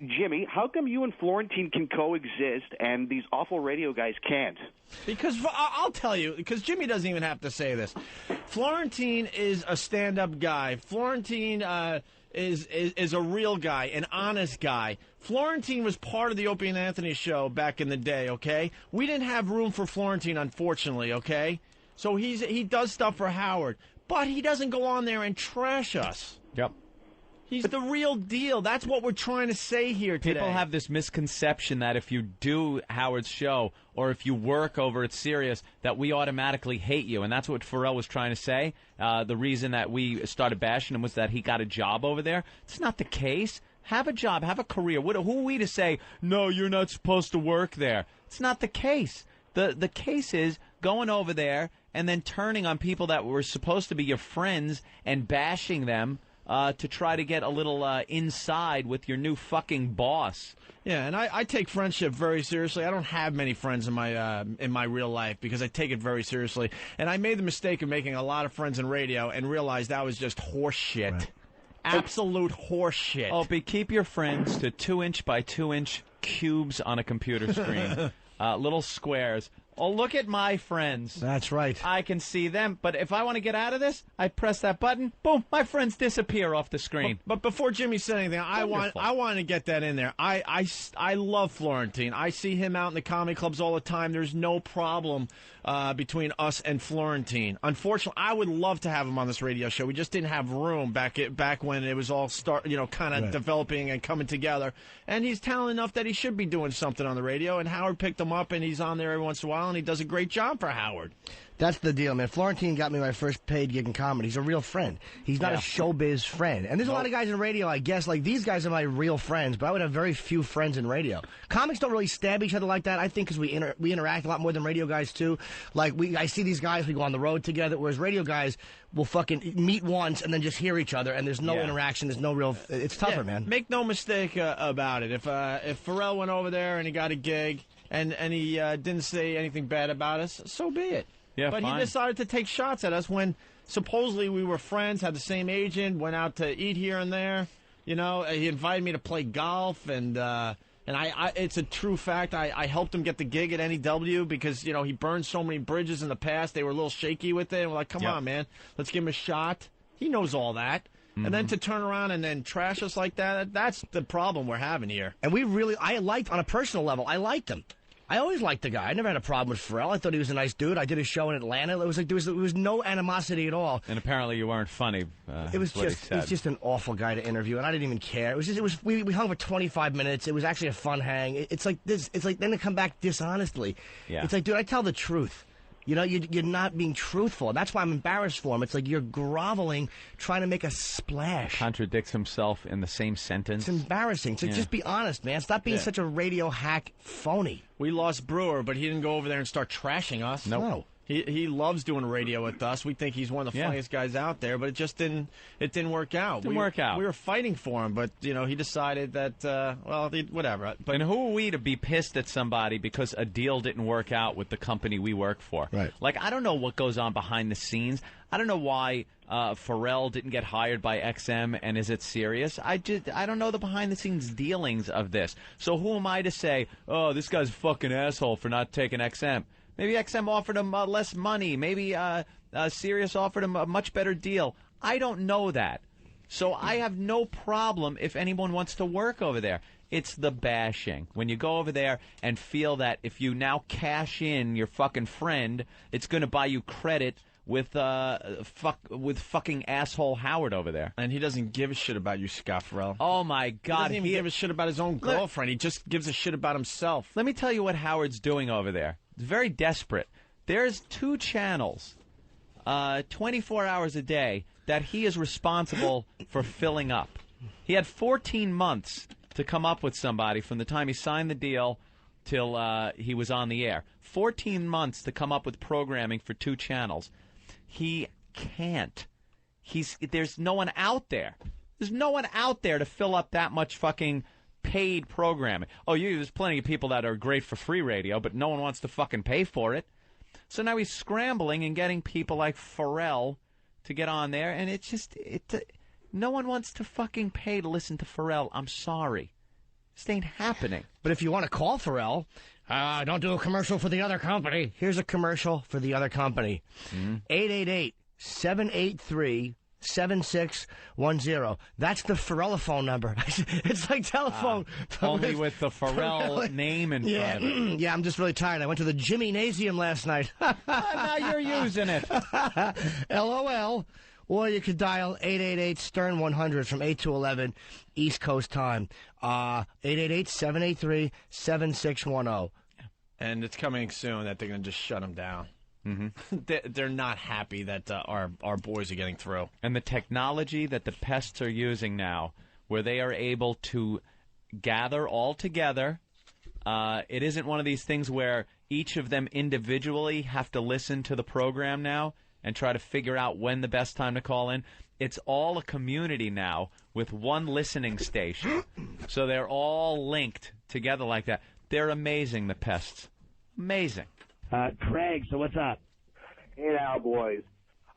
Jimmy, how come you and Florentine can coexist and these awful radio guys can't? Because I'll tell you, because Jimmy doesn't even have to say this. Florentine is a stand-up guy. Florentine is a real guy, an honest guy. Florentine was part of the Opie and Anthony show back in the day, okay? We didn't have room for Florentine, unfortunately, okay? So he does stuff for Howard, but he doesn't go on there and trash us. Yep. He's the real deal. That's what we're trying to say here today. People have this misconception that if you do Howard's show or if you work over at Sirius, that we automatically hate you. And that's what Ferrall was trying to say. The reason that we started bashing him was that he got a job over there. It's not the case. Have a job. Have a career. Who are we to say, no, you're not supposed to work there? It's not the case. The case is going over there and then turning on people that were supposed to be your friends and bashing them to try to get a little inside with your new fucking boss. Yeah, and I take friendship very seriously. I don't have many friends in my real life because I take it very seriously. And I made the mistake of making a lot of friends in radio and realized that was just horse shit. Right. Absolute horse shit. Opie, keep your friends to 2-inch by 2-inch cubes on a computer screen. Little squares. Oh, look at my friends. That's right. I can see them, but if I want to get out of this, I press that button, boom, my friends disappear off the screen. But before Jimmy said anything, I want to get that in there. I love Florentine. I see him out in the comedy clubs all the time. There's no problem between us and Florentine. Unfortunately, I would love to have him on this radio show. We just didn't have room back when it was all kind of developing and coming together. And he's talented enough that he should be doing something on the radio. And Howard picked him up, and he's on there every once in a while, and he does a great job for Howard. That's the deal, man. Florentine got me my first paid gig in comedy. He's a real friend. He's not a showbiz friend. And there's a lot of guys in radio, I guess, like these guys are my real friends, but I would have very few friends in radio. Comics don't really stab each other like that, I think, because we interact a lot more than radio guys, too. Like, I see these guys, we go on the road together, whereas radio guys will fucking meet once and then just hear each other, and there's no interaction, there's no real... It's tougher, man. Make no mistake about it. If Ferrall went over there and he got a gig and he didn't say anything bad about us, so be it. Yeah, but fine. He decided to take shots at us when supposedly we were friends, had the same agent, went out to eat here and there. You know, he invited me to play golf, and it's a true fact. I helped him get the gig at NEW because, you know, he burned so many bridges in the past. They were a little shaky with it. And we're like, come on, man, let's give him a shot. He knows all that. And then to turn around and then trash us like that, that's the problem we're having here. And I liked, on a personal level, I liked him. I always liked the guy. I never had a problem with Ferrall. I thought he was a nice dude. I did a show in Atlanta. It was like there was no animosity at all. And apparently you weren't funny. It was just an awful guy to interview, and I didn't even care. We hung for 25 minutes. It was actually a fun hang. It's like this. It's like then to come back dishonestly. Yeah. It's like, dude, I tell the truth. You know, you're not being truthful. That's why I'm embarrassed for him. It's like you're groveling, trying to make a splash. Contradicts himself in the same sentence. It's embarrassing. So just be honest, man. Stop being such a radio hack phony. We lost Brewer, but he didn't go over there and start trashing us. Nope. No. He loves doing radio with us. We think he's one of the funniest guys out there, but it just didn't work out. Didn't work out. We were fighting for him, but you know he decided that whatever. But who are we to be pissed at somebody because a deal didn't work out with the company we work for? Right. Like, I don't know what goes on behind the scenes. I don't know why Ferrall didn't get hired by XM and is it serious? I don't know the behind the scenes dealings of this. So who am I to say, oh, this guy's a fucking asshole for not taking XM? Maybe XM offered him less money. Maybe Sirius offered him a much better deal. I don't know that. So I have no problem if anyone wants to work over there. It's the bashing. When you go over there and feel that if you now cash in your fucking friend, it's going to buy you credit with fucking asshole Howard over there. And he doesn't give a shit about you, Scott Ferrall. Oh, my God. He doesn't even give a shit about his own girlfriend. He just gives a shit about himself. Let me tell you what Howard's doing over there. It's very desperate. There's 2 channels, 24 hours a day, that he is responsible for filling up. He had 14 months to come up with somebody from the time he signed the deal till he was on the air. 14 months to come up with programming for 2 channels. He can't. There's no one out there. There's no one out there to fill up that much fucking paid programming. Oh, there's plenty of people that are great for free radio, but no one wants to fucking pay for it. So now he's scrambling and getting people like Ferrall to get on there, and it's just no one wants to fucking pay to listen to Ferrall. I'm sorry. This ain't happening. But if you want to call Ferrall, don't do a commercial for the other company. Here's a commercial for the other company. 888-783-7610. That's the Ferrall phone number. It's like telephone. Only with the Ferrall name in front of it. Yeah, I'm just really tired. I went to the gymnasium last night. Now you're using it. LOL. Or you could dial 888-STERN-100 from 8 to 11 East Coast time. 888-783-7610. And it's coming soon that they're going to just shut them down. Mm-hmm. They're not happy that our boys are getting through. And the technology that the pests are using now, where they are able to gather all together, it isn't one of these things where each of them individually have to listen to the program now and try to figure out when the best time to call in. It's all a community now with one listening station. So they're all linked together like that. They're amazing, the pests. Amazing. Craig, so what's up? Hey now, boys.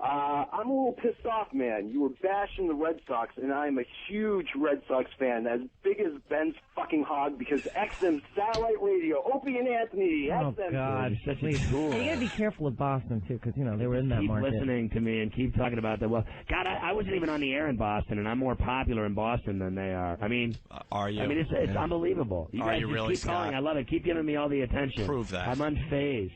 I'm a little pissed off, man. You were bashing the Red Sox, and I'm a huge Red Sox fan, as big as Ben's fucking hog, because XM's satellite radio, Opie and Anthony, Oh, XM. God. Such a fool. You got to be careful with Boston, too, because, they were in that keep market. listening to me and keep talking about that. Well, God, I wasn't even on the air in Boston, and I'm more popular in Boston than they are. I mean, are you? I mean, it's unbelievable. You Are guys you just really, keep calling. Scott? I love it. Keep giving me all the attention. Prove that. I'm unfazed.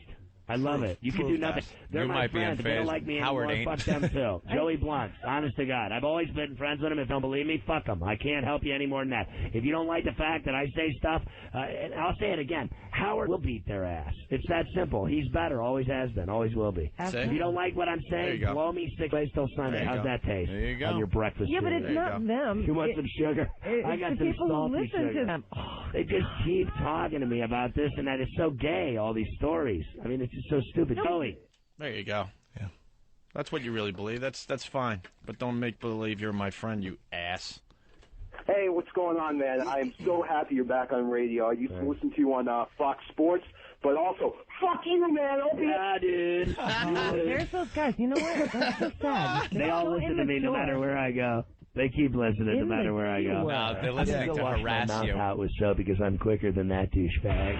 I love it. You can Prove do nothing. that. They're You my might be friends. If they don't unfazed. like me Howard anymore, ain't. fuck them too. Joey Blunt, honest to God. I've always been friends with him. If you don't believe me, fuck them. I can't help you any more than that. If you don't like the fact that I say stuff, and I'll say it again, Howard will beat their ass. It's that simple. He's better. Always has been. Always will be. See? If you don't like what I'm There saying, you go. blow me 6 days till Sunday. There you How's go. that taste? There you go. On your breakfast Yeah, but cereal. it's not them. You want some sugar? It's I got the some people who salty listen sugar. to them. They just keep talking to me about this and that. It's so gay, all these stories. I mean, it's just so stupid. Joey. There you go. Yeah. That's what you really believe. That's fine. But don't make believe you're my friend, you ass. Hey, what's going on, man? I am so happy you're back on radio. I used to listen to you on Fox Sports, but also, fuck you, man. Opie. Yeah, dude. There's those guys. You know what? That's so sad. They all listen to me no matter where I go. They keep listening no matter where I go. No, they're listening to wash harass my mouth you. out with soap because I'm quicker than that douchebag.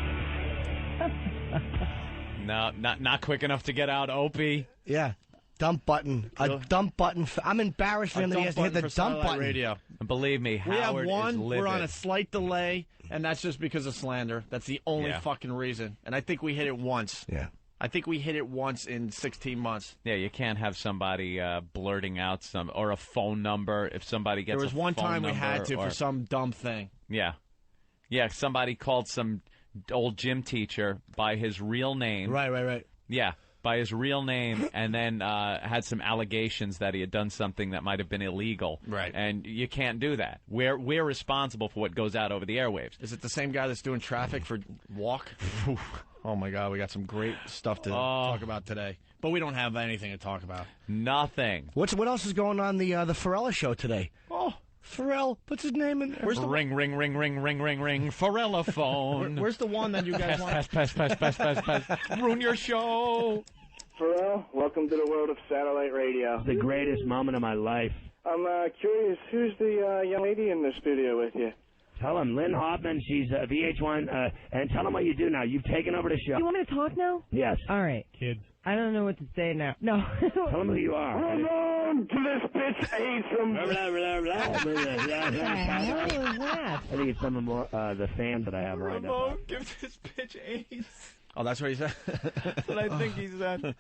No, not quick enough to get out, Opie. Yeah. Dump button. A dump button. I'm embarrassed for him that he has to hit the dump button. Radio. And believe me, We have Howard one. is livid. We're on a slight delay, and that's just because of slander. That's the only Yeah. fucking reason. And I think we hit it once. Yeah. I think we hit it once in 16 months. Yeah, you can't have somebody blurting out or a phone number if somebody gets. There was a one phone time we had number to or- for some dumb thing. Yeah, somebody called some old gym teacher by his real name. Right. Yeah, by his real name, and then had some allegations that he had done something that might have been illegal. Right. And you can't do that. We're responsible for what goes out over the airwaves. Is it the same guy that's doing traffic for Walk? Oh, my God. We got some great stuff to talk about today. But we don't have anything to talk about. Nothing. What else is going on the Ferrall show today? Oh, Ferrall puts his name in there. Where's the ring? Ferrall phone. Where's the one that you guys want? Pass. Ruin your show. Ferrall, welcome to the world of satellite radio. It's the greatest moment of my life. I'm curious, who's the young lady in the studio with you? Tell him, Lynn Hoffman, she's VH1, and tell him what you do now. You've taken over the show. You want me to talk now? Yes. All right. Kids. I don't know what to say now. No. Tell him who you are. Hold on to this bitch, Ace. I think it's some of the fans that I have lined up. Give this bitch AIDS. Oh, that's what he said? That's what I think he said.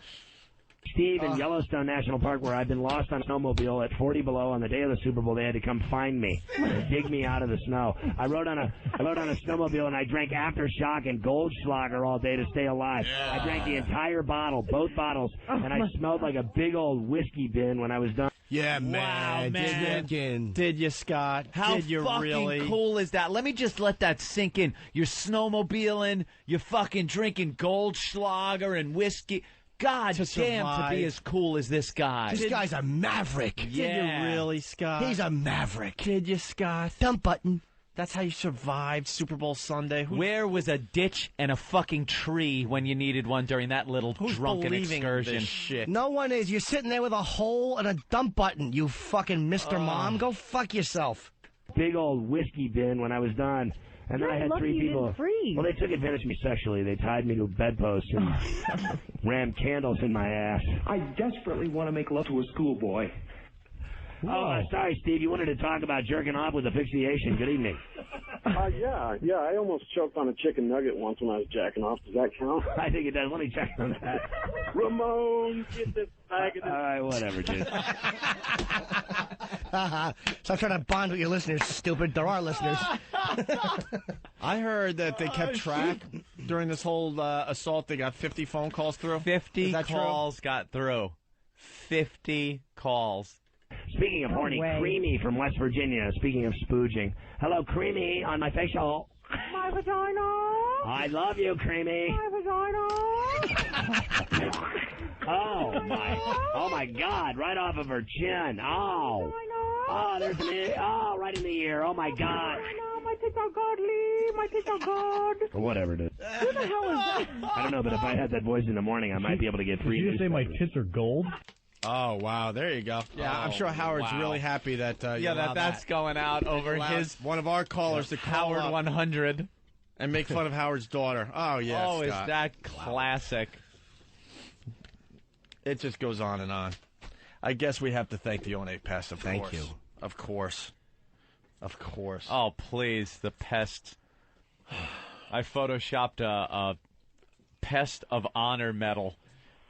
Steve in Yellowstone National Park, where I've been lost on a snowmobile at 40 below on the day of the Super Bowl. They had to come find me and dig me out of the snow. I rode on a snowmobile and I drank Aftershock and Goldschlager all day to stay alive. I drank the entire bottle, both bottles, and I smelled like a big old whiskey bin when I was done. Yeah, Wow, man. Did you, Scott? How Did you fucking really? cool is that? Let me just let that sink in. You're snowmobiling, you're fucking drinking Goldschlager and whiskey. God To damn, to survive. be as cool as this guy. This guy's a maverick. Yeah. Did you really, Scott? He's a maverick. Did you, Scott? Dump button. That's how you survived Super Bowl Sunday. Where was a ditch and a fucking tree when you needed one during that little drunken believing excursion? this shit? No one is. You're sitting there with a hole and a dump button, you fucking Mr. Mom. Go fuck yourself. Big old whiskey bin when I was done. And then I had three people. Well, they took advantage of me sexually. They tied me to a bedpost and rammed candles in my ass. I desperately want to make love to a schoolboy. Oh, sorry, Steve. You wanted to talk about jerking off with asphyxiation. Good evening. Yeah. I almost choked on a chicken nugget once when I was jacking off. Does that count? I think it does. Let me check on that. Ramon, get this bag of this. All right, whatever, dude. Stop trying to bond with your listeners, stupid. There are listeners. I heard that they kept track during this whole assault. They got 50 phone calls through. 50 Is that calls got through. 50 calls. Speaking of horny, Creamy from West Virginia. Speaking of spooging. Hello, Creamy, on my facial. My vagina. I love you, Creamy. My vagina. Oh my God! Right off of her chin. Oh, there's an ear. Oh, right in the ear. Oh my God. My tits are godly. My tits are God. Or whatever it is. Who the hell is that? I don't know, but if I had that voice in the morning, I might be able to get free. Did you just say my tits are gold? Oh, wow. There you go. Yeah, I'm sure Howard's really happy that you allow that's going out over his one of our callers to call Howard 100 and make fun of Howard's daughter. Oh, yes. Oh, is that classic? It just goes on and on. I guess we have to thank the 08 Pests, of course. Thank you. Of course. Of course. Oh, please, the Pests. I photoshopped a Pest of Honor medal.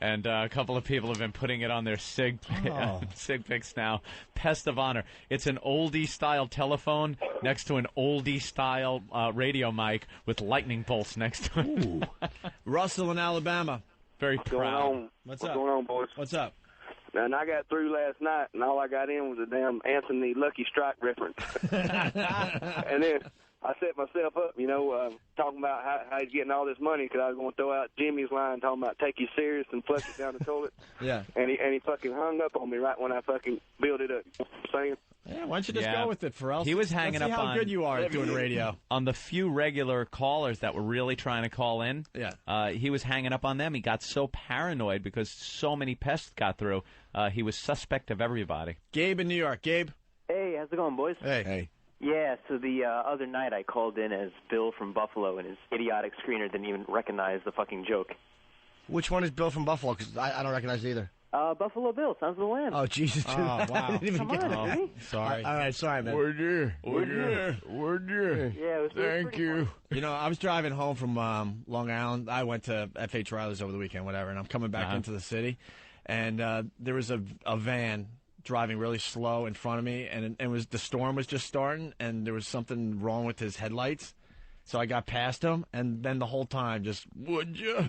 And a couple of people have been putting it on their sig pics now. Pest of Honor. It's an oldie-style telephone next to an oldie-style radio mic with lightning bolts next to it. Russell in Alabama. Very What's proud. going on? What's going on, boys? What's up? And I got through last night, and all I got in was a damn Anthony Lucky Strike reference. And then I set myself up, talking about how he's getting all this money because I was going to throw out Jimmy's line talking about take you serious and flush it down the toilet. Yeah. And he fucking hung up on me right when I fucking built it up. You know what I'm saying? Yeah, why don't you just go with it, Ferrall? He was hanging Let's see up how on good you are at doing radio. On the few regular callers that were really trying to call in. Yeah. He was hanging up on them. He got so paranoid because so many pests got through. He was suspect of everybody. Gabe in New York. Gabe. Hey, how's it going, boys? Hey. Yeah, so the other night I called in as Bill from Buffalo, and his idiotic screener didn't even recognize the fucking joke. Which one is Bill from Buffalo? Because I don't recognize it either. Buffalo Bill, Sounds of the Lamb. Oh, Jesus. Oh, wow. I didn't even get that. Sorry. All right, sorry, man. Would you? Yeah, it was Thank you. I was driving home from Long Island. I went to F.H. Riley's over the weekend, whatever, and I'm coming back into the city. And there was a van driving really slow in front of me, and the storm was just starting, and there was something wrong with his headlights. So I got past him, and then the whole time, just, would you?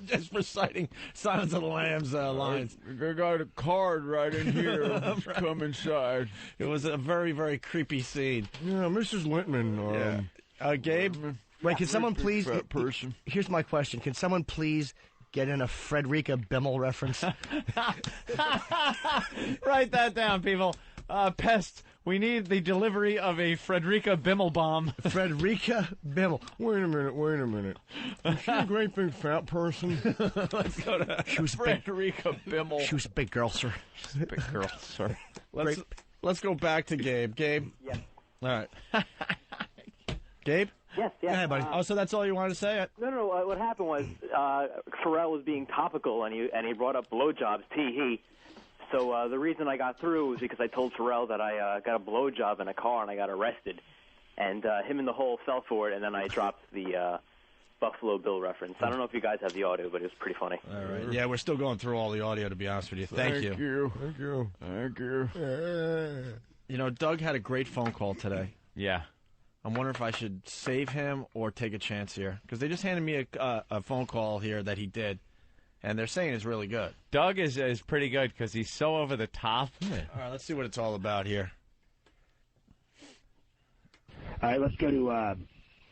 Just reciting Silence of the Lambs lines. I got a card right in here. Come inside. It was a very, very creepy scene. Yeah, Mrs. Lintman. Gabe? Wait, can someone please... person. Here's my question. Can someone please get in a Frederica Bimmel reference? Write that down, people. Pests. We need the delivery of a Frederica Bimmel bomb. Frederica Bimmel. Wait a minute. Is she a great big fat person? Let's go to Frederica Bimmel. She was a big girl, sir. Big girl, sir. Let's go back to Gabe. Gabe? Yes. All right. Gabe? Yes. Go ahead, buddy. Oh, so that's all you wanted to say? No. What happened was Ferrall was being topical, and he brought up blowjobs. So the reason I got through was because I told Ferrall that I got a blowjob in a car and I got arrested, and him and the hole fell for it, and then I dropped the Buffalo Bill reference. I don't know if you guys have the audio, but it was pretty funny. All right. Yeah, we're still going through all the audio, to be honest with you. Thank you. Doug had a great phone call today. Yeah. I'm wondering if I should save him or take a chance here, because they just handed me a phone call here that he did. And they're saying it's really good. Doug is pretty good because he's so over the top. Yeah. All right, let's see what it's all about here. All right, let's go to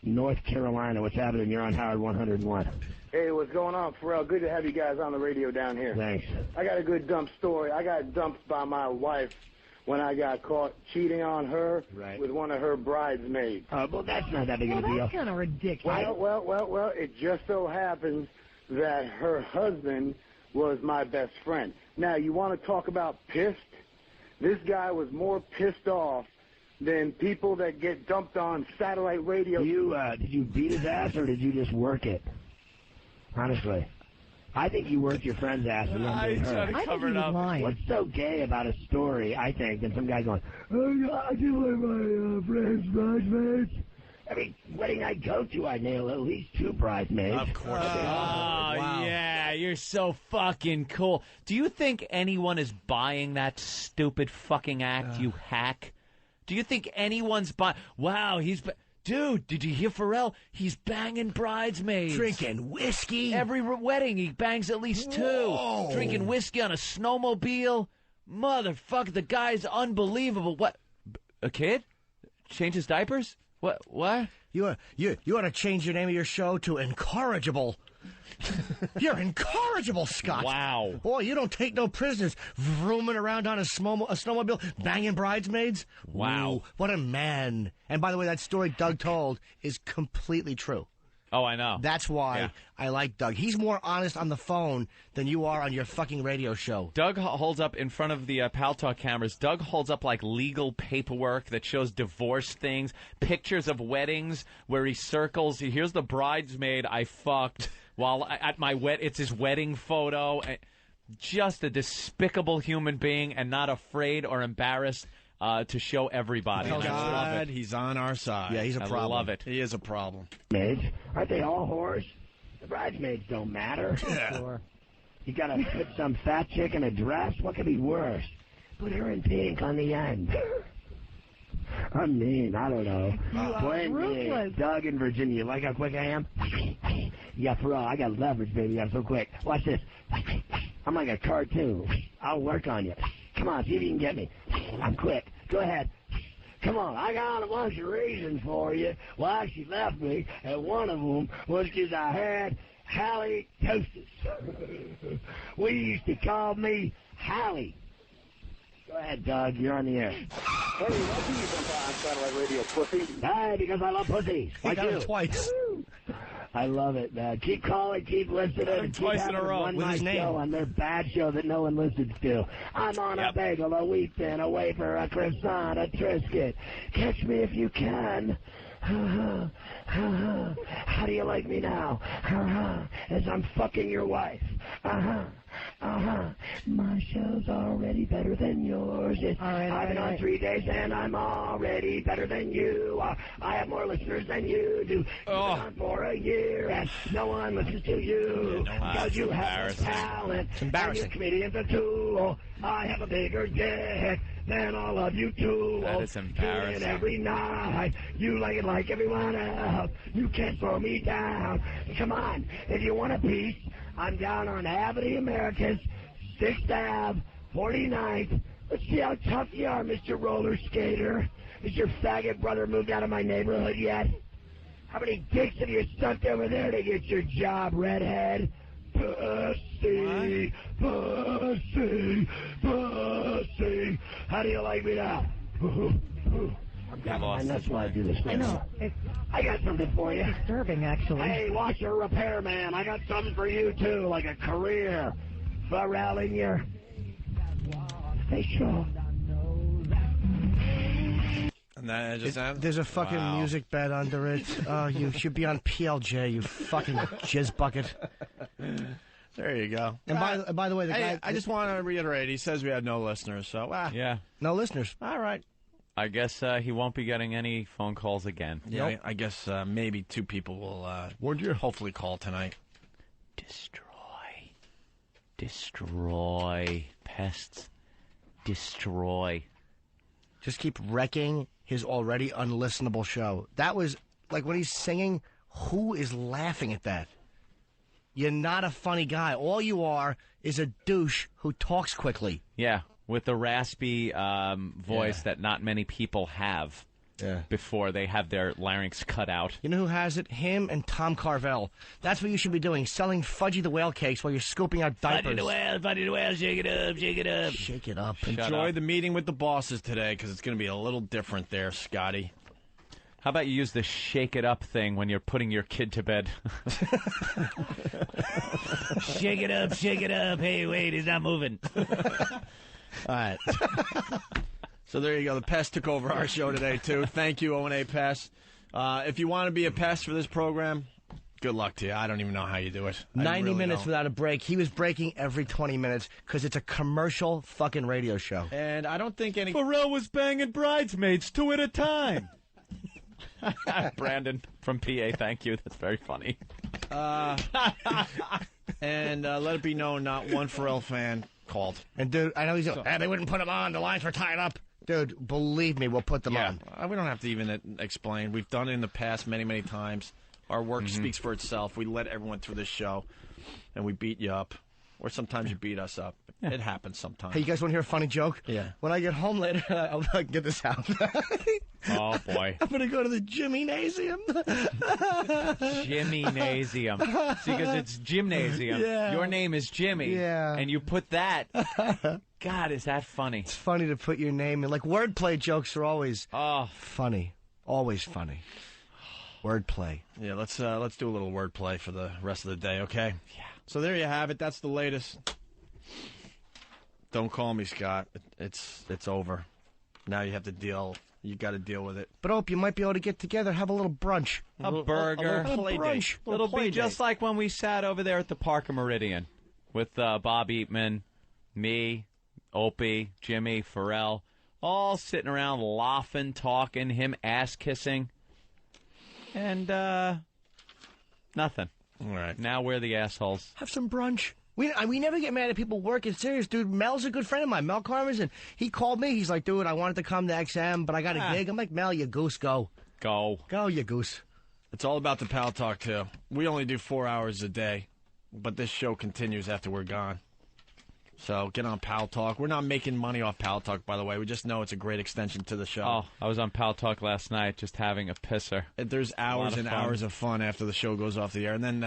North Carolina. What's happening? You're on Howard 101. Hey, what's going on, Ferrall? Good to have you guys on the radio down here. Thanks. I got a good dump story. I got dumped by my wife when I got caught cheating on her with one of her bridesmaids. Well, that's not that big of a deal. That's kind of ridiculous. Well, it just so happens that her husband was my best friend. Now, you want to talk about pissed? This guy was more pissed off than people that get dumped on satellite radio. Did you beat his ass or did you just work it? Honestly. I think you worked your friend's ass and then beat her. I cover it up. What's so gay about a story, I think, than some guy going, oh, I do like my friend's bridesmaids? Every wedding I go to, I nail at least 2 bridesmaids. Of course. Yeah, you're so fucking cool. Do you think anyone is buying that stupid fucking act, you hack? Do you think anyone's buying... Wow, Dude, did you hear Ferrall? He's banging bridesmaids. Drinking whiskey. Every wedding, he bangs at least 2. Whoa. Drinking whiskey on a snowmobile. Motherfucker, the guy's unbelievable. What? A kid? Change his diapers? What? You ought to change your name of your show to Incorrigible. You're incorrigible, Scott. Wow. Boy, you don't take no prisoners. Vrooming around on a snowmobile, banging bridesmaids. Wow. Ooh, what a man. And by the way, that story Doug told is completely true. Oh, I know. That's why I like Doug. He's more honest on the phone than you are on your fucking radio show. Doug holds up in front of the Pal Talk cameras. Doug holds up like legal paperwork that shows divorce things, pictures of weddings where he circles. Here's the bridesmaid I fucked while at my it's his wedding photo. Just a despicable human being and not afraid or embarrassed to show everybody. Thank I love it. He's on our side. Yeah, he's a problem. I love it. He is a problem. Maids, aren't they all whores? The bridesmaids don't matter. Yeah. Sure. You gotta put some fat chick in a dress? What could be worse? Put her in pink on the end. I'm mean. I don't know. Boy, Doug in Virginia. You like how quick I am? Yeah, Ferrall, I got leverage, baby. I'm so quick. Watch this. I'm like a cartoon. I'll work on you. Come on, see if you can get me. I'm quick. Go ahead. Come on, I got a bunch of reasons for you why she left me, and one of them was because I had halitosis. We used to call me Hallie. Go ahead, Doug. You're on the air. Hey, why do you jump on satellite radio, pussy? Hi, because I love pussies. I got him twice. I love it, man. Keep calling, keep listening, and keep twice in a row run with my his name. show on their bad show that no one listens to. I'm on a bagel, a wheat thin, a wafer, a croissant, a Triscuit. Catch me if you can. How do you like me now? As I'm fucking your wife. My show's already better than yours. I've been on 3 days and I'm already better than you. I have more listeners than you do. You've been on for a year and no one listens to you. Because you have talent. It's embarrassing. And your comedian's a tool. I have a bigger dick than all of you two. That is embarrassing. Tune in every night. You like it like everyone else. You can't throw me down. Come on. If you want a piece, I'm down on Ave of the Americas, 6th Ave, 49th. Let's see how tough you are, Mr. Roller Skater. Is your faggot brother moved out of my neighborhood yet? How many dicks have you sucked over there to get your job, redhead? Pussy, pussy, pussy. How do you like me now? That's why I do this. I know. It's I got something for you. disturbing, actually. Hey, washer repairman, I got something for you, too, like a career. Ferrall in your facial. And that just There's a fucking music bed under it. Oh, you should be on PLJ, you fucking jizz bucket. There you go. And by the way, the guy... I just want to reiterate, he says we have no listeners, so... Yeah. No listeners. All right. I guess he won't be getting any phone calls again. Yeah, nope. I guess maybe 2 people will hopefully call tonight. Destroy. Pests. Destroy. Just keep wrecking his already unlistenable show. That was, like, when he's singing, who is laughing at that? You're not a funny guy. All you are is a douche who talks quickly. Yeah, with the raspy voice that not many people have. before they have their larynx cut out. You know who has it? Him and Tom Carvel. That's what you should be doing, selling Fudgy the Whale cakes while you're scooping out diapers. Fudgy the Whale, shake it up, shake it up. Shake it up. Enjoy the meeting with the bosses today, because it's going to be a little different there, Scotty. How about you use the shake it up thing when you're putting your kid to bed? Shake it up, shake it up. Hey, wait, he's not moving. All right. So there you go. The pest took over our show today, too. Thank you, O&A Pest. If you want to be a pest for this program, good luck to you. I don't even know how you do it. 90 minutes without a break. He was breaking every 20 minutes because it's a commercial fucking radio show. And I don't think any... Ferrall was banging bridesmaids 2 at a time. Brandon from PA, thank you. That's very funny. And let it be known, not one Ferrall fan called. And, dude, I know he's going, they wouldn't put him on. The lines were tied up. Dude, believe me, we'll put them on. We don't have to even explain. We've done it in the past many, many times. Our work speaks for itself. We let everyone through this show, and we beat you up. Or sometimes you beat us up. It happens sometimes. Hey, you guys want to hear a funny joke? Yeah. When I get home later, I'll get this out. Oh, boy. I'm going to go to the Gymnasium. Gymnasium. See, because it's gymnasium. Yeah. Your name is Jimmy. Yeah. And you put that. God, is that funny? It's funny to put your name in. Like, wordplay jokes are always funny. Always funny. Wordplay. Yeah, let's do a little wordplay for the rest of the day, okay? Yeah. So there you have it. That's the latest. Don't call me, Scott. It's over. Now you have to deal. You got to deal with it. But Opie, you might be able to get together, have a little brunch. A burger. A little play brunch. date. It'll be just like when we sat over there at the Parker Meridian with Bob Eatman, me, Opie, Jimmy, Ferrall, all sitting around laughing, talking, him ass-kissing. And, nothing. All right. Now we're the assholes. Have some brunch. We never get mad at people working. Serious, dude. Mel's a good friend of mine. Mel Carmenson. He called me. He's like, dude, I wanted to come to XM, but I got a gig. I'm like, Mel, you goose, go. Go. Go, you goose. It's all about the Pal Talk, too. We only do 4 hours a day, but this show continues after we're gone. So get on Pal Talk. We're not making money off Pal Talk, by the way. We just know it's a great extension to the show. Oh, I was on Pal Talk last night just having a pisser. There's hours and hours of fun after the show goes off the air. And then,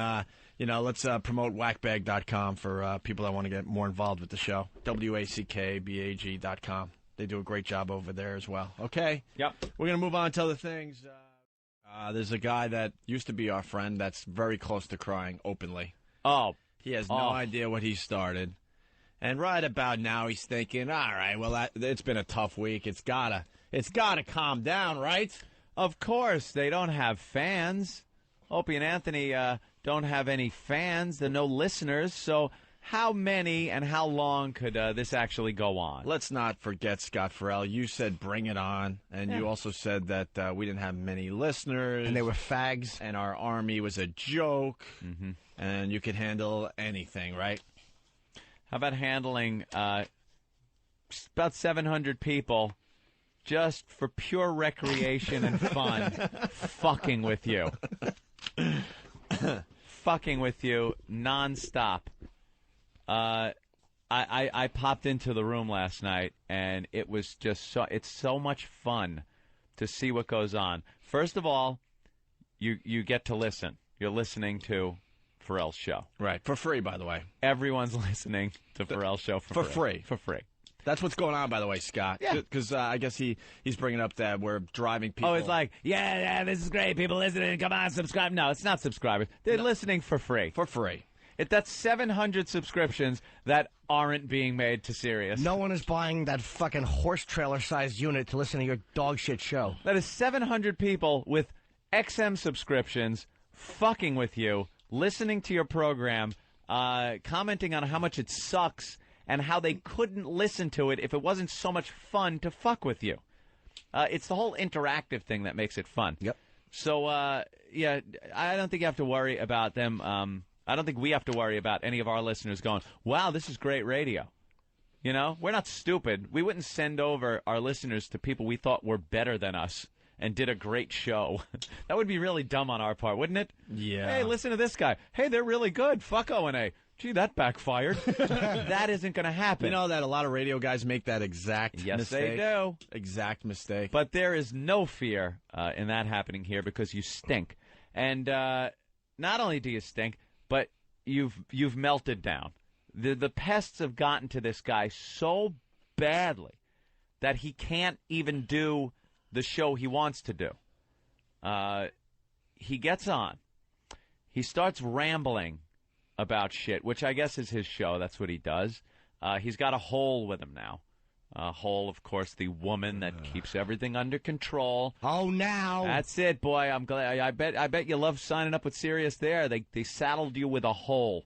let's promote whackbag.com for people that want to get more involved with the show. WACKBAG.com. They do a great job over there as well. Okay? Yep. We're going to move on to other things. There's a guy that used to be our friend that's very close to crying openly. Oh. He has no idea what he started. And right about now, he's thinking, all right, well, it's been a tough week. It's gotta calm down, right? Of course. They don't have fans. Opie and Anthony don't have any fans. There are no listeners. So how many and how long could this actually go on? Let's not forget, Scott Ferrall, you said bring it on. And you also said that we didn't have many listeners. And they were fags. And our army was a joke. Mm-hmm. And you could handle anything, right? How about handling about 700 people just for pure recreation and fun, fucking with you? Fucking with you nonstop. I popped into the room last night, and it was just it's so much fun to see what goes on. First of all, you get to listen. You're listening to Ferrall's show. Right. For free, by the way. Everyone's listening to Ferrall's show for free. For free. That's what's going on, by the way, Scott. Yeah. Because I guess he's bringing up that we're driving people. Oh, it's like, yeah, this is great. People listening. Come on, subscribe. No, it's not subscribers. They're listening for free. For free. That's 700 subscriptions that aren't being made to Sirius. No one is buying that fucking horse trailer-sized unit to listen to your dog shit show. That is 700 people with XM subscriptions fucking with you, listening to your program, commenting on how much it sucks and how they couldn't listen to it if it wasn't so much fun to fuck with you. It's the whole interactive thing that makes it fun. Yep. So, I don't think you have to worry about them. I don't think we have to worry about any of our listeners going, wow, this is great radio. You know, we're not stupid. We wouldn't send over our listeners to people we thought were better than us and did a great show. That would be really dumb on our part, wouldn't it? Yeah. Hey, listen to this guy. Hey, they're really good. Fuck O&A. gee, that backfired. That isn't going to happen. You know that a lot of radio guys make that exact Yes, mistake? they do. Exact mistake. But there is no fear in that happening here because you stink. And not only do you stink, but you've melted down. The pests have gotten to this guy so badly that he can't even do the show he wants to do. He gets on. He starts rambling about shit, which I guess is his show. That's what he does. He's got a hole with him now. Hole, of course, the woman that keeps everything under control. Oh, now. That's it, boy. I'm glad. I bet you love signing up with Sirius there. They saddled you with a hole.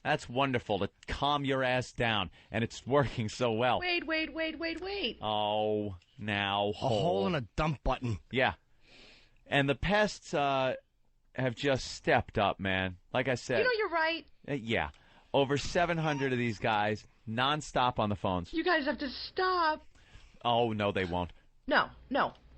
That's wonderful to calm your ass down, and it's working so well. Wait. Oh, now A hole and a dump button. Yeah. And the pests have just stepped up, man. Like I said. You know, you're right. Yeah. Over 700 of these guys, nonstop on the phones. You guys have to stop. Oh, no, they won't. No.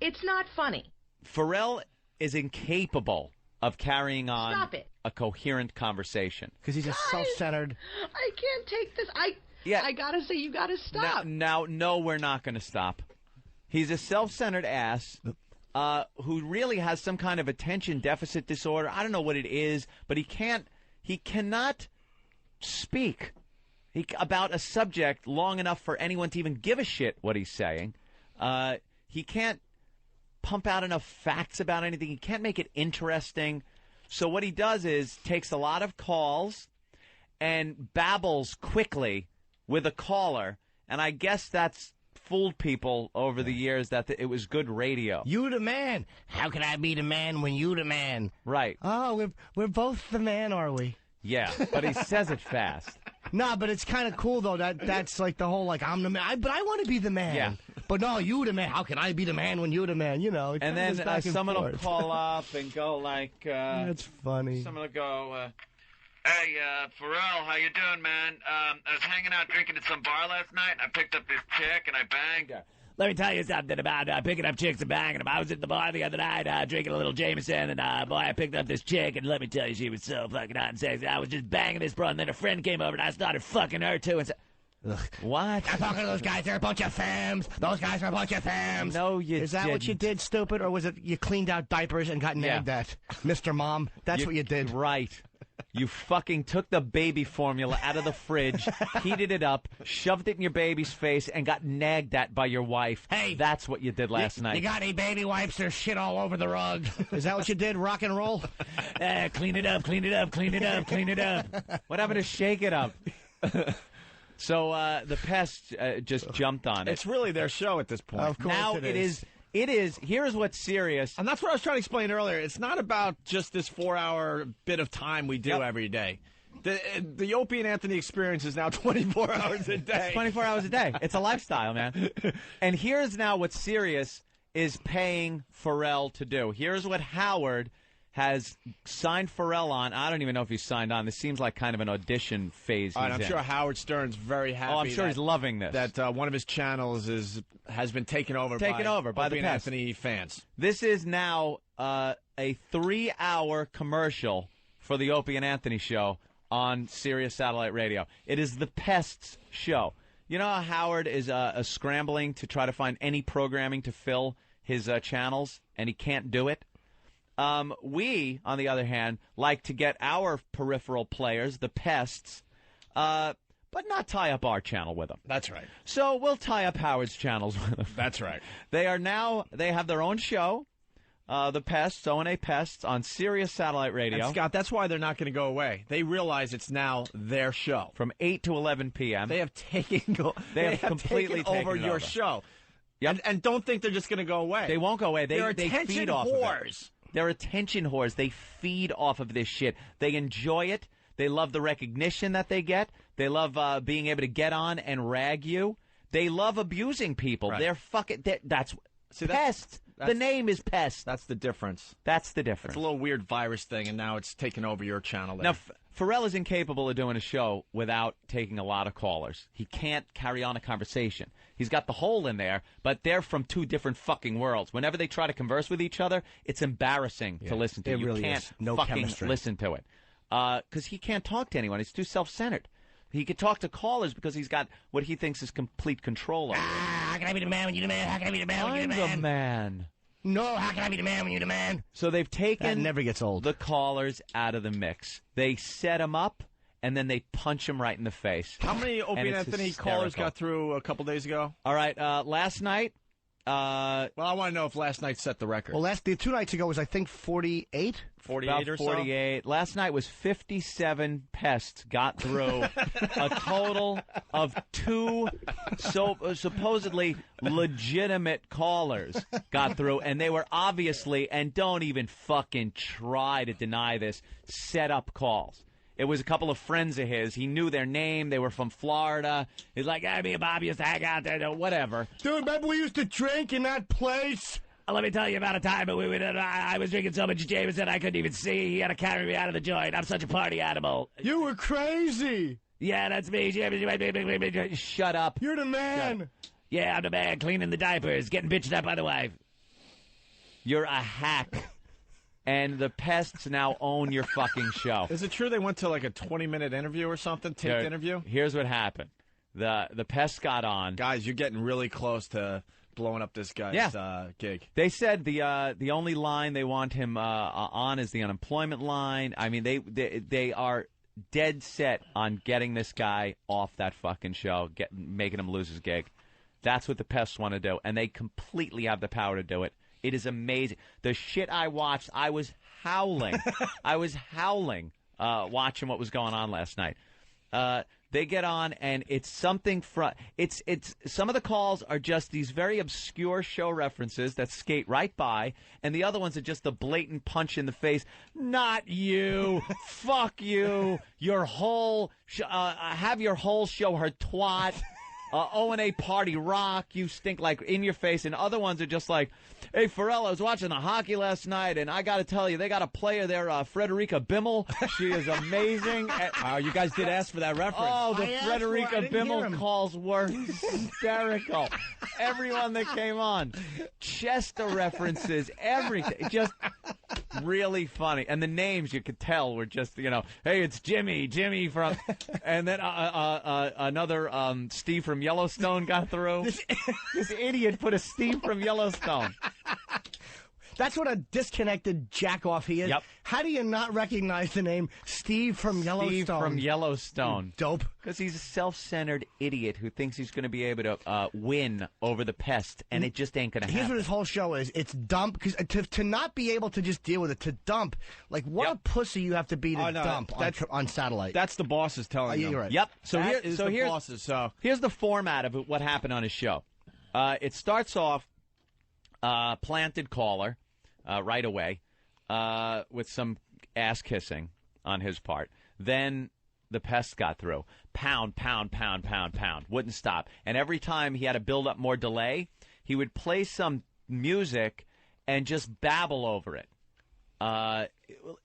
It's not funny. Ferrall is incapable of carrying on Stop it. a coherent conversation. Because he's a self-centered. I can't take this. I gotta say, you gotta stop. No, we're not going to stop. He's a self-centered ass who really has some kind of attention deficit disorder. I don't know what it is, but he cannot speak about a subject long enough for anyone to even give a shit what he's saying. He can't pump out enough facts about anything. He can't make it interesting. So what he does is takes a lot of calls and babbles quickly with a caller, and I guess that's fooled people over the years that it was good radio. You the man. How can I be the man when you the man? Right. Oh, we're both the man, are we? Yeah, but he says it fast. No, but it's kind of cool, though. That's like the whole, like, I'm the man. But I want to be the man. Yeah. But no, you the man. How can I be the man when you the man? You know. And then someone will call up and go like... That's funny. Someone will go, hey, Ferrall, how you doing, man? I was hanging out drinking at some bar last night, and I picked up this chick, and I banged her. Let me tell you something about picking up chicks and banging them. I was at the bar the other night drinking a little Jameson, and boy, I picked up this chick, and let me tell you, she was so fucking hot and sexy. I was just banging this bro, and then a friend came over, and I started fucking her, too, and said... What? I'm talking to those guys. They're a bunch of femmes. Those guys are a bunch of femmes. No, you Is that what you did, stupid? Or was it you cleaned out diapers and got nagged at? Mr. Mom, that's what you did. Right. You fucking took the baby formula out of the fridge, heated it up, shoved it in your baby's face, and got nagged at by your wife. Hey. That's what you did last night. You got any baby wipes? There's shit all over the rug. Is that what you did, rock and roll? Clean it up, clean it up, clean it up, clean it up. What happened to shake it up? So the pests just jumped on it. It's really their show at this point. Of course Now it is. It is. Here's what's serious. And that's what I was trying to explain earlier. It's not about just this 4-hour bit of time we do every day. The Opie and Anthony experience is now 24 hours a day. 24 hours a day. It's a lifestyle, man. And here's now what's serious is paying Ferrall to do. Here's what Howard has signed Ferrall on. I don't even know if he's signed on. This seems like kind of an audition phase. All right, I'm sure Howard Stern's very happy. Oh, I'm sure he's loving this. That one of his channels has been taken over by the Opie and Anthony fans. This is now a 3-hour commercial for the Opie and Anthony show on Sirius Satellite Radio. It is the Pests show. You know how Howard is scrambling to try to find any programming to fill his channels, and he can't do it? We, on the other hand, like to get our peripheral players, the pests, but not tie up our channel with them. That's right. So we'll tie up Howard's channels with them. That's right. They have their own show, the Pests, O&A Pests, on Sirius Satellite Radio. And Scott, that's why they're not going to go away. They realize it's now their show. From 8 to 11 p.m. They have completely taken over taken it your over. show. Yep. And don't think they're just going to go away. They won't go away. They attention feed off whores. of it. They're attention whores. They feed off of this shit. They enjoy it. They love the recognition that they get. They love being able to get on and rag you. They love abusing people. Right. They're fucking... That's See, Pest. The name is Pest. That's the difference. That's the difference. It's a little weird virus thing, and now it's taken over your channel there. Now, Ferrall is incapable of doing a show without taking a lot of callers. He can't carry on a conversation. He's got the hole in there, but they're from two different fucking worlds. Whenever they try to converse with each other, it's embarrassing to listen to. It really you can't is. No fucking chemistry. listen to it. because he can't talk to anyone. He's too self-centered. He could talk to callers because he's got what he thinks is complete control over. How can I be the man when you're the man? How can I be the man when you're the man? I'm the man. No, how can I be the man when you're the man? So they've taken That never gets old. the callers out of the mix. They set him up, and then they punch him right in the face. How many Opie and it's Anthony hysterical. callers got through a couple days ago? All right, last night. Well, I want to know if last night set the record. Well, the 2 nights ago was, I think, 48? 48 About or so? 48. Last night was 57 pests got through. A total of 2 supposedly legitimate callers got through, and they were obviously, and don't even fucking try to deny this, set up calls. It was a couple of friends of his. He knew their name. They were from Florida. He's like, me and Bob used to hang out there, whatever. Dude, remember we used to drink in that place? Let me tell you about a time I was drinking so much Jameson I couldn't even see. He had to carry me out of the joint. I'm such a party animal. You were crazy. Yeah, that's me. Shut up. You're the man. Yeah, I'm the man cleaning the diapers, getting bitched up by the wife. You're a hack. And the pests now own your fucking show. Is it true they went to like a 20-minute interview or something, taped interview? Here's what happened. The pests got on. Guys, you're getting really close to blowing up this guy's gig. They said the only line they want him on is the unemployment line. I mean, they are dead set on getting this guy off that fucking show, making him lose his gig. That's what the pests want to do, and they completely have the power to do it. It is amazing. The shit I watched, I was howling. Watching what was going on last night. They get on, and it's something from it's some of the calls are just these very obscure show references that skate right by, and the other ones are just the blatant punch in the face. Not you, fuck you. Your whole have your whole show her twat. O&A party rock, you stink, like in your face. And other ones are just like, hey, Ferrall, I was watching the hockey last night, and I got to tell you, they got a player there, Frederica Bimmel. She is amazing. You guys did ask for that reference. Oh, the Frederica Bimmel calls were hysterical. Everyone that came on. Chester references, everything. Just really funny. And the names, you could tell, were just, hey, it's Jimmy from, and then another Steve from Yellowstone got through. This idiot put a Steve from Yellowstone. That's what a disconnected jack-off he is. Yep. How do you not recognize the name Steve from Yellowstone? Steve from Yellowstone. Dope. Because he's a self-centered idiot who thinks he's going to be able to win over the pest, and it just ain't going to happen. Here's what his whole show is. It's dump. Because to not be able to just deal with it, to dump, like what a pussy you have to be to dump on satellite. That's the bosses telling them. You're right. Yep. Here's the bosses. So here's the format of what happened on his show. It starts off planted caller right away with some ass kissing on his part. Then the pests got through. Pound, pound, pound, pound, pound. Wouldn't stop. And every time he had to build up more delay, he would play some music and just babble over it.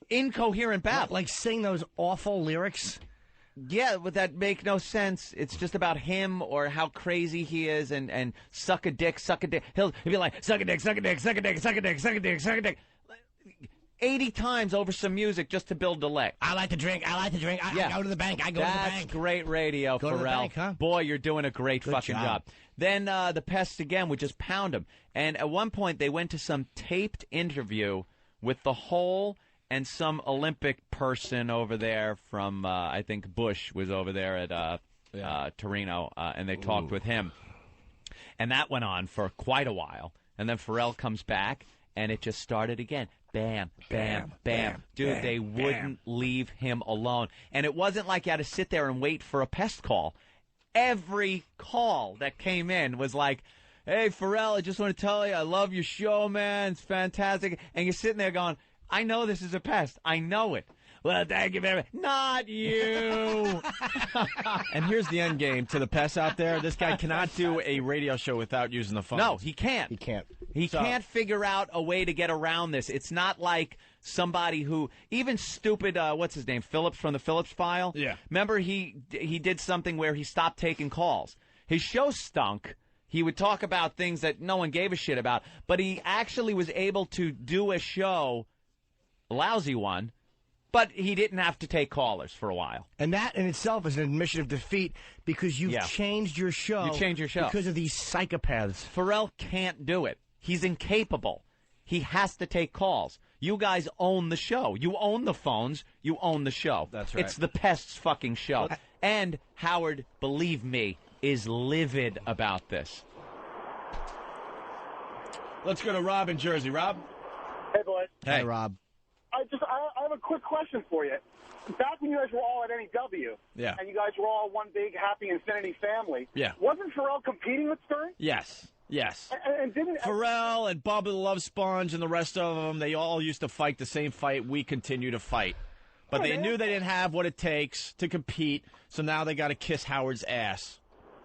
Incoherent babble. Like sing those awful lyrics? Yeah, but that make no sense. It's just about him or how crazy he is and suck a dick, suck a dick. He'll be like, suck a dick, suck a dick, suck a dick, suck a dick, suck a dick, suck a dick. 80 times over some music just to build delay. I like to drink. I go to the bank. I go to the bank. That's great radio, Go to the Ferrall. bank, huh? Boy, you're doing a great Good fucking job. Then the pests again would just pound him. And at one point, they went to some taped interview with the whole and some Olympic person over there from, I think Bush was over there at Torino, and they talked with him. And that went on for quite a while. And then Ferrall comes back, and it just started again. Bam, bam, bam. Dude, they wouldn't leave him alone. And it wasn't like you had to sit there and wait for a pest call. Every call that came in was like, hey, Ferrall, I just want to tell you, I love your show, man. It's fantastic. And you're sitting there going, I know this is a pest. I know it. Well, thank you very much. Not you. And here's the end game to the pests out there. This guy cannot do a radio show without using the phone. No, he can't. He can't. He can't figure out a way to get around this. It's not like somebody who, even stupid, what's his name, Phillips from the Phillips File? Yeah. Remember he did something where he stopped taking calls. His show stunk. He would talk about things that no one gave a shit about. But he actually was able to do a show, a lousy one, But he didn't have to take callers for a while. And that in itself is an admission of defeat because you've changed your show. You changed your show. Because of these psychopaths. Ferrall can't do it. He's incapable. He has to take calls. You guys own the show. You own the phones. You own the show. That's right. It's the Pests fucking show. And Howard, believe me, is livid about this. Let's go to Rob in Jersey. Rob? Hey, boys. Hey, Rob. I have a quick question for you. Back when you guys were all at NEW, Yeah. and you guys were all one big happy Infinity family, Yeah. wasn't Ferrall competing with Stern? Yes. Yes. And didn't Ferrall and Bubba the Love Sponge and the rest of them, they all used to fight the same fight we continue to fight. But they knew they didn't have what it takes to compete, so now they got to kiss Howard's ass.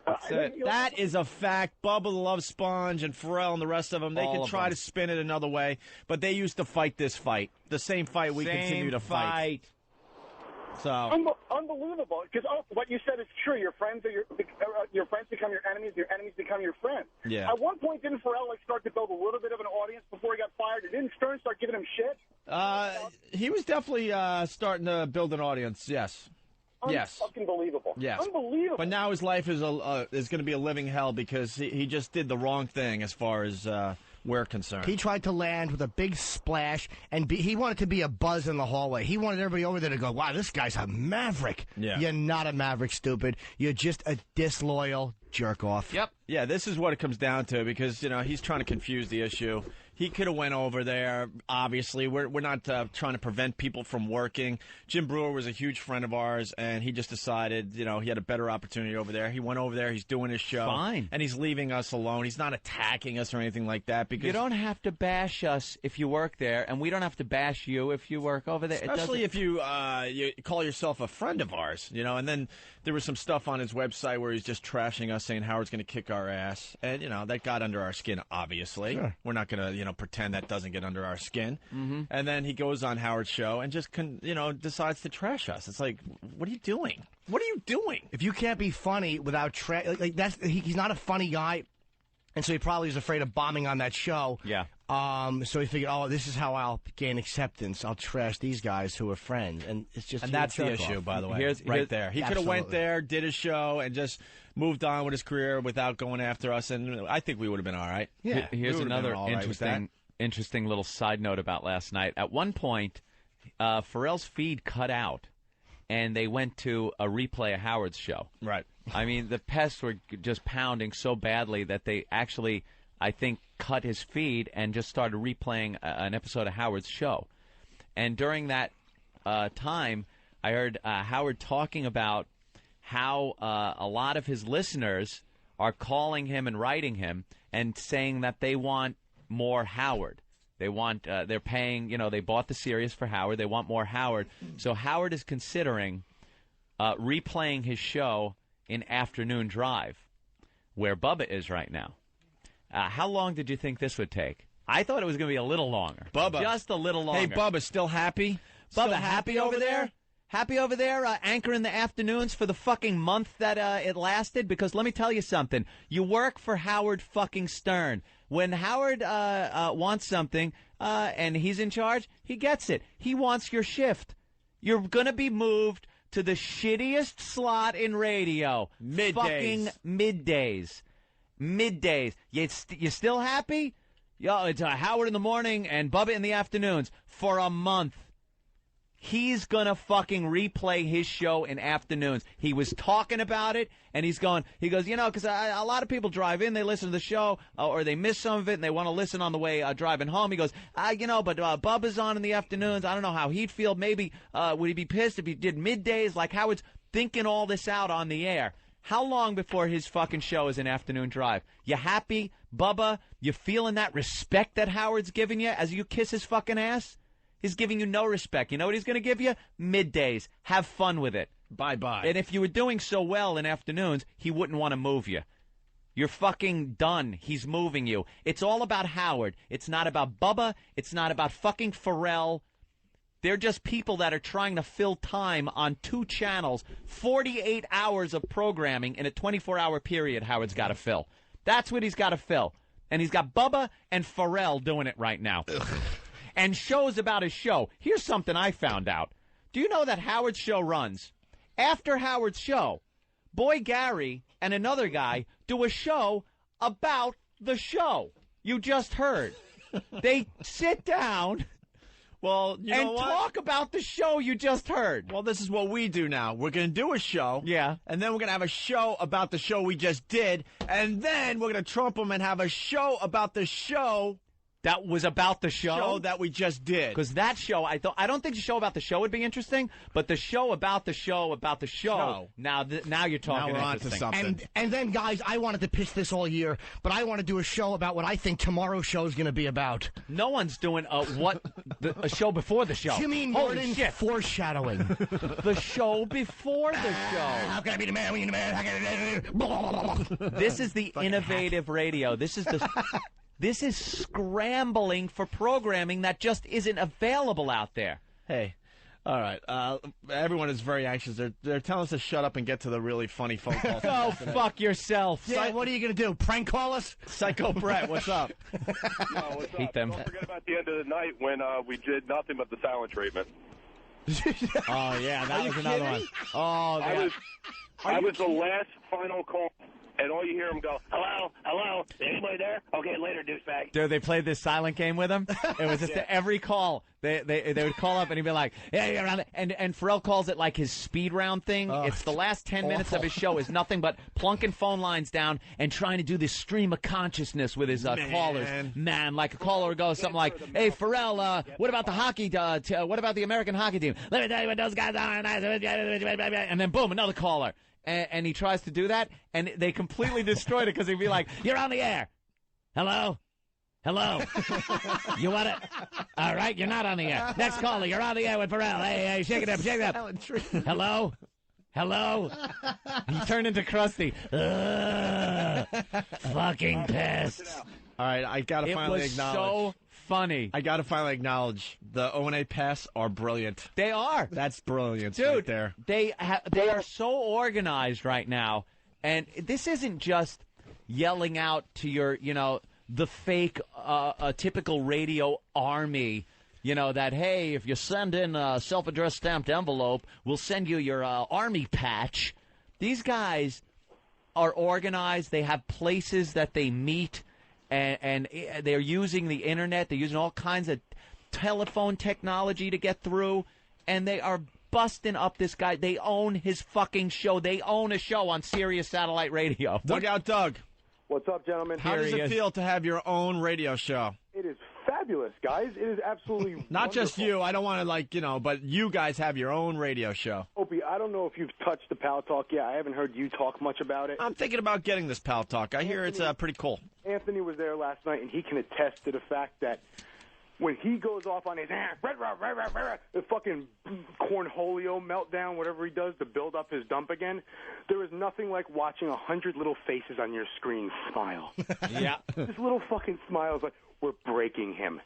That's it. That is a fact. Bubba the Love Sponge and Ferrall and the rest of them, they All can of try them. to spin it another way, but they used to fight this fight. The same fight we continue to fight. So unbelievable, because what you said is true. Your friends become your enemies. Your enemies become your friends. Yeah. At one point, didn't Ferrall start to build a little bit of an audience before he got fired? Didn't Stern start giving him shit? He was definitely starting to build an audience. Yes. Yes. Fucking believable. Yes. Unbelievable. But now his life is going to be a living hell because he just did the wrong thing as far as we're concerned. He tried to land with a big splash, and he wanted to be a buzz in the hallway. He wanted everybody over there to go, wow, this guy's a maverick. Yeah. You're not a maverick, stupid. You're just a disloyal jerk-off. Yep. Yeah, this is what it comes down to because, he's trying to confuse the issue. He could have went over there, obviously. We're not trying to prevent people from working. Jim Brewer was a huge friend of ours, and he just decided, he had a better opportunity over there. He went over there. He's doing his show. Fine. And he's leaving us alone. He's not attacking us or anything like that. Because You don't have to bash us if you work there, and we don't have to bash you if you work over there. Especially if you call yourself a friend of ours, and then there was some stuff on his website where he's just trashing us, saying Howard's going to kick our ass. And, that got under our skin, obviously. Sure. We're not going to, pretend that doesn't get under our skin. Mm-hmm. And then he goes on Howard's show and just, decides to trash us. It's like, what are you doing? What are you doing? If you can't be funny without he's not a funny guy, and so he probably is afraid of bombing on that show. Yeah. So he figured, this is how I'll gain acceptance. I'll trash these guys who are friends, and it's just. And that's the issue, by the way. Here's there. He could have went there, did his show, and just moved on with his career without going after us, and I think we would have been all right. Yeah. Here's another interesting little side note about last night. At one point, Ferrall's feed cut out, and they went to a replay of Howard's show. Right. I mean, the Pests were just pounding so badly that they actually, I think, cut his feed and just started replaying an episode of Howard's show. And during that time, I heard Howard talking about how a lot of his listeners are calling him and writing him and saying that they want more Howard. They want, they're paying, they bought the series for Howard. They want more Howard. So Howard is considering replaying his show in Afternoon Drive, where Bubba is right now. How long did you think this would take? I thought it was going to be a little longer. Bubba. Just a little longer. Hey, Bubba, still happy? Bubba, Still happy over there? Happy over there, anchoring the afternoons for the fucking month that it lasted? Because let me tell you something. You work for Howard fucking Stern. When Howard wants something and he's in charge, he gets it. He wants your shift. You're going to be moved to the shittiest slot in radio. Middays. Fucking middays. Middays. You still happy? Yo, it's Howard in the morning and Bubba in the afternoons for a month. He's going to fucking replay his show in afternoons. He was talking about it, and he goes, because a lot of people drive in, they listen to the show, or they miss some of it, and they want to listen on the way driving home. He goes, but Bubba's on in the afternoons. I don't know how he'd feel. Maybe would he be pissed if he did middays? Like Howard's thinking all this out on the air. How long before his fucking show is an afternoon drive? You happy, Bubba? You feeling that respect that Howard's giving you as you kiss his fucking ass? He's giving you no respect. You know what he's going to give you? Middays. Have fun with it. Bye-bye. And if you were doing so well in afternoons, he wouldn't want to move you. You're fucking done. He's moving you. It's all about Howard. It's not about Bubba. It's not about fucking Ferrall. They're just people that are trying to fill time on 2 channels, 48 hours of programming in a 24-hour period Howard's got to fill. That's what he's got to fill. And he's got Bubba and Ferrall doing it right now. And shows about his show. Here's something I found out. Do you know that Howard's show runs? After Howard's show, Boy Gary and another guy do a show about the show you just heard. They sit down and talk about the show you just heard. Well, this is what we do now. We're going to do a show. Yeah. And then we're going to have a show about the show we just did. And then we're going to trump them and have a show about the show. That was about the show that we just did. Because that show, I don't think the show about the show would be interesting, but the show about the show about the show. Now you're talking. Now we're on to something. And then, guys, I wanted to pitch this all year, but I want to do a show about what I think tomorrow's show is going to be about. No one's doing a show before the show. Jimmy Holy Norton shit. foreshadowing. The show before the show. How can I be the man when you're the man? How can I... This is the innovative radio. This is the... This is scrambling for programming that just isn't available out there. Hey, all right. Everyone is very anxious. They're telling us to shut up and get to the really funny phone calls. Go fuck yourself. Yeah, what are you going to do? Prank call us? Psycho Brett, what's up? No, what's Hate up? them. Don't forget about the end of the night when we did nothing but the silent treatment. Oh, yeah, that was another one. Oh, I was the last final call. And all you hear them go, hello, hello, anybody there? Okay, later, douchebag. Dude, they played this silent game with him. It was just every call. They would call up and he'd be like, yeah, you're around. And Ferrall calls it like his speed round thing. It's the last 10 minutes of his show is nothing but plunking phone lines down and trying to do this stream of consciousness with his callers. Man, like a caller would go something like, hey, Ferrall, what about the hockey? What about the American hockey team? Let me tell you what those guys are. And then boom, another caller. And he tries to do that, and they completely destroyed it because he'd be like, you're on the air. Hello? Hello? You want it? All right, you're not on the air. Next caller, you're on the air with Ferrall. Hey, shake it up, shake it up. Hello? Hello? He turned into Krusty. Fucking pests. All right, I got to finally acknowledge. It was so funny. I got to finally acknowledge the O&A pests are brilliant. They are. That's brilliant, dude. Right there. They are so organized right now, and this isn't just yelling out to your, the fake, typical radio army. That, hey, if you send in a self-addressed stamped envelope, we'll send you your army patch. These guys are organized. They have places that they meet. And they're using the internet. They're using all kinds of telephone technology to get through. And they are busting up this guy. They own his fucking show. They own a show on Sirius Satellite Radio. Dugout Doug. What's up, gentlemen? How does it feel to have your own radio show? It is fabulous, guys. It is absolutely Not wonderful. just you. I don't want to, but you guys have your own radio show. Opie, I don't know if you've touched the Pal Talk yet. I haven't heard you talk much about it. I'm thinking about getting this Pal Talk. I hear it's pretty cool. Anthony was there last night, and he can attest to the fact that when he goes off on his the fucking cornholio meltdown, whatever he does to build up his dump again, there is nothing like watching 100 little faces on your screen smile. Yeah. This little fucking smile is like, we're breaking him.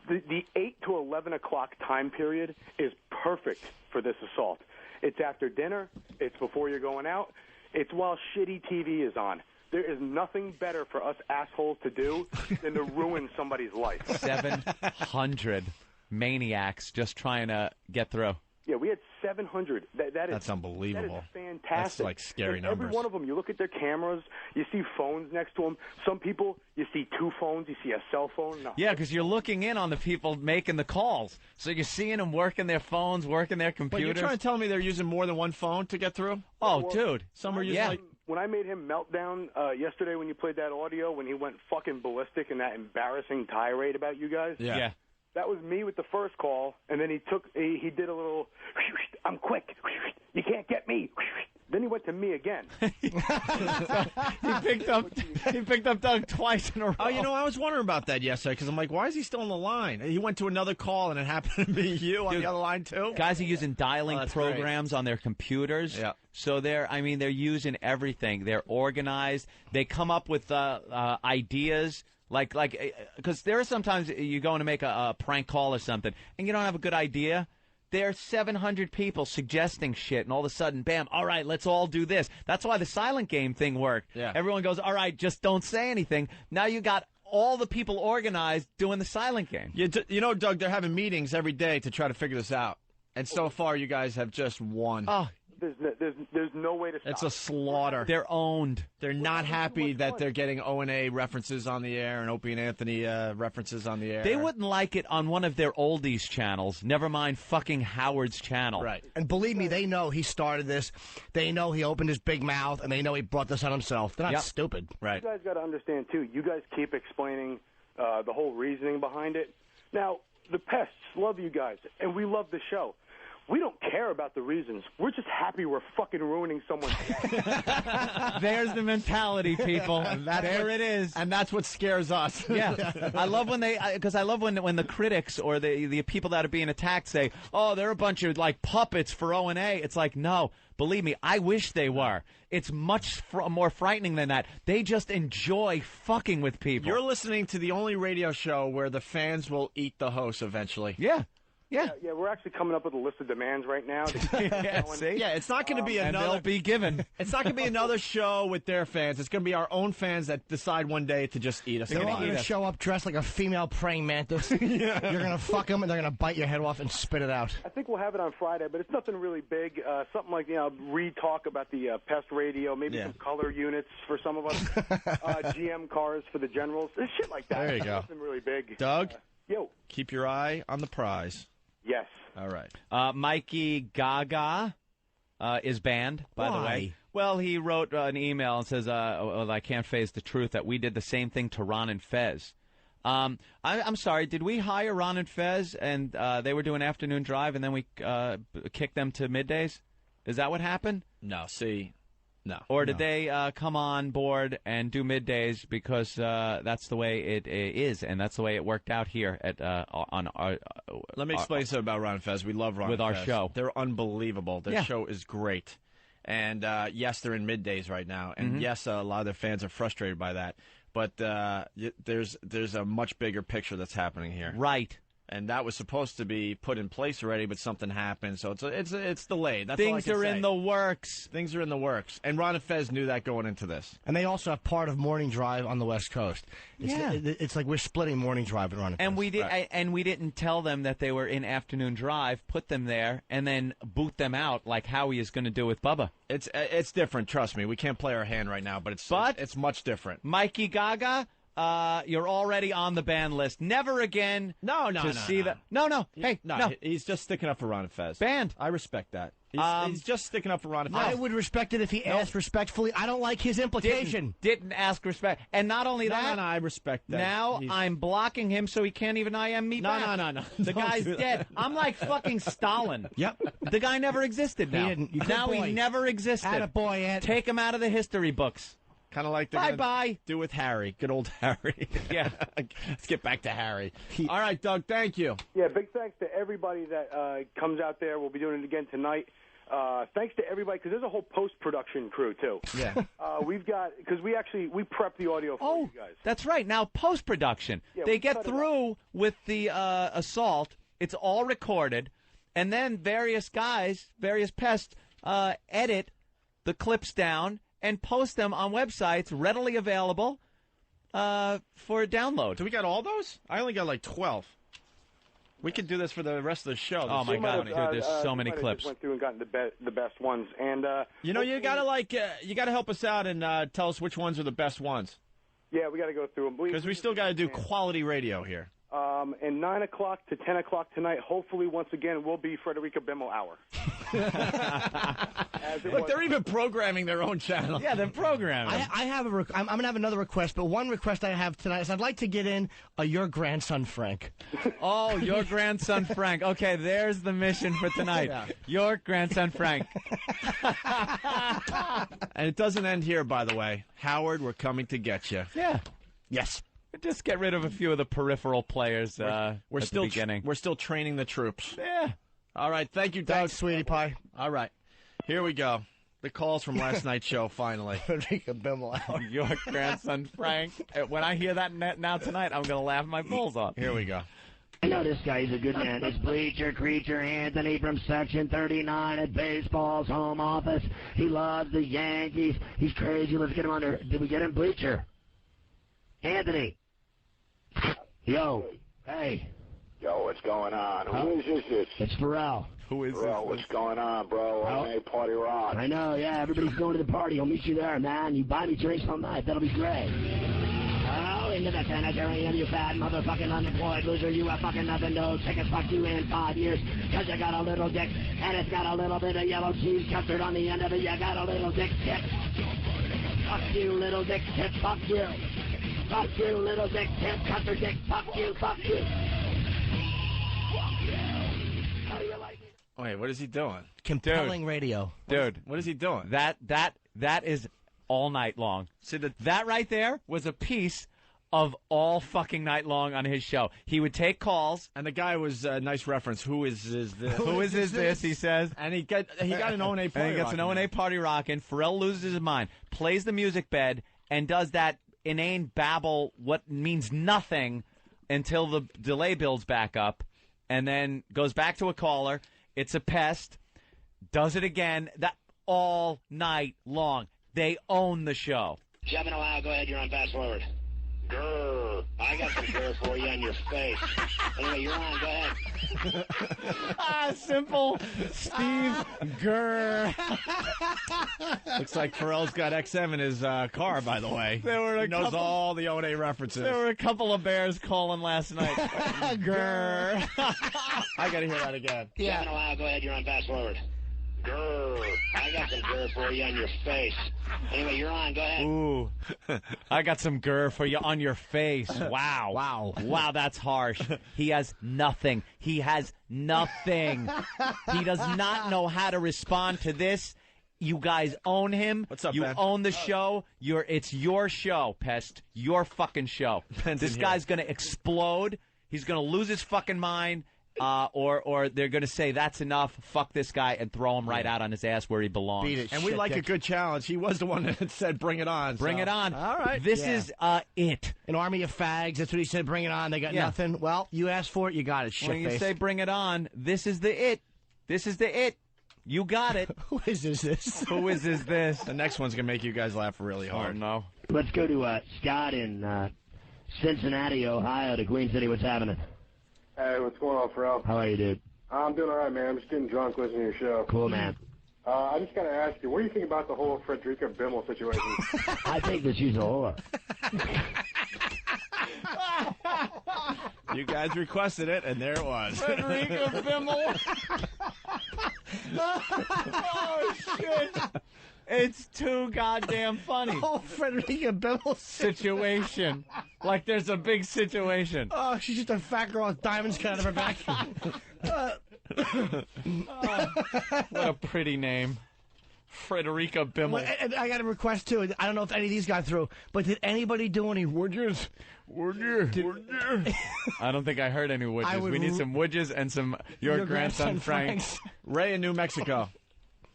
The 8 to 11 o'clock time period is perfect for this assault. It's after dinner. It's before you're going out. It's while shitty TV is on. There is nothing better for us assholes to do than to ruin somebody's life. 700 maniacs just trying to get through. Yeah, we had 700. That's unbelievable. That is fantastic. That's like scary and numbers. Every one of them, you look at their cameras, you see phones next to them. Some people, you see 2 phones, you see a cell phone. No. Yeah, because you're looking in on the people making the calls. So you're seeing them working their phones, working their computers. But you're trying to tell me they're using more than one phone to get through? Oh, well, dude. Some are using when I made him meltdown yesterday when you played that audio, when he went fucking ballistic in that embarrassing tirade about you guys. Yeah. That was me with the first call, and then he did a little, I'm quick, you can't get me. Then he went to me again. He picked up Doug twice in a row. Oh, I was wondering about that yesterday because I'm like, why is he still on the line? He went to another call and it happened to be you on the other line too. Guys are using dialing programs on their computers. Yeah. So they're using everything. They're organized. They come up with ideas. Because there are sometimes you're going to make a prank call or something, and you don't have a good idea. There are 700 people suggesting shit, and all of a sudden, bam, all right, let's all do this. That's why the silent game thing worked. Yeah. Everyone goes, all right, just don't say anything. Now you got all the people organized doing the silent game. Doug, they're having meetings every day to try to figure this out. And so far, you guys have just won. Oh. There's no way to stop. It's a slaughter. They're owned. They're not happy that they're getting O&A references on the air and Opie and Anthony references on the air. They wouldn't like it on one of their oldies channels. Never mind fucking Howard's channel. Right. And believe me, they know he started this. They know he opened his big mouth, and they know he brought this on himself. They're not stupid. Right. You guys got to understand, too. You guys keep explaining the whole reasoning behind it. Now, the pests love you guys, and we love the show. We don't care about the reasons. We're just happy we're fucking ruining someone's day. There's the mentality, people. There it is. And that's what scares us. Yeah. I love when because I love when the critics or the people that are being attacked say, oh, they're a bunch of, like, puppets for O&A. It's like, no, believe me, I wish they were. It's much more frightening than that. They just enjoy fucking with people. You're listening to the only radio show where the fans will eat the host eventually. Yeah. Yeah, we're actually coming up with a list of demands right now. Yeah, it's not going to be and another. they'll be given. It's not going to be another show with their fans. It's going to be our own fans that decide one day to just eat us. They're all going to show up dressed like a female praying mantis. You're going to fuck them, and they're going to bite your head off and spit it out. I think we'll have it on Friday, but it's nothing really big. Something like, re-talk about the pest radio, maybe some color units for some of us, GM cars for the generals, shit like that. There you go. Nothing really big. Doug, yo, keep your eye on the prize. Yes. All right. Mikey Gaga is banned, by the way. Well, he wrote an email and says, well, I can't face the truth that we did the same thing to Ron and Fez. I'm sorry, did we hire Ron and Fez and they were doing afternoon drive and then we kicked them to middays? Is that what happened? No, see... No. Or did they come on board and do middays because that's the way it is, and that's the way it worked out here at on our. Let me explain something about Ron Fez. We love Ron with Fez. our show. They're unbelievable. Their show is great, and yes, they're in middays right now, and yes, a lot of their fans are frustrated by that. But there's a much bigger picture that's happening here. Right. And that was supposed to be put in place already, but something happened, so it's delayed. That's Things are in the works. Things are in the works, and Ron and Fez knew that going into this. And they also have part of Morning Drive on the West Coast. It's like we're splitting Morning Drive and Ron and Fez. And we did, and we didn't tell them that they were in afternoon drive. Put them there, and then boot them out like Howie is going to do with Bubba. It's different. Trust me, we can't play our hand right now, but it's much different. Mikey Gaga. You're already on the ban list. Never again. No. Hey, no. He's just sticking up for Ron and Fez. Banned. I respect that. He's just sticking up for Ron and Fez. I would respect it if he asked respectfully. I don't like his implication. Didn't ask respect. And not only that. No, I respect that. Now I'm blocking him so he can't even IM me back. No. The guy's dead. I'm like fucking Stalin. Yep. The guy never existed now. He didn't. Now he never existed. Attaboy, Ed. Take him out of the history books. Kind of like bye. Do with Harry. Good old Harry. Yeah. Let's get back to Harry. All right, Doug, thank you. Yeah, big thanks to everybody that comes out there. We'll be doing it again tonight. Thanks to everybody, because there's a whole post-production crew, too. Yeah. We've got, because we prep the audio for you guys. That's right. Now, post-production. They get through with the assault. It's all recorded. And then various pests, edit the clips down and post them on websites readily available for download. Do we got all those? I only got like 12. We could do this for the rest of the show. Oh my God, dude! There's so many clips. Just went through and gotten the best ones, and you gotta help us out and tell us which ones are the best ones. Yeah, we got to go through them because we still got to do quality radio here. And 9 o'clock to 10 o'clock tonight, hopefully, once again, will be Frederica Bimmel Hour. Look, they're even programming their own channel. Yeah, they're programming. I have I'm going to have another request, but one request I have tonight is I'd like to get in your grandson, Frank. Oh, your grandson, Frank. Okay, there's the mission for tonight. Yeah. Your grandson, Frank. And it doesn't end here, by the way. Howard, we're coming to get you. Yeah. Yes. Just get rid of a few of the peripheral players at the beginning. We're still training the troops. Yeah. All right. Thank you, Doug. Thanks, sweetie pie. All right. Here we go. The calls from last night's show, finally. Your grandson, Frank. When I hear that now tonight, I'm going to laugh my balls off. Here we go. I know this guy. He's a good man. It's Bleacher Creature Anthony from Section 39 at baseball's home office. He loves the Yankees. He's crazy. Let's get him under. Did we get him, Bleacher? Anthony. Yo. Hey. Yo, what's going on? Who is this? It's Ferrall. Who is Bro, what's going on, bro? Hey, party rock. I know, yeah, everybody's going to the party. I'll meet you there, man. You buy me drinks all night. That'll be great. Oh, into the sanitarium, you fat motherfucking unemployed loser. You have fucking nothing, no tickets. Fuck you in 5 years. Because you got a little dick, and it's got a little bit of yellow cheese custard on the end of it. You got a little dick tip. Fuck you, little dick tip. Fuck you. Fuck you, little dick tip. Custard dick. Fuck you. Fuck you. How do you like it? Wait, what is he doing? Compelling radio. Dude, what is he doing? That is all night long. See, that right there was a piece of all fucking night long on his show. He would take calls, and the guy was a nice reference. Who is this? Who is this? He says, and he got an O&A party. And he gets an O&A party rocking. Ferrall loses his mind, plays the music bed, and does that inane babble, what means nothing, until the delay builds back up, and then goes back to a caller. It's a pest. Does it again. That all night long. They own the show. Jeff in Ohio, go ahead. You're on fast forward. Grrr. I got some grrr for you on your face. Anyway, you're on. Go ahead. Simple. Steve Grrr. Looks like Ferrall's got XM in his car, by the way. He knows all the O&A references. There were a couple of bears calling last night. Grrr. I got to hear that again. Jeff in Ohio, go ahead. You're on fast forward. Grrr. I got some grrr for you on your face. Anyway, you're on. Go ahead. Ooh. I got some grrr for you on your face. Wow. Wow, that's harsh. He has nothing. He has nothing. He does not know how to respond to this. You guys own him. What's up, You Ben? own the show. It's your show, Pest. Your fucking show. Ben's This in guy's going to explode. He's going to lose his fucking mind. Or they're going to say, that's enough, fuck this guy, and throw him right out on his ass where he belongs. Beat it. And we like a good challenge. He was the one that said, bring it on. Bring it on. All right. This is it. An army of fags. That's what he said. Bring it on. They got nothing. Well, you asked for it. You got it. When you Shitface. say bring it on, this is the it. This is the it. You got it. Who is this? Who is this? The next one's going to make you guys laugh really hard. Oh, no. Let's go to Scott in Cincinnati, Ohio, to Queen City. What's happening? Hey, what's going on, Ferrall? How are you, dude? I'm doing all right, man. I'm just getting drunk listening to your show. Cool, man. I just got to ask you, what do you think about the whole Frederica Bimmel situation? I think that she's a whore. You guys requested it, and there it was. Frederica Bimmel. Oh, shit. It's too goddamn funny. Oh, Frederica Bimmel situation. Like there's a big situation. Oh, she's just a fat girl with diamonds cut out of her back. What a pretty name. Frederica Bimmel. And I got a request, too. I don't know if any of these got through, but did anybody do any woodges? I don't think I heard any woodges. We need some woodges and some your grandson Frank's. Ray in New Mexico.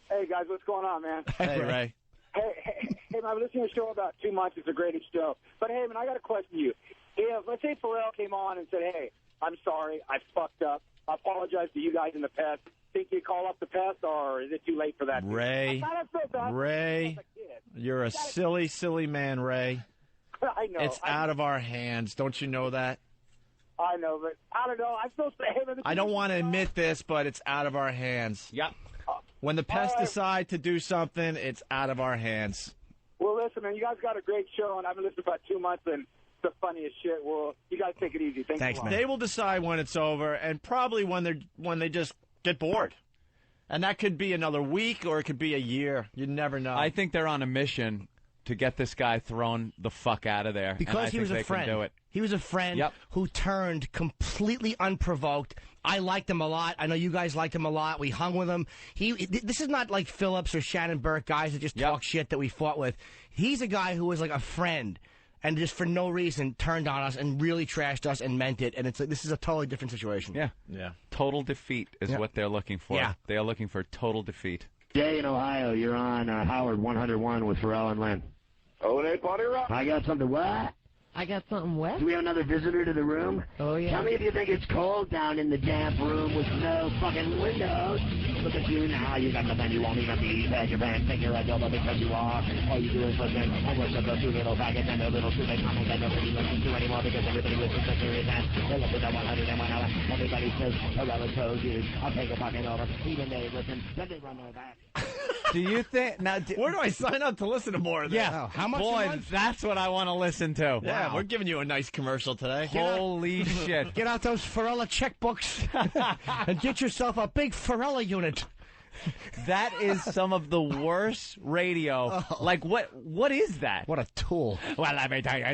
Hey, guys, what's going on, man? Hey, Ray. Hey, man, I've been listening to the show about 2 months. It's the greatest show. But, hey, man, I got to question you. If, let's say Ferrall came on and said, hey, I'm sorry, I fucked up. I apologize to you guys in the past. Think you call up the pest, or is it too late for that? Ray, you're a silly, silly man, Ray. I know. It's out of our hands. Don't you know that? I know, but I don't know. I'm supposed to. I don't want to admit this, but it's out of our hands. Yep. When the pests decide to do something, it's out of our hands. Well, listen, man, you guys got a great show, and I've been listening for about 2 months, and it's the funniest shit. Well, you guys take it easy. Thanks a lot. They will decide when it's over, and probably when they just get bored. And that could be another week, or it could be a year. You never know. I think they're on a mission to get this guy thrown the fuck out of there. Because he was a friend. Do it. He was a friend who turned completely unprovoked. I liked him a lot. I know you guys liked him a lot. We hung with him. This is not like Phillips or Shannon Burke, guys that just talk shit that we fought with. He's a guy who was like a friend and just for no reason turned on us and really trashed us and meant it. And it's like, this is a totally different situation. Yeah. Total defeat is what they're looking for. Yeah. They are looking for total defeat. Jay in Ohio, you're on Howard 101 with Ferrall and Lynn. Oh, they party rock. I got something. What? I got something wet? Do we have another visitor to the room? Oh, yeah. Tell me if you think it's cold down in the damp room with no fucking windows. Look at you now. You got nothing you won't even be. You had your pants, think you're a double because you are. All you do is listen and worship those two little faggots and their little stupid comments that nobody listens to anymore because everybody listens to serious ass. They listen to 101 hour. Everybody says, Ferrall told you. I'll take a fucking over. Even they listen. Then they run their back. Do you think now? Where do I sign up to listen to more of that? Yeah, how much a Boy, month? that's what I want to listen to. Yeah, we're giving you a nice commercial today. Holy shit! Get out those Ferrall checkbooks and get yourself a big Ferrall unit. That is some of the worst radio. Oh. Like, what is that? What a tool. Well, let me tell you.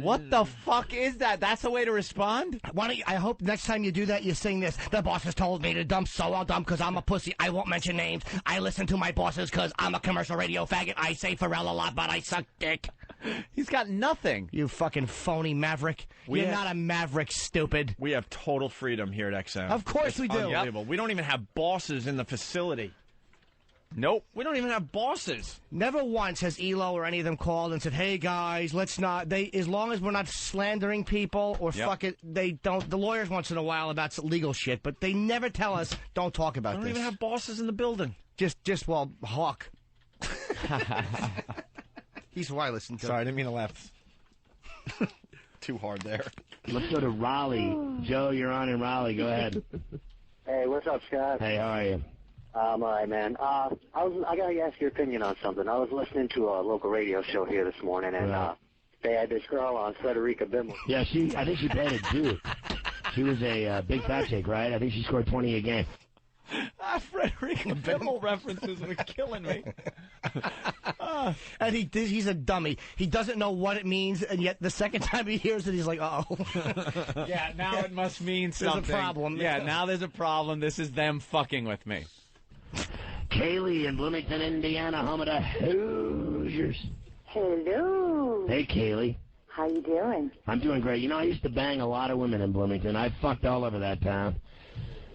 What the fuck is that? That's the way to respond? Why don't you, I hope next time you do that, you sing this. The boss has told me to dump, so I'll dump because I'm a pussy. I won't mention names. I listen to my bosses because I'm a commercial radio faggot. I say Ferrall a lot, but I suck dick. He's got nothing. You fucking phony maverick. You're not a maverick, stupid. We have total freedom here at XM. Of course we do. Unbelievable. We don't even have bosses in the facility. Nope. We don't even have bosses. Never once has ELO or any of them called and said, "Hey guys, let's not." As long as we're not slandering people or fuck it, they don't. The lawyers once in a while about legal shit, but they never tell us don't talk about We don't this. even have bosses in the building. Hawk. He's who I listen to. Sorry, I didn't mean to laugh too hard there. Let's go to Raleigh. Joe, you're on in Raleigh. Go ahead. Hey, what's up, Scott? Hey, how are you? I'm all right, man. I gotta ask your opinion on something. I was listening to a local radio show here this morning, and they had this girl on, Frederica Bimmel. Yeah, I think she played it too. She was a big fat chick, right? I think she scored 20 a game. Frederica Bimmel references were killing me. And he's a dummy. He doesn't know what it means, and yet the second time he hears it, he's like, "Uh-oh." Yeah, now it must mean something. There's a problem. Yeah, now there's a problem. This is them fucking with me. Kaylee in Bloomington, Indiana, home of the Hoosiers. Hello. Hey, Kaylee. How you doing? I'm doing great. You know, I used to bang a lot of women in Bloomington. I fucked all over that town.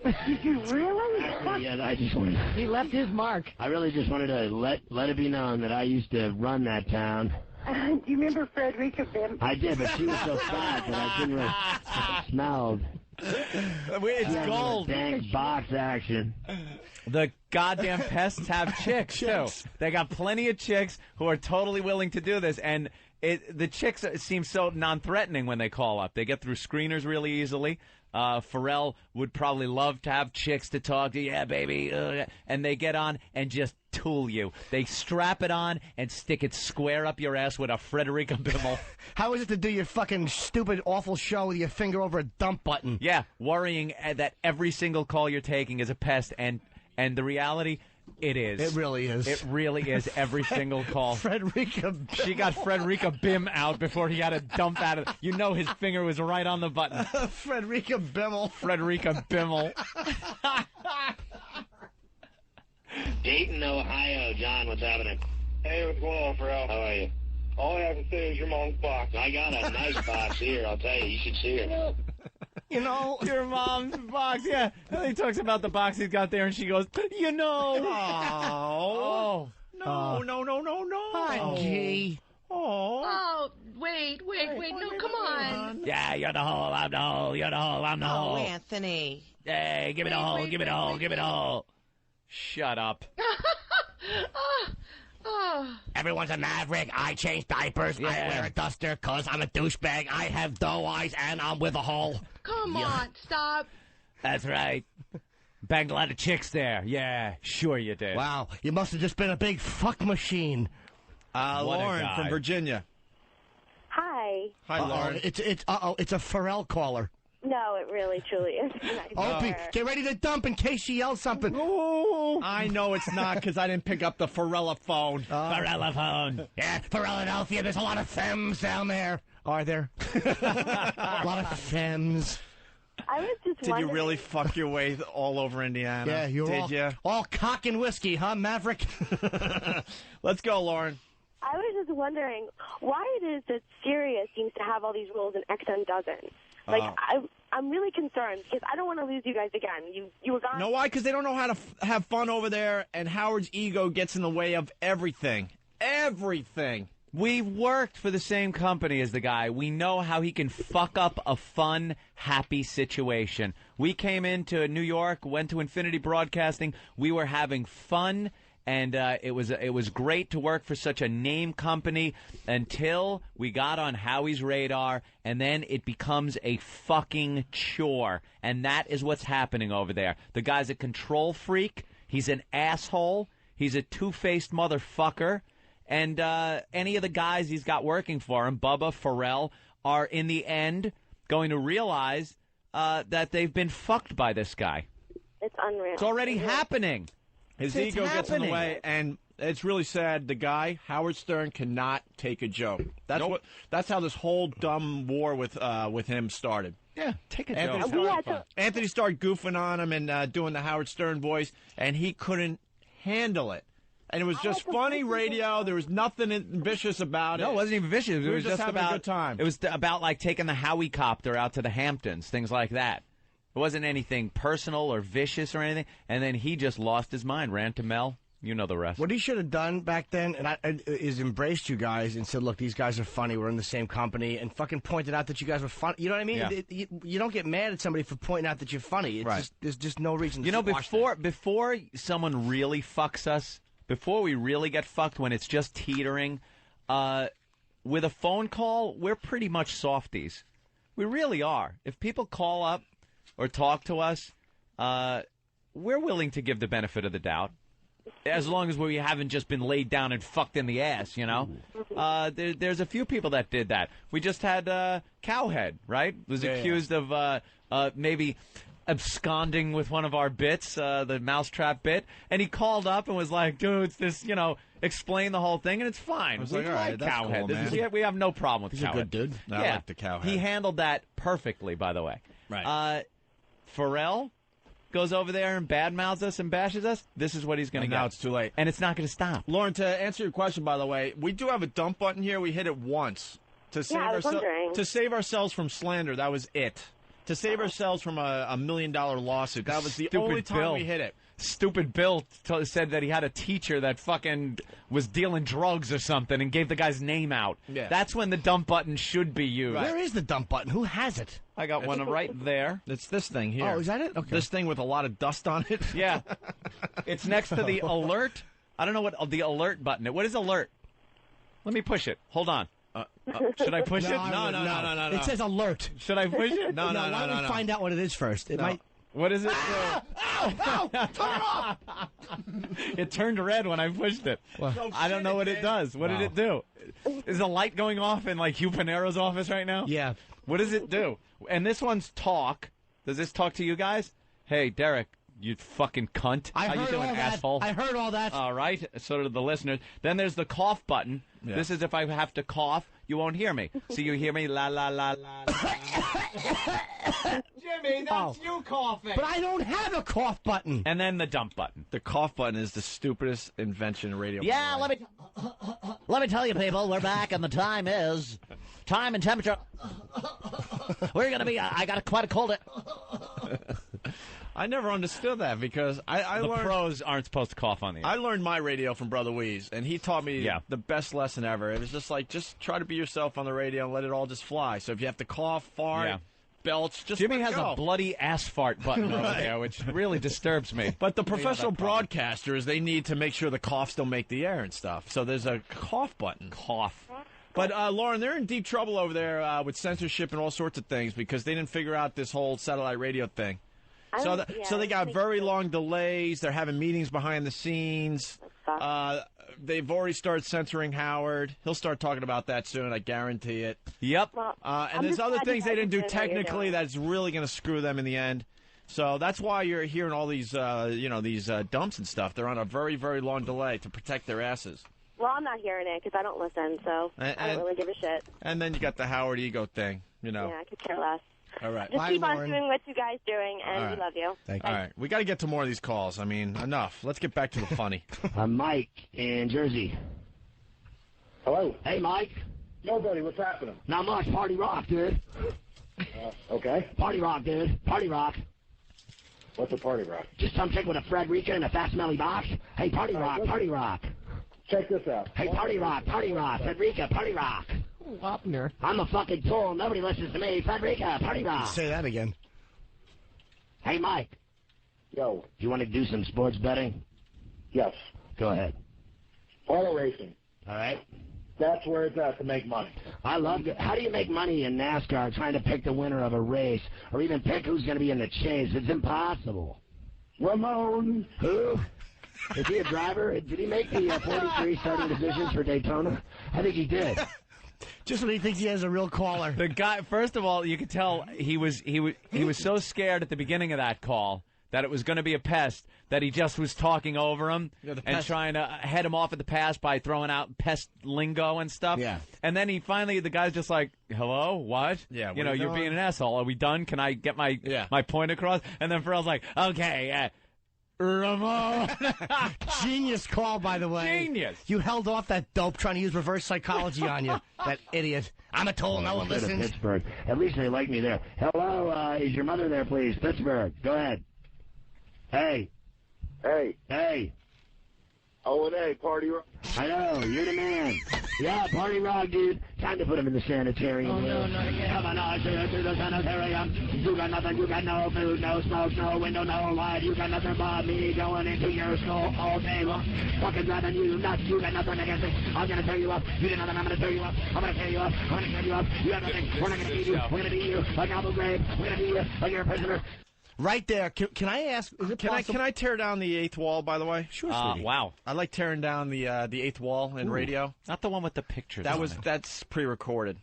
Did you really? Actually, yeah, I just wanted. He left his mark. I really just wanted to let it be known that I used to run that town. Do you remember Frederica Bimmel? I did, but she was so fat that I couldn't really smell. It's gold. Dang box action. The goddamn pests have chicks, too. They got plenty of chicks who are totally willing to do this, and the chicks seem so non-threatening when they call up. They get through screeners really easily. Ferrall would probably love to have chicks to talk to. Yeah, baby. And they get on and just tool you. They strap it on and stick it square up your ass with a Frederica Bimmel. How is it to do your fucking stupid, awful show with your finger over a dump button? Yeah, worrying that every single call you're taking is a pest, and the reality, it is. It really is. It really is every single call. Frederica Bimmel. She got Frederica Bim out before he had to dump out of it. You know his finger was right on the button. Frederica Bimmel. Frederica Bimmel. Dayton, Ohio. John, what's happening? Hey, what's going on, Ferrall? How are you? All I have to say is your mom's box. I got a nice box here. I'll tell you. You should see it. You know, your mom's box. Yeah. And he talks about the box he's got there, and she goes, you know. Oh. No. Hi, G. Oh, wait. No, come on. Yeah, you're the hole, I'm the hole, you're the hole, I'm the hole. Oh, Anthony. Hey, give me the hole, give me the hole, give me the hole. Shut up. Everyone's a maverick. I change diapers. Yeah. I wear a duster because I'm a douchebag. I have doe eyes and I'm with a hole. Come on, stop. That's right. Banged a lot of chicks there. Yeah, sure you did. Wow, you must have just been a big fuck machine. Lauren from Virginia. Hi. Hi, Lauren. It's a Ferrall caller. No, it really, truly is. Opie, get ready to dump in case she yells something. Oh, I know it's not because I didn't pick up the Ferrall phone. Ferrall phone. Yeah, Philadelphia, there's a lot of femmes down there. Are there? A lot of femmes. I was just Did wondering. you really fuck your way all over Indiana? Yeah, you did you? All cock and whiskey, huh, Maverick? Let's go, Lauren. I was just wondering why it is that Sirius seems to have all these rules and XM doesn't. Like, I'm really concerned because I don't want to lose you guys again. You were gone. Know why? Because they don't know how to have fun over there, and Howard's ego gets in the way of everything. Everything. We've worked for the same company as the guy. We know how he can fuck up a fun, happy situation. We came into New York, went to Infinity Broadcasting. We were having fun, and it was great to work for such a name company until we got on Howie's radar, and then it becomes a fucking chore. And that is what's happening over there. The guy's a control freak. He's an asshole. He's a two-faced motherfucker. And any of the guys he's got working for him, Bubba, Ferrall, are in the end going to realize that they've been fucked by this guy. It's unreal. It's already happening. His ego gets in the way, and it's really sad. The guy, Howard Stern, cannot take a joke. That's how this whole dumb war with him started. Yeah, take a joke. Anthony started goofing on him and doing the Howard Stern voice, and he couldn't handle it. And it was just funny radio. There was nothing vicious about it. No, it wasn't even vicious. It was just having about a good time. It was about like taking the Howie copter out to the Hamptons, things like that. It wasn't anything personal or vicious or anything. And then he just lost his mind, ran to Mel. You know the rest. What he should have done back then is embraced you guys and said, look, these guys are funny. We're in the same company. And fucking pointed out that you guys were funny. You know what I mean? Yeah. You don't get mad at somebody for pointing out that you're funny. It's just, there's just no reason to before someone really fucks us, before we really get fucked when it's just teetering, with a phone call, we're pretty much softies. We really are. If people call up or talk to us, we're willing to give the benefit of the doubt. As long as we haven't just been laid down and fucked in the ass, you know? There's a few people that did that. We just had Cowhead, right? Was accused of maybe absconding with one of our bits, the mousetrap bit, and he called up and was like, dude, it's this, explain the whole thing, and it's fine. I was We like, all right, that's Cowhead. cool, man. We have no problem with He's a Cowhead. good dude. I like the Cowhead. He handled that perfectly, by the way. Right. Ferrall goes over there and badmouths us and bashes us. This is what he's going to get. Now it's too late. And it's not going to stop. Lauren, to answer your question, by the way, we do have a dump button here. We hit it once to save ourselves from slander. That was it. To save ourselves from a $1 million lawsuit. That was the only time we hit it. Stupid Bill said that he had a teacher that fucking was dealing drugs or something and gave the guy's name out. Yeah. That's when the dump button should be used. Where is the dump button? Who has it? I got one right there. It's this thing here. Oh, is that it? Okay. This thing with a lot of dust on it? Yeah. It's next to the alert. I don't know what the alert button is. What is alert? Let me push it. Hold on. Should I push it? No. It says alert. Should I push it? No. Why don't we find out what it is first? It might. What is it? Ow! Turn it off! It turned red when I pushed it. I don't know what it does. What did it do? Is the light going off in like Hugh Panero's office right now? Yeah. What does it do? And this one's talk. Does this talk to you guys? Hey, Derek, you fucking cunt. How you doing, asshole? I heard all that. All right. So do the listeners. Then there's the cough button. Yeah. This is if I have to cough, you won't hear me. So you hear me, la, la, la, la, la. Jimmy, that's you coughing. But I don't have a cough button. And then the dump button. The cough button is the stupidest invention in radio. Yeah, let me tell you, people, we're back, and the time is time and temperature. We're gonna be. I got quite a cold. I never understood that because I learned... The pros aren't supposed to cough on the air. I learned my radio from Brother Weeze, and he taught me the best lesson ever. It was just like, just try to be yourself on the radio and let it all just fly. So if you have to cough, fart, belch, just Jimmy let has go. a bloody ass fart button over there, which really disturbs me. But the professional broadcasters, they need to make sure the coughs don't make the air and stuff. So there's a cough button. Cough. But, Lauren, they're in deep trouble over there with censorship and all sorts of things because they didn't figure out this whole satellite radio thing. So they got very long delays. They're having meetings behind the scenes. They've already started censoring Howard. He'll start talking about that soon. I guarantee it. Yep. And there's other things they didn't do technically that's really going to screw them in the end. So that's why you're hearing all these, these dumps and stuff. They're on a very, very long delay to protect their asses. Well, I'm not hearing it because I don't listen, so I don't really give a shit. And then you got the Howard ego thing, Yeah, I could care less. All right. Just keep on doing what you guys doing, and we love you. Thank you. All right. We got to get to more of these calls. I mean, enough. Let's get back to the funny. I'm Mike in Jersey. Hello. Hey, Mike. Nobody, what's happening? Not much. Party rock, dude. Okay. Party rock, dude. Party rock. What's a party rock? Just some chick with a Frederica and a fat smelly box. Hey, party rock, party rock. Check this out. Hey, Party Rock, Frederica, Party Rock. Wapner. I'm a fucking tool. Nobody listens to me. Frederica, Party Rock. Say that again. Hey, Mike. Yo. Do you want to do some sports betting? Yes. Go ahead. Auto racing. All right. That's where it's at to make money. I love it. How do you make money in NASCAR trying to pick the winner of a race or even pick who's going to be in the chase? It's impossible. Ramon. Who? Is he a driver? Did he make the 43 starting decisions for Daytona? I think he did. Just when he thinks he has a real caller. The guy, first of all, you could tell he was so scared at the beginning of that call that it was going to be a pest that he just was talking over him and trying to head him off at the pass by throwing out pest lingo and stuff. Yeah. And then he finally, the guy's just like, hello, what? Yeah, you know, you're being an asshole. Are we done? Can I get my point across? And then Ferrall's like, okay, Ramon. Genius call, by the way. Genius. You held off that dope trying to use reverse psychology on you. That idiot. I'm a tool. No one listens. Pittsburgh. At least they like me there. Hello, is your mother there, please? Pittsburgh. Go ahead. Hey. Hey. O&A, Party Rock. I know, you're the man. Yeah, Party Rock, dude. Time to put him in the sanitarium. Oh, no, not again. Come on, to the sanitarium. You got nothing, you got no food, no smoke, no window, no light. You got nothing but me going into your skull all day long. Fucking driving you nuts. You got nothing against me. I'm going to tear you up. You did nothing, I'm going to tear you up. I'm going to tear you up. I'm going to tear you up. You have nothing. We're not going to beat you. We're going to beat you like Abu Ghraib. We're going to beat you like you're a prisoner. Right there. Can I ask? Is it possible? Can I tear down the eighth wall? By the way, Sure, sweetie. Wow. I like tearing down the eighth wall in radio. Not the one with the pictures. That's pre-recorded.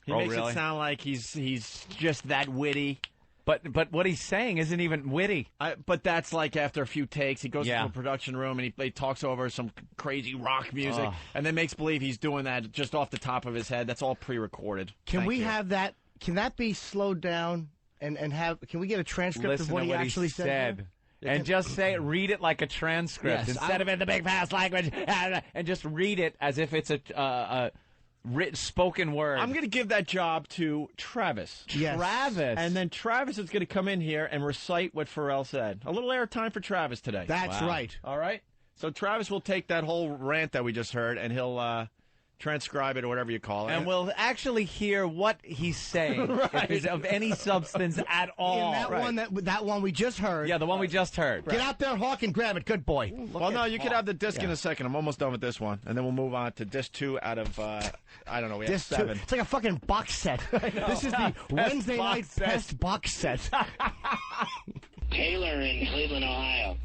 He Oh, makes really? it sound like he's just that witty. But what he's saying isn't even witty. But that's like after a few takes, he goes Yeah. to a production room and he talks over some crazy rock music and then makes believe he's doing that just off the top of his head. That's all pre-recorded. Can Thank we you. have that? Can that be slowed down and have? Can we get a transcript Listen of what to he what actually he said. Yeah, And just read it like a transcript Yes, instead of in the big fast language, and just read it as if it's a written spoken word. I'm going to give that job to Travis. Yes. Travis. And then Travis is going to come in here and recite what Ferrall said. A little airtime for Travis today. That's right. All right? So Travis will take that whole rant that we just heard, and he'll transcribe it or whatever you call it. And we'll actually hear what he's saying, if it's of any substance at all. And that one we just heard. Yeah, the one we just heard. Get out there, Hawk, and grab it. Good boy. Well, no, you could have the disc in a second. I'm almost done with this one. And then we'll move on to disc 2 out of, I don't know, we have Disc 2. 7. It's like a fucking box set. This is the Wednesday night Pest box set. Taylor in Cleveland, Ohio.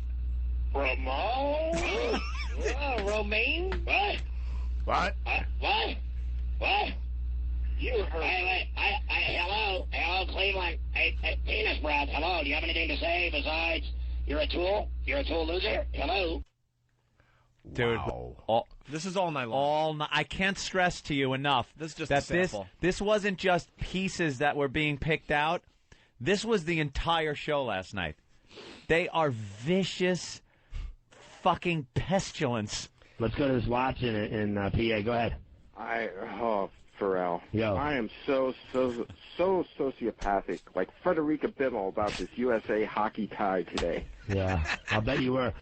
Ramon? Romaine? What? What? You heard. Hello, Cleveland. Hey, penis breath. Hello, do you have anything to say besides you're a tool? You're a tool loser? Hello? Dude, this is all night long. I can't stress to you enough this is just that a sample. this wasn't just pieces that were being picked out. This was the entire show last night. They are vicious fucking pestilence. Let's go to this watch in PA. Go ahead. Ferrall. Yo. I am so sociopathic, like Frederica Bimmel about this USA hockey tie today. Yeah, I'll bet you were.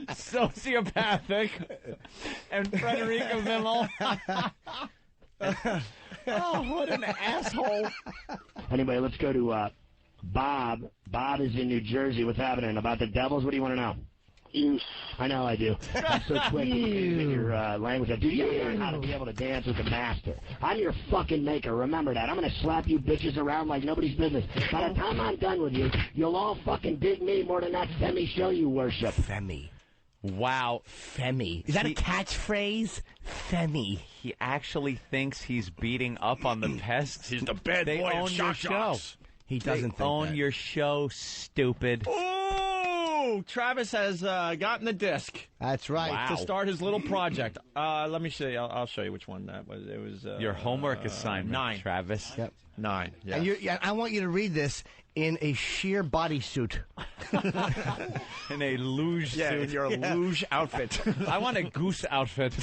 Sociopathic and Frederica Bimmel. Oh, what an asshole. Anyway, let's go to Bob. Bob is in New Jersey. What's happening? About the Devils? What do you want to know? I know I do. I'm so quick in your language. Dude, you learn how to be able to dance with the master. I'm your fucking maker. Remember that. I'm going to slap you bitches around like nobody's business. By the time I'm done with you, you'll all fucking dig me more than that Femi show you worship. Femi. Wow. Femi. Is that a catchphrase? Femi. He actually thinks he's beating up on the pests. He's the bad They boy own of your Shock show. Jocks. He doesn't think own that. your show, stupid. Oh, Travis has gotten the disc. That's right. Wow. To start his little project. Let me show you. I'll show you which one that was. It was Your homework assignment, 9. Travis. Yep. 9. Yeah. And I want you to read this in a sheer bodysuit. In a luge yeah, suit. in your luge outfit. I want a goose outfit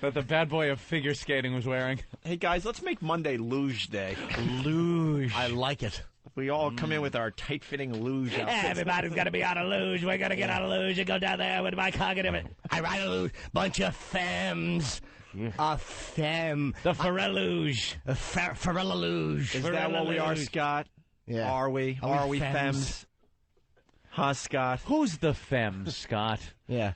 that the bad boy of figure skating was wearing. Hey, guys, let's make Monday luge day. Luge. I like it. We all come in with our tight-fitting luge outfits. Everybody's got to be on a luge. We're going to get on a luge and go down there with my cognitive. I ride a luge. Bunch of femmes. A femme. The Ferrall luge. Ferrall luge. Is that what we are, Scott? Yeah. Are we? Are we femmes? Huh, Scott? Who's the femme, Scott? Yeah.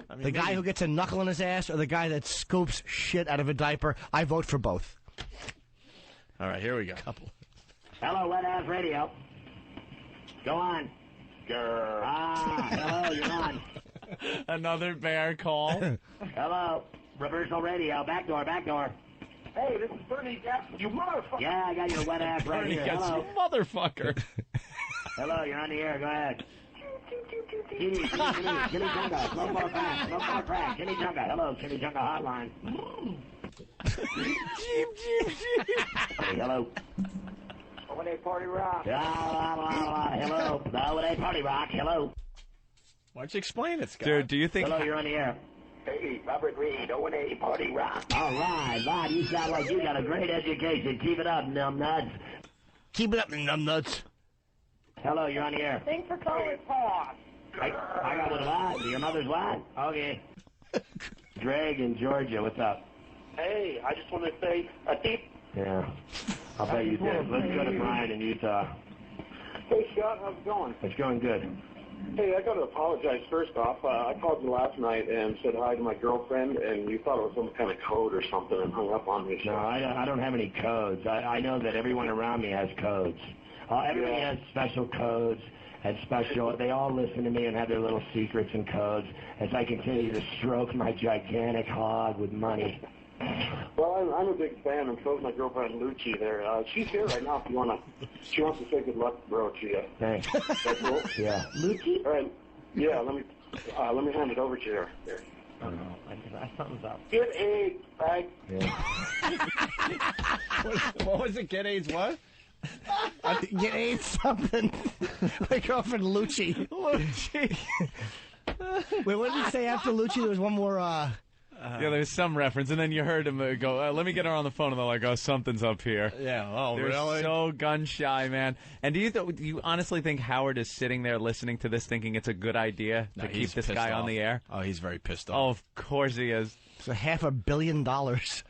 I mean, the guy who gets a knuckle in his ass or the guy that scoops shit out of a diaper? I vote for both. All right, here we go. Hello, Wet Ass Radio. Go on. Hello, you're on. Another bear call. Hello, Reversal Radio. Back door. Hey, this is Bernie Gatsby, you motherfucker. Yeah, I got your wet ass right Bernie here. gets Hello. you, motherfucker. Hello, you're on the air. Go ahead. Kitty Chunga. No more crack. Kitty Chunga. Hello, Kitty Chunga hotline. Hey, hello. When Party Rock. Hello. When Party Rock. Hello. Why don't you explain it, Scott? Dude, do you think... Hello, you're on the air. Hey, Robert Reed, O&A Party Rock. All right, Bob, you sound like you got a great education. Keep it up, numbnuts. Keep it up, numbnuts. Hello, you're on the air. Thanks for calling, Paul. I got one what? Your mother's what? Okay. Greg in Georgia, what's up? Hey, I just want to say a deep... Yeah, I'll bet you did. Let's go to Brian in Utah. Hey, Scott, how's it going? It's going good. Hey, I got to apologize first off. I called you last night and said hi to my girlfriend, and you thought it was some kind of code or something and hung up on me. No, I don't have any codes. I know that everyone around me has codes. Everybody has special codes and special. They all listen to me and have their little secrets and codes as I continue to stroke my gigantic hog with money. Well, I'm a big fan, and so's my girlfriend Lucci there. She's here right now if you want to. She wants to say good luck, bro, to you. Thanks. That's cool? Yeah. Lucci? All right. Yeah, let me hand it over to you. Here. I don't know. Something's up. Get AIDS, right? Yeah. What was it? Get AIDS what? Get AIDS something. My girlfriend Lucci. Lucci. Wait, what did he say after Lucci? There was one more... yeah, there's some reference, and then you heard him go, let me get her on the phone, and they're like, oh, something's up here. Yeah, oh, they're really? so gun-shy, man. And do you honestly think Howard is sitting there listening to this thinking it's a good idea to keep this guy on the air? Oh, he's very pissed off. Oh, of course he is. It's $500 million.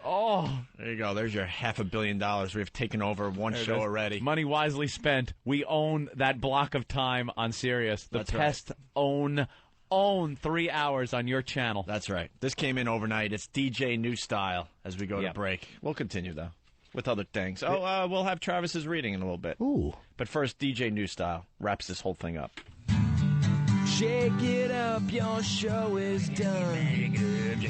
Oh. There you go. There's your $500 million. We've taken over one show already. Money wisely spent. We own that block of time on Sirius. The Pests own 3 hours on your channel. That's right. This came in overnight. It's DJ New Style as we go to break. We'll continue, though, with other things. Oh, we'll have Travis's reading in a little bit. Ooh. But first, DJ New Style wraps this whole thing up. Shake it up, your show is done.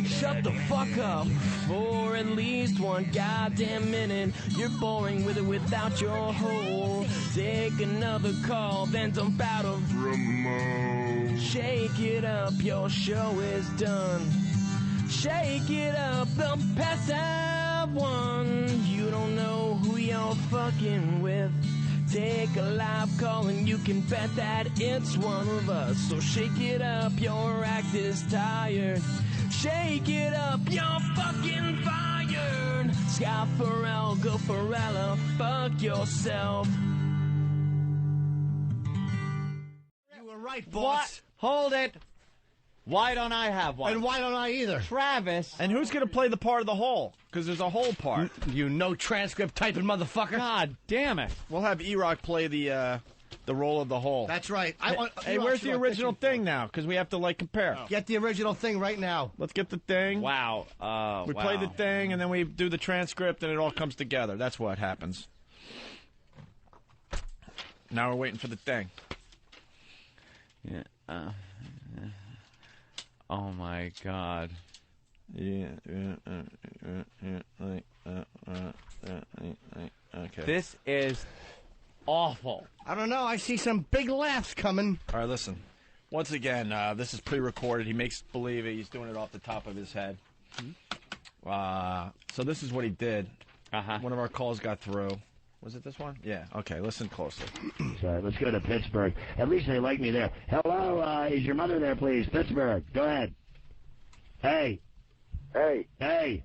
Shut the fuck up for at least one goddamn minute. You're boring with it without your hole. Take another call, then dump out of remote. Shake it up, your show is done. Shake it up, the pests have won. You don't know who you're fucking with. Take a live call and you can bet that it's one of us. So shake it up, your act is tired. Shake it up, you're fucking fired. Scott Ferrall, go Ferralla, fuck yourself. You were right, boss. What? Hold it. Why don't I have one? And why don't I either? Travis. And who's going to play the part of the hole? Because there's a whole part. You no transcript typing motherfucker. God damn it. We'll have E-Rock play the role of the hole. That's right. Hey, where's the original thing now? Because we have to, compare. Oh. Get the original thing right now. Let's get the thing. Wow. We play the thing, and then we do the transcript, and it all comes together. That's what happens. Now we're waiting for the thing. Yeah. Oh, my God. Okay. This is awful. I don't know. I see some big laughs coming. All right, listen. Once again, this is pre-recorded. He makes believe he's doing it off the top of his head. So this is what he did. One of our calls got through. Was it this one? Yeah. Okay, listen closely. Sorry, let's go to Pittsburgh. At least they like me there. Hello, is your mother there, please? Pittsburgh. Go ahead. Hey. Hey. Hey.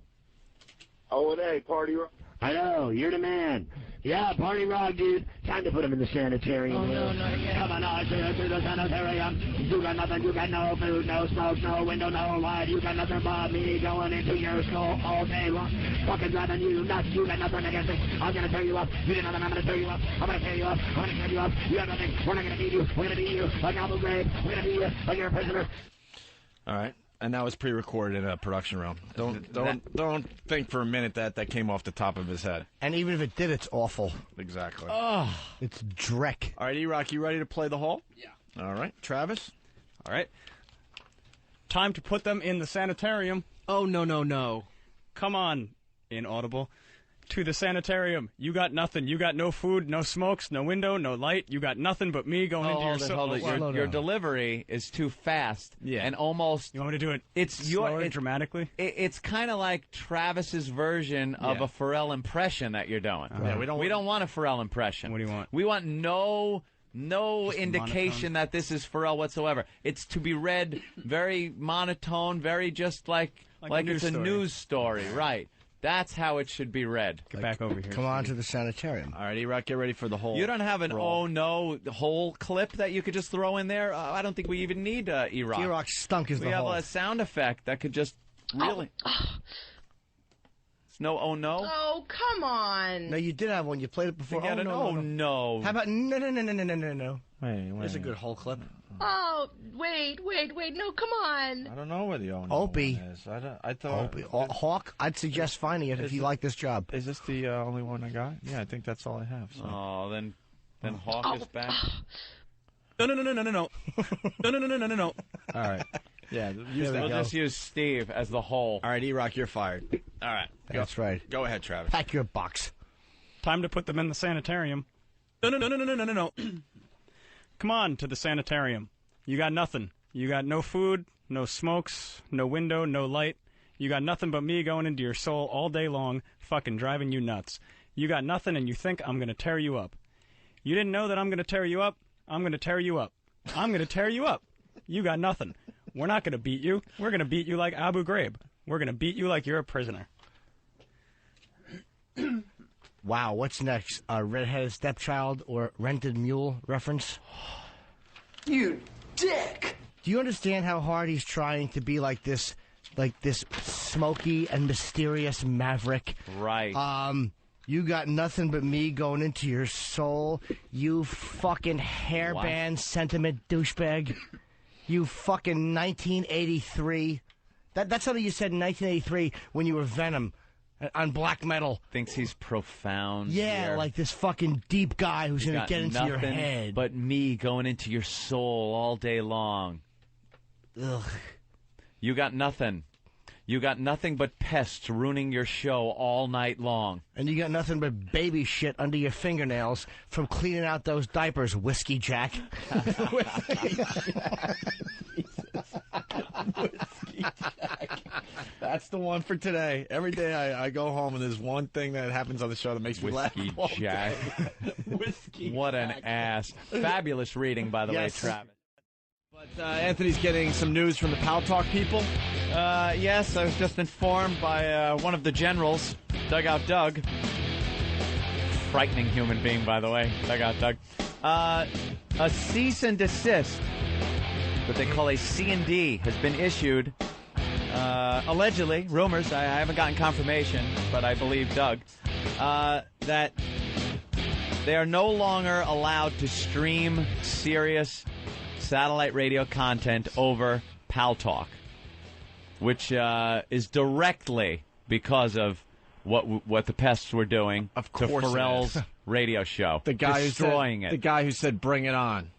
O&A Party Rock. I know. You're the man. Yeah, party rock, dude. Time to put him in the sanitarium. Oh, no, not again. Come on, to the sanitarium. You got nothing, you got no food, no smoke, no window, no light. You got nothing but me going into your skull all day long. Fucking driving you nuts. You got nothing against me. I'm gonna tear you up. You didn't know that I'm gonna tear you up. I'm gonna tear you up. I'm gonna tear you up. You have nothing. We're not gonna beat you. We're gonna beat you like Abu Ghraib. We're gonna beat you like you're a prisoner. All right. And that was pre-recorded in a production room. Don't think for a minute that came off the top of his head. And even if it did, it's awful. Exactly. Oh, it's dreck. All right, E-Rock, you ready to play the hole? Yeah. All right, Travis? All right. Time to put them in the sanitarium. Oh, no. Come on, inaudible. To the sanitarium. You got nothing. You got no food, no smokes, no window, no light. You got nothing but me going into your soul. Hold it. Your delivery is too fast. Yeah. And almost... You want me to do it slower, dramatically? It's kind of like Travis's version of a Ferrall impression that you're doing. Yeah, we don't want a Ferrall impression. What do you want? We want no indication monotone? that this is Ferrall whatsoever. It's to be read very monotone, very just like it's a news story, right? That's how it should be read. Get back over here. Come on to the sanitarium. All right, E-Rock, get ready for the hole. You don't have an oh no whole clip that you could just throw in there? I don't think we even need E-Rock. E-Rock stunk as the hole. We have a sound effect that could just really... It's no oh no? Oh, come on. No, you did have one. You played it before. Forget it. No. How about no? Wait. There's a good whole clip. Oh, wait. No, come on. I don't know where the oh no Opie. one is. I thought... Opie. Hawk, I'd suggest finding it if you like this job. Is this the only one I got? Yeah, I think that's all I have. So. Oh, then Hawk is back. No. No. All right. Yeah, we'll just use Steve as the hole. All right, E-Rock, you're fired. All right. That's right. Go ahead, Travis. Pack your box. Time to put them in the sanitarium. No. Come on to the sanitarium. You got nothing. You got no food, no smokes, no window, no light. You got nothing but me going into your soul all day long, fucking driving you nuts. You got nothing and you think I'm going to tear you up. You didn't know that I'm going to tear you up? I'm going to tear you up. I'm going to tear you up. You got nothing. We're not going to beat you. We're going to beat you like Abu Ghraib. We're going to beat you like you're a prisoner. Wow, what's next? A redheaded stepchild or rented mule reference? You dick! Do you understand how hard he's trying to be like this smoky and mysterious maverick? Right. You got nothing but me going into your soul, you fucking hairband sentiment douchebag. You fucking 1983. That's something you said in 1983 when you were Venom on black metal. Thinks he's profound. Yeah, here. like this fucking deep guy who's going to get into your head. But me going into your soul all day long. Ugh. You got nothing. You got nothing but pests ruining your show all night long. And you got nothing but baby shit under your fingernails from cleaning out those diapers, Whiskey Jack. Whiskey Jack. That's the one for today. Every day I go home and there's one thing that happens on the show that makes me laugh. Whiskey Jack. Whiskey What an ass. Fabulous reading, by the way, Travis. But Anthony's getting some news from the Pal Talk people. Yes, I was just informed by one of the generals, Dugout Doug. Frightening human being, by the way, Dugout Doug. A cease and desist, what they call a C&D, has been issued. Allegedly, rumors, I haven't gotten confirmation, but I believe Doug, that they are no longer allowed to stream serious satellite radio content over Pal Talk, which is directly because of what the pests were doing to Ferrall's radio show. The guy destroying it. The guy who said, "Bring it on."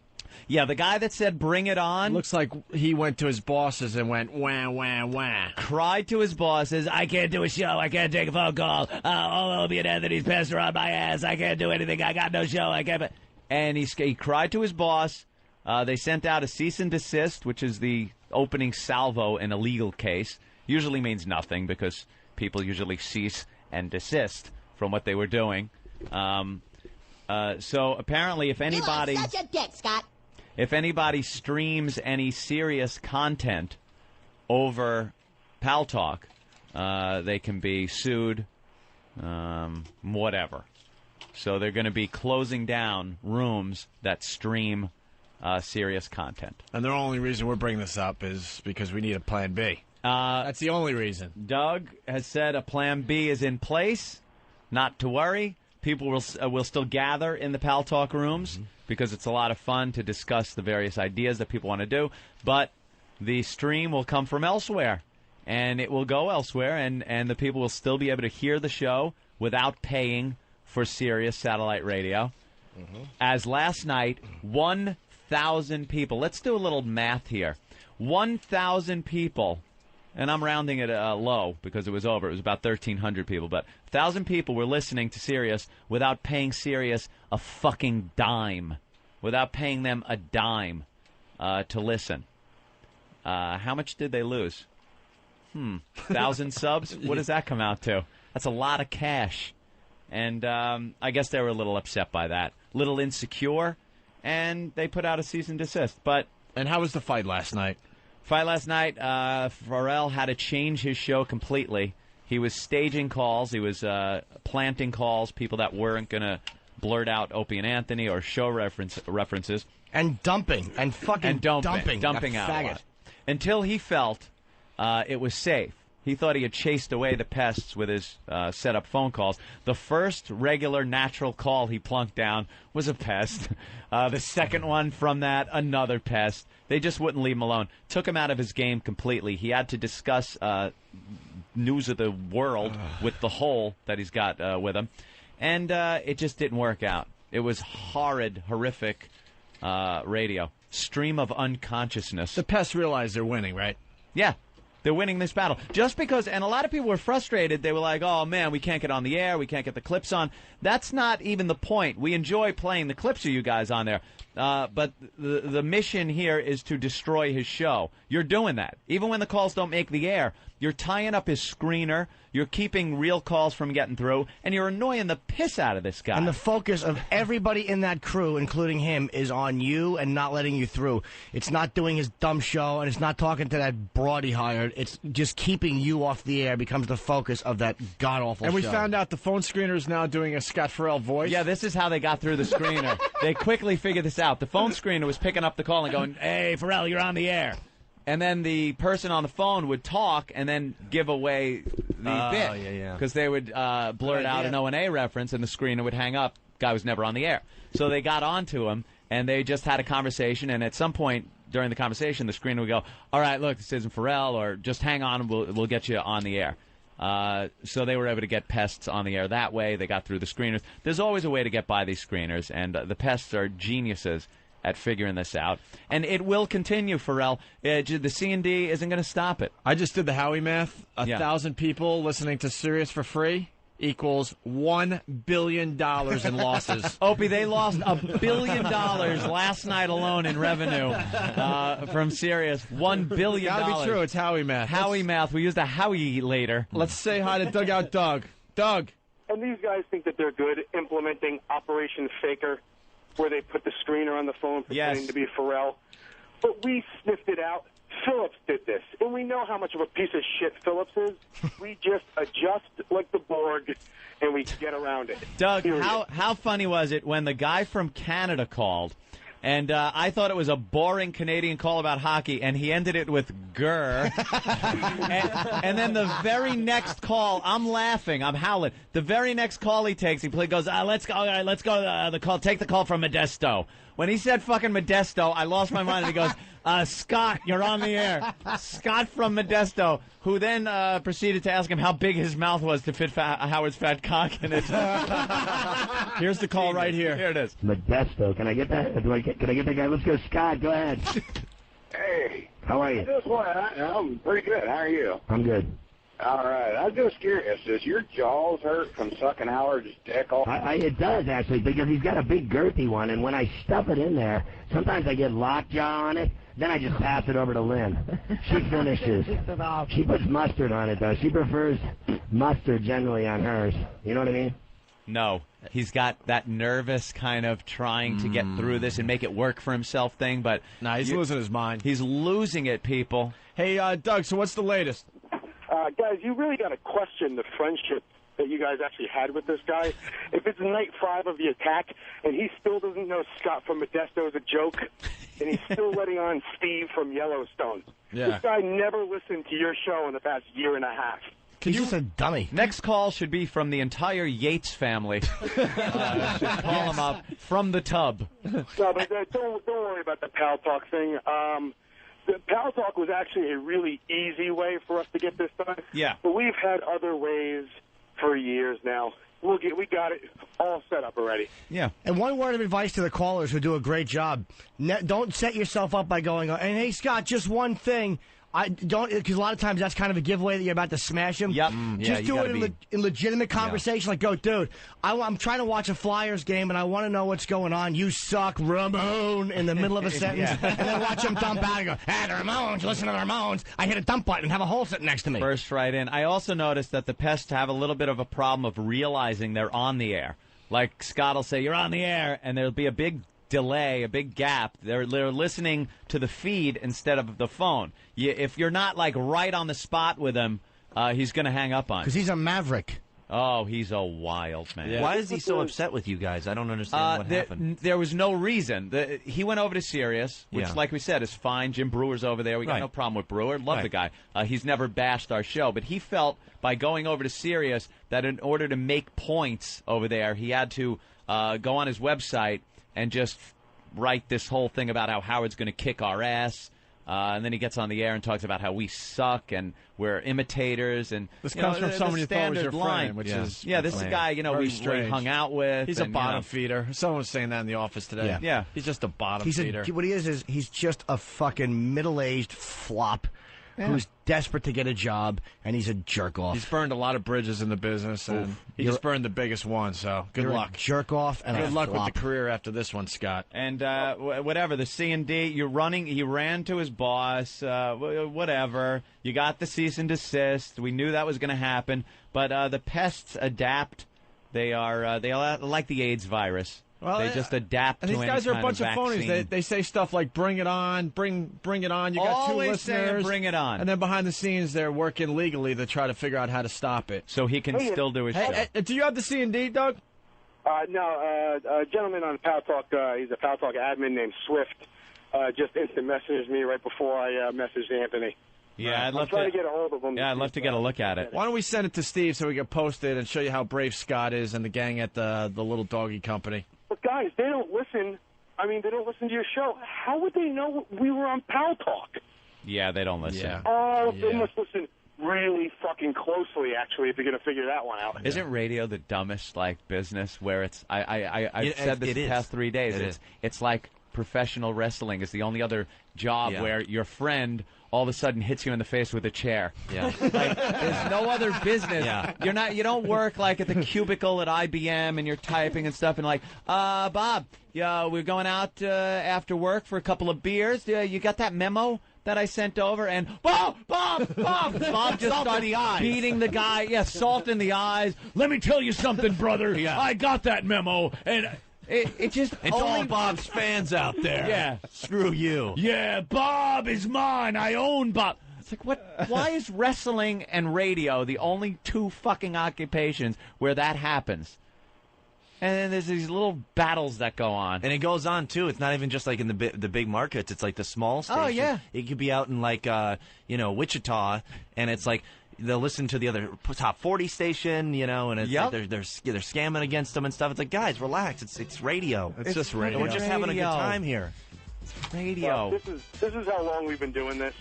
Yeah, the guy that said, "Bring it on." Looks like he went to his bosses and went, wah, wah, wah. Cried to his bosses, I can't do a show. I can't take a phone call. All Opie and Anthony's pests are on my ass. I can't do anything. I got no show. I can't. And he cried to his boss. They sent out a cease and desist, which is the opening salvo in a legal case. Usually means nothing because people usually cease and desist from what they were doing. So apparently, if anybody, You are such a dick, Scott. If anybody streams any serious content over Pal Talk, they can be sued, whatever. So they're going to be closing down rooms that stream serious content. And the only reason we're bringing this up is because we need a plan B. That's the only reason. Doug has said a plan B is in place. Not to worry. People will still gather in the Pal Talk rooms because it's a lot of fun to discuss the various ideas that people want to do. But the stream will come from elsewhere, and it will go elsewhere, and the people will still be able to hear the show without paying for Sirius satellite radio. As last night, 1,000 people. Let's do a little math here. 1,000 people. And I'm rounding it low because it was over. It was about 1,300 people. But 1,000 people were listening to Sirius without paying Sirius a fucking dime. Without paying them a dime to listen. How much did they lose? 1,000 subs? What does that come out to? That's a lot of cash. And I guess they were a little upset by that. A little insecure. And they put out a cease and desist. And how was the fight last night? Ferrall had to change his show completely. He was staging calls. He was planting calls, people that weren't going to blurt out Opie and Anthony or show references. And dumping. And fucking dumping. Dumping out a lot. Until he felt it was safe. He thought he had chased away the pests with his set-up phone calls. The first regular natural call he plunked down was a pest. The second one from that, another pest. They just wouldn't leave him alone. Took him out of his game completely. He had to discuss news of the world with the hole that he's got with him. And it just didn't work out. It was horrid, horrific radio. Stream of unconsciousness. The pests realize they're winning, right? Yeah. They're winning this battle. Just because, and a lot of people were frustrated. They were like, oh, man, we can't get on the air. We can't get the clips on. That's not even the point. We enjoy playing the clips of you guys on there. But the mission here is to destroy his show. You're doing that. Even when the calls don't make the air, you're tying up his screener. You're keeping real calls from getting through. And you're annoying the piss out of this guy. And the focus of everybody in that crew, including him, is on you and not letting you through. It's not doing his dumb show, and it's not talking to that broad he hired. It's just keeping you off the air becomes the focus of that god-awful show. And we found out the phone screener is now doing a Scott Ferrall voice. Yeah, this is how they got through the screener. They quickly figured this out. The phone screener was picking up the call and going, hey, Ferrall, you're on the air. And then the person on the phone would talk and then give away the bit. Because they would blurt out an O&A reference, and the screener would hang up. Guy was never on the air. So they got on to him, and they just had a conversation, and at some point during the conversation, the screener would go, all right, look, this isn't Ferrall, or just hang on, and we'll get you on the air. So they were able to get pests on the air that way. They got through the screeners. There's always a way to get by these screeners, and the pests are geniuses at figuring this out. And it will continue, Ferrall. The C&D isn't going to stop it. I just did the Howie math. 1,000 people listening to Sirius for free equals $1 billion in losses. Opie, they lost $1 billion last night alone in revenue from Sirius. $1 billion. Gotta be true. It's Howie math. Howie math. We use the Howie later. Let's say hi to Dugout Doug. Doug. And these guys think that they're good implementing Operation Faker, where they put the screener on the phone pretending to be Ferrall. But we sniffed it out. Phillips did this. And we know how much of a piece of shit Phillips is. We just adjust like the Borg, and we get around it. Doug, how funny was it when the guy from Canada called, and I thought it was a boring Canadian call about hockey, and he ended it with "grr," and then the very next call, I'm laughing, I'm howling. The very next call he takes, he goes, "Let's go, all right, let's go. The call, take the call from Modesto." When he said fucking Modesto, I lost my mind, and he goes, "Scott, you're on the air." Scott from Modesto, who then proceeded to ask him how big his mouth was to fit Howard's fat cock in it. Here's the call right here. Here it is. Modesto. Can I get that? Can I get that guy? Let's go, Scott. Go ahead. Hey. How are you? I'm pretty good. How are you? I'm good. All right. I'm just curious. Does your jaws hurt from sucking Howard's dick off? It does, actually, because he's got a big girthy one, and when I stuff it in there, sometimes I get lockjaw on it. Then I just pass it over to Lynn. She finishes. She puts mustard on it, though. She prefers mustard generally on hers. You know what I mean? No. He's got that nervous kind of trying to get through this and make it work for himself thing, but... Nah, he's losing his mind. He's losing it, people. Hey, Doug, so what's the latest? Guys, you really got to question the friendship that you guys actually had with this guy. If it's night 5 of the attack and he still doesn't know Scott from Modesto is a joke, and he's still letting on Steve from Yellowstone. Yeah. This guy never listened to your show in the past year and a half. He's just a dummy. Next call should be from the entire Yates family. Should call him up from the tub. No, but don't worry about the Pal Talk thing. The Pal Talk was actually a really easy way for us to get this done. Yeah. But we've had other ways for years now. We got it all set up already. Yeah. And one word of advice to the callers who do a great job: don't set yourself up by going, "And hey, Scott, just one thing." I don't, because a lot of times that's kind of a giveaway that you're about to smash him. Yep. Just do it in legitimate conversation. Like, go, dude, I'm trying to watch a Flyers game and I want to know what's going on. You suck, Ramon, in the middle of a sentence, and then watch him dump out and go, the Ramones, listen to the Ramones. I hit a dump button and have a hole sitting next to me. Burst right in. I also noticed that the pests have a little bit of a problem of realizing they're on the air. Like Scott will say, "You're on the air," and there'll be a big delay, a big gap. They're listening to the feed instead of the phone. If you're not like right on the spot with him, he's going to hang up on you. Because he's a maverick. Oh, he's a wild man. Yeah. Why is he so upset with you guys? I don't understand what happened. There was no reason. He went over to Sirius, which, like we said, is fine. Jim Brewer's over there. We got no problem with Brewer. Love the guy. He's never bashed our show. But he felt by going over to Sirius that in order to make points over there, he had to go on his website and just write this whole thing about how Howard's going to kick our ass. And then he gets on the air and talks about how we suck and we're imitators. And this comes from someone you thought was your friend, which is this is a guy we hung out with. He's a bottom feeder. Someone was saying that in the office today. Yeah. He's just a bottom feeder. What he is he's just a fucking middle-aged flop who's desperate to get a job, and he's a jerk-off. He's burned a lot of bridges in the business, and he just burned the biggest one, so good luck. Jerk-off and good luck flop. with the career after this one, Scott. And whatever, the C&D, he ran to his boss, whatever. You got the cease and desist. We knew that was going to happen. But the pests adapt. They are like the AIDS virus. Well, they just adapt to these any guys are a kind bunch of vaccine. phonies. They say stuff like "bring it on," bring it on. You got Always two listeners. saying, "Bring it on," and then behind the scenes they're working legally to try to figure out how to stop it, so he can still do his show. Do you have the C&D, Doug? No, a gentleman on Pal Talk. He's a Pal Talk admin named Swift. Just instant messaged me right before I messaged Anthony. Yeah, I'd love to get a hold of him. Yeah, I'd love to get a look at it. Why don't we send it to Steve so we can post it and show you how brave Scott is and the gang at the little doggy company. But guys, they don't listen. I mean, they don't listen to your show. How would they know we were on Pal Talk? Yeah, they don't listen. Yeah. Oh, they must listen really fucking closely, actually, if you're going to figure that one out. Isn't radio the dumbest business where it's I've said this the past 3 days. It's like professional wrestling is the only other job where your friend all of a sudden hits you in the face with a chair. Yeah. There's no other business. Yeah. You don't work like at the cubicle at IBM and you're typing and stuff and like, Bob, we're going out after work for a couple of beers. You got that memo that I sent over? And Bob just started beating the guy. Yeah, salt in the eyes. Let me tell you something, brother. I got that memo and it just and to all Bob's fans out there. Yeah. Screw you. Yeah, Bob is mine. I own Bob. It's like, what? Why is wrestling and radio the only two fucking occupations where that happens? And then there's these little battles that go on. And it goes on, too. It's not even just like in the big markets. It's like the small stations. Oh, yeah. It could be out in, like, Wichita, and it's like they'll listen to the other top 40 station, and it's like they're scamming against them and stuff. It's like, guys, relax. It's radio. It's just radio. We're just having a good time here. It's radio. Well, this is how long we've been doing this.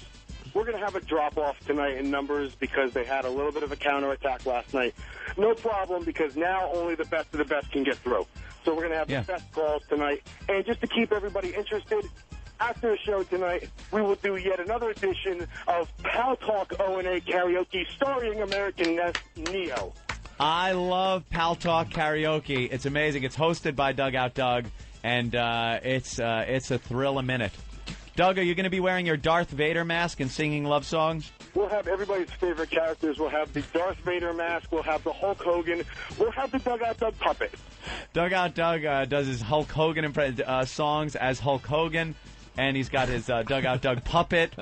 We're going to have a drop-off tonight in numbers because they had a little bit of a counterattack last night. No problem, because now only the best of the best can get through. So we're going to have the best calls tonight. And just to keep everybody interested, after the show tonight, we will do yet another edition of Pal Talk O&A Karaoke starring American Neo. I love Pal Talk Karaoke. It's amazing. It's hosted by Dugout Doug, and it's a thrill a minute. Doug, are you going to be wearing your Darth Vader mask and singing love songs? We'll have everybody's favorite characters. We'll have the Darth Vader mask. We'll have the Hulk Hogan. We'll have the Dugout Doug puppet. Dugout Doug does his Hulk Hogan songs as Hulk Hogan, and he's got his Dugout Doug puppet.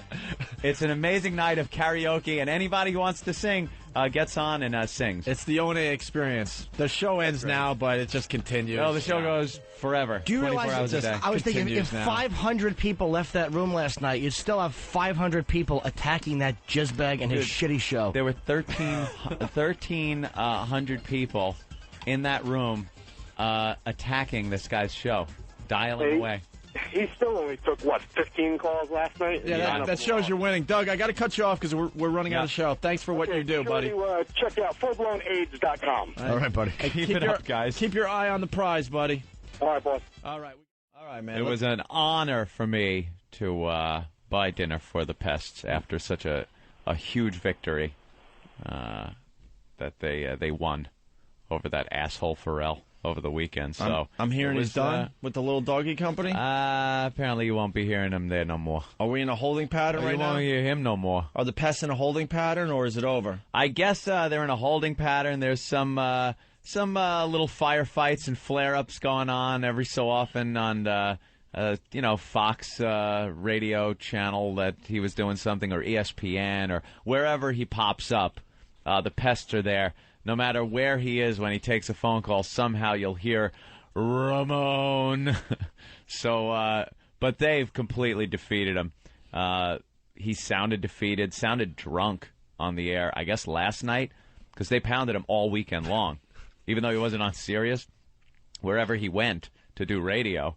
It's an amazing night of karaoke, and anybody who wants to sing, gets on and sings. It's the O&A experience. The show ends now, but it just continues. Oh, the show goes forever. Do you 24 realize hours a day. I was thinking if Continues now. 500 people left that room last night, you'd still have 500 people attacking that jizzbag and his shitty show. There were 1,300 people in that room attacking this guy's show, dialing away. He still only took, 15 calls last night? Yeah, that shows you're winning. Doug, I got to cut you off because we're running out of show. Thanks for what you do, buddy. To, check out fullblownaids.com. All right, buddy. Hey, Keep it up, guys. Keep your eye on the prize, buddy. All right, boss. All right, man. It was an honor for me to buy dinner for the Pests after such a huge victory that they won over that asshole Ferrall over the weekend. So I'm hearing he's done with the little doggy company. Apparently, you won't be hearing him there no more. Are we in a holding pattern right you now? won't hear him no more. Are the Pests in a holding pattern, or is it over? I guess they're in a holding pattern. There's some little firefights and flare-ups going on every so often on Fox radio channel that he was doing something, or ESPN, or wherever he pops up. The Pests are there. No matter where he is, when he takes a phone call, somehow you'll hear Ramon. But they've completely defeated him. He sounded defeated, sounded drunk on the air, I guess last night, because they pounded him all weekend long. Even though he wasn't on Sirius, wherever he went to do radio,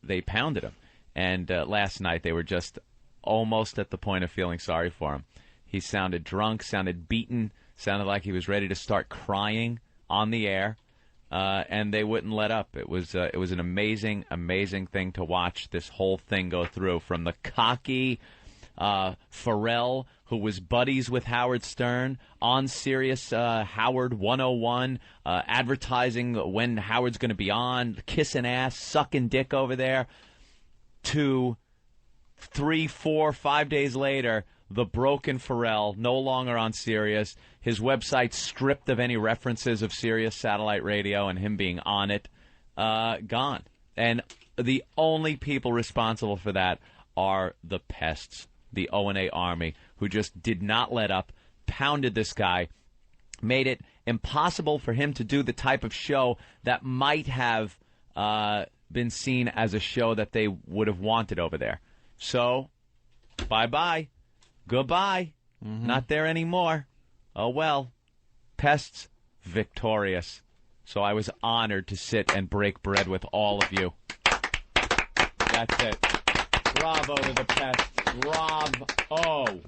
they pounded him. And last night they were just almost at the point of feeling sorry for him. He sounded drunk, sounded beaten, sounded like he was ready to start crying on the air, and they wouldn't let up. It was an amazing, amazing thing to watch this whole thing go through, from the cocky Ferrall, who was buddies with Howard Stern, on Sirius Howard 101, advertising when Howard's going to be on, kissing ass, sucking dick over there, to 3, 4, 5 days later, the broken Ferrall, no longer on Sirius, his website stripped of any references of Sirius satellite radio and him being on it, gone. And the only people responsible for that are the Pests, the O&A army, who just did not let up, pounded this guy, made it impossible for him to do the type of show that might have been seen as a show that they would have wanted over there. So, bye-bye. Goodbye. Not there anymore. Oh, well. Pests victorious. So I was honored to sit and break bread with all of you. That's it. Bravo to the Pests. Bravo.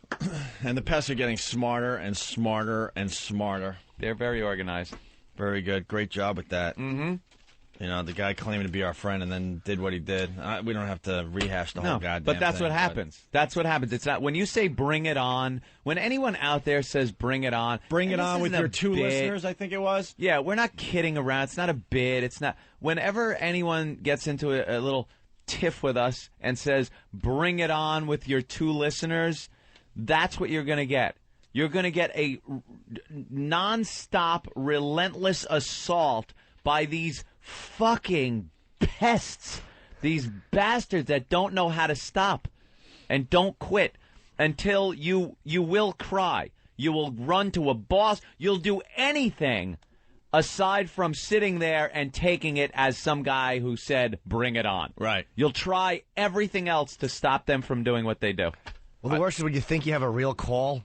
And the Pests are getting smarter and smarter and smarter. They're very organized. Very good. Great job with that. Mm-hmm. You know, the guy claiming to be our friend and then did what he did. We don't have to rehash the whole goddamn but that's thing, what happens. That's what happens. It's not when you say bring it on. When anyone out there says bring it on, bring it this on with isn't your a 2 bit. listeners, I think it was. Yeah, we're not kidding around. It's not a bit. It's not. Whenever anyone gets into a little tiff with us and says bring it on with your 2 listeners, that's what you're going to get. You're going to get a nonstop, relentless assault by these fucking pests, these bastards that don't know how to stop and don't quit until you will cry. You will run to a boss. You'll do anything aside from sitting there and taking it as some guy who said, bring it on. Right. You'll try everything else to stop them from doing what they do. Well, the worst is when you think you have a real call,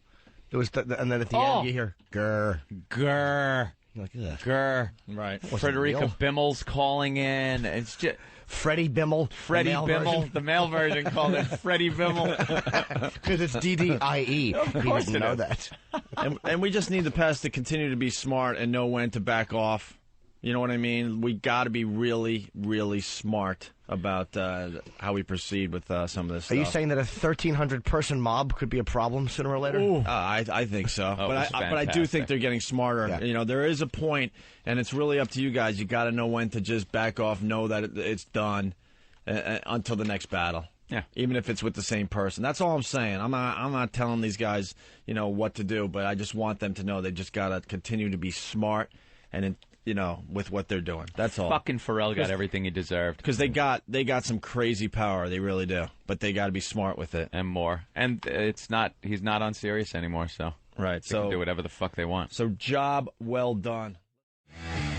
and then at the end you hear, grr. Grr. You're like, ugh. Grr. Right. Frederica Bimmel's calling in. It's just Freddie Bimmel. Freddie Bimmel. The male version called it Freddie Bimmel. Because it's DDIE. Of course he didn't it know is. that. and we just need the Pests to continue to be smart and know when to back off. You know what I mean? We got to be really, really smart about how we proceed with some of this stuff. Are you saying that a 1,300-person mob could be a problem sooner or later? I think so. Oh, but I do think they're getting smarter. Yeah. You know, there is a point, and it's really up to you guys. You got to know when to just back off, know that it's done until the next battle. Yeah. Even if it's with the same person. That's all I'm saying. I'm not telling these guys, you know, what to do, but I just want them to know they just got to continue to be smart and with what they're doing. That's all. Fucking Ferrall got everything he deserved. Because they got some crazy power. They really do. But they got to be smart with it. And more. And he's not on Sirius anymore, so. Right. They can do whatever the fuck they want. So job well done.